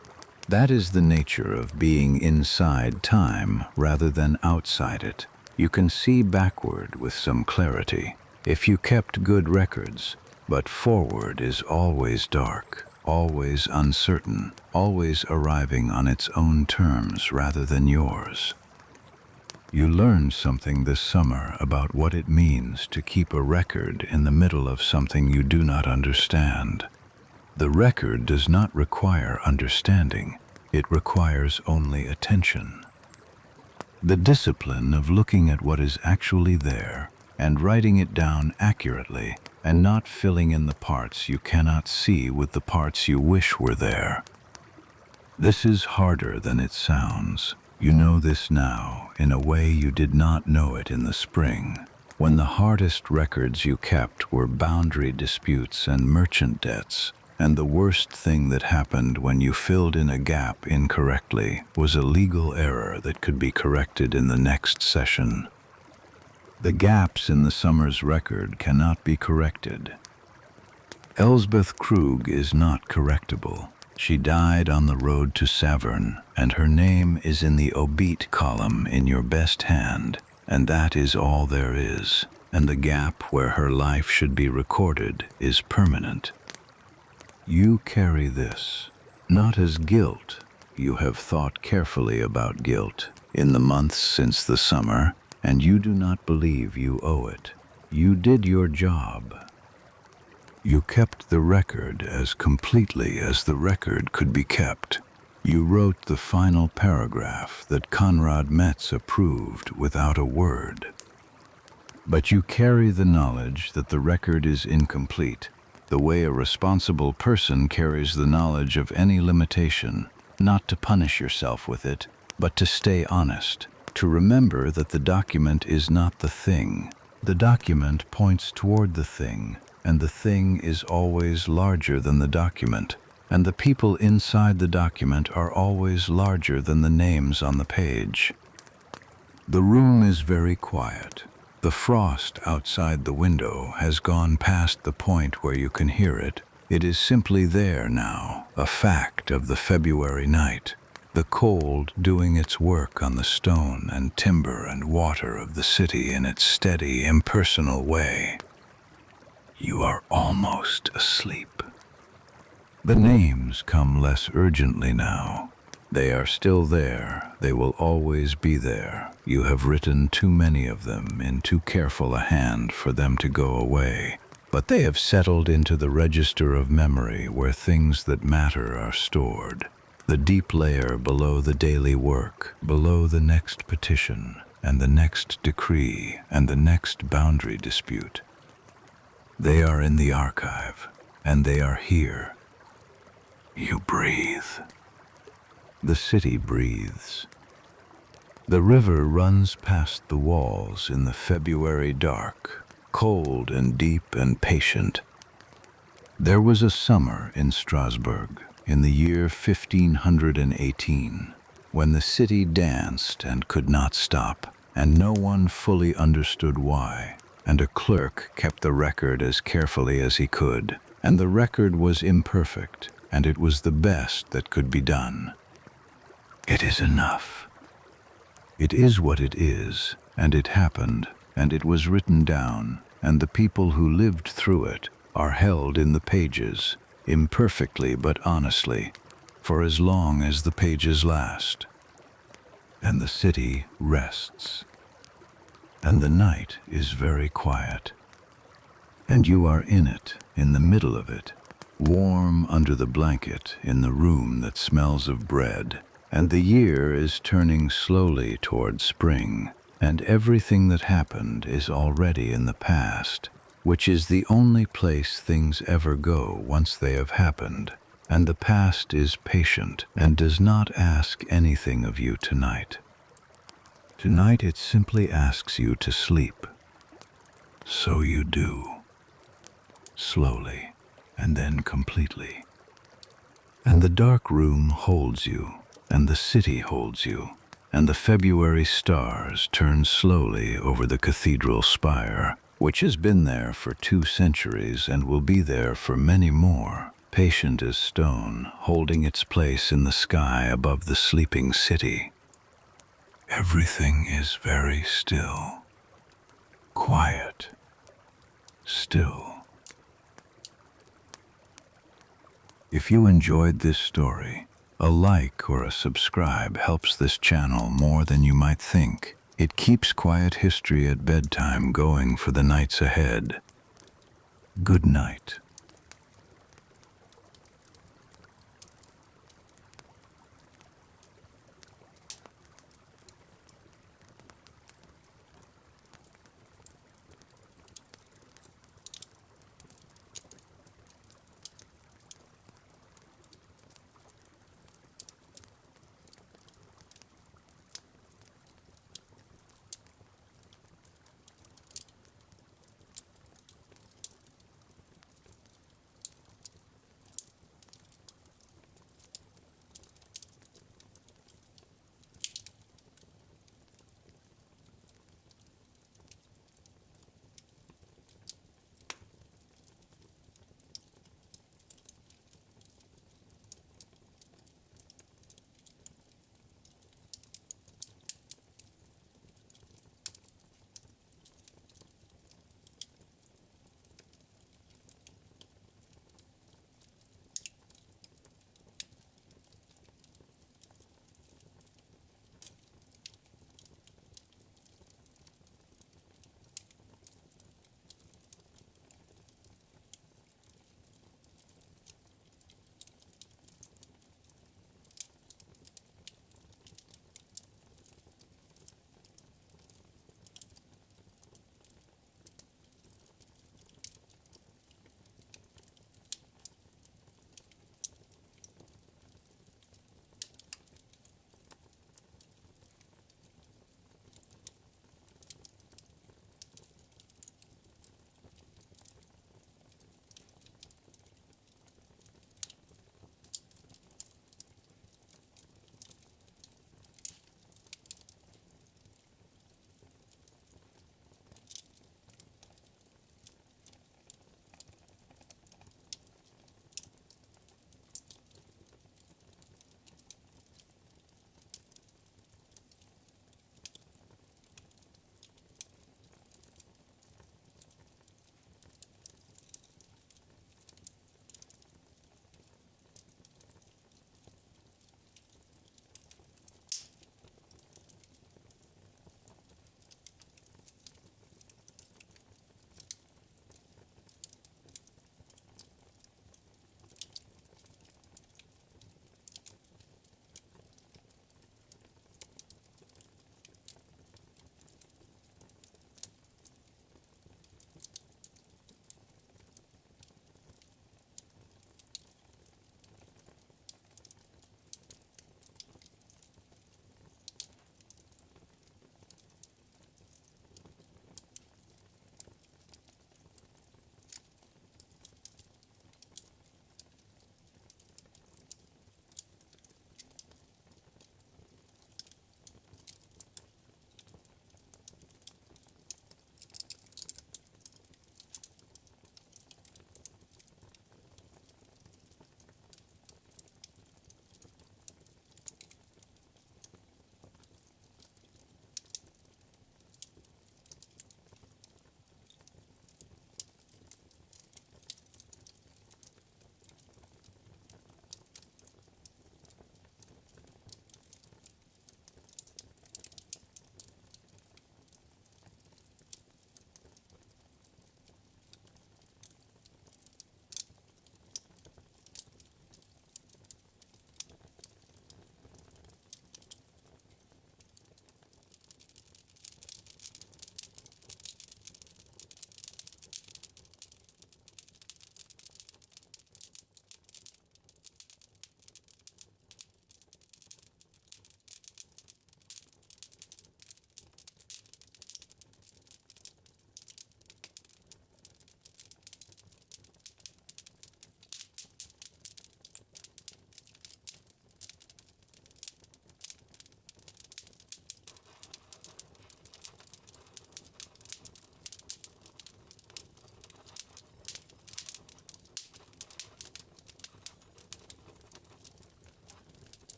That is the nature of being inside time rather than outside it. You can see backward with some clarity, if you kept good records, but forward is always dark, always uncertain, always arriving on its own terms rather than yours. You learned something this summer about what it means to keep a record in the middle of something you do not understand. The record does not require understanding, it requires only attention. The discipline of looking at what is actually there and writing it down accurately and not filling in the parts you cannot see with the parts you wish were there. This is harder than it sounds. You know this now in a way you did not know it in the spring, when the hardest records you kept were boundary disputes and merchant debts, and the worst thing that happened when you filled in a gap incorrectly was a legal error that could be corrected in the next session. The gaps in the summer's record cannot be corrected. Elsbeth Krug is not correctable. She died on the road to Saverne, and her name is in the obit column in your best hand, and that is all there is, and the gap where her life should be recorded is permanent. You carry this, not as guilt. You have thought carefully about guilt in the months since the summer, and you do not believe you owe it. You did your job. You kept the record as completely as the record could be kept. You wrote the final paragraph that Konrad Metz approved without a word. But you carry the knowledge that the record is incomplete, the way a responsible person carries the knowledge of any limitation, not to punish yourself with it, but to stay honest, to remember that the document is not the thing. The document points toward the thing, and the thing is always larger than the document, and the people inside the document are always larger than the names on the page. The room is very quiet. The frost outside the window has gone past the point where you can hear it. It is simply there now, a fact of the February night, the cold doing its work on the stone and timber and water of the city in its steady, impersonal way. You are almost asleep. The names come less urgently now. They are still there. They will always be there. You have written too many of them in too careful a hand for them to go away. But they have settled into the register of memory where things that matter are stored. The deep layer below the daily work, below the next petition, and the next decree, and the next boundary dispute. They are in the archive, and they are here. You breathe. The city breathes. The river runs past the walls in the February dark, cold and deep and patient. There was a summer in Strasbourg in the year 1518, when the city danced and could not stop, and no one fully understood why, and a clerk kept the record as carefully as he could, and the record was imperfect, and it was the best that could be done. It is enough. It is what it is, and it happened, and it was written down, and the people who lived through it are held in the pages, imperfectly but honestly, for as long as the pages last. And the city rests. And the night is very quiet. And you are in it, in the middle of it, warm under the blanket in the room that smells of bread, and the year is turning slowly toward spring, and everything that happened is already in the past, which is the only place things ever go once they have happened, and the past is patient and does not ask anything of you tonight. Tonight it simply asks you to sleep. So you do. Slowly, and then completely. And the dark room holds you, and the city holds you, and the February stars turn slowly over the cathedral spire, which has been there for 2 centuries and will be there for many more, patient as stone, holding its place in the sky above the sleeping city. Everything is very still, quiet, still. If you enjoyed this story, a like or a subscribe helps this channel more than you might think. It keeps Quiet History at Bedtime going for the nights ahead. Good night.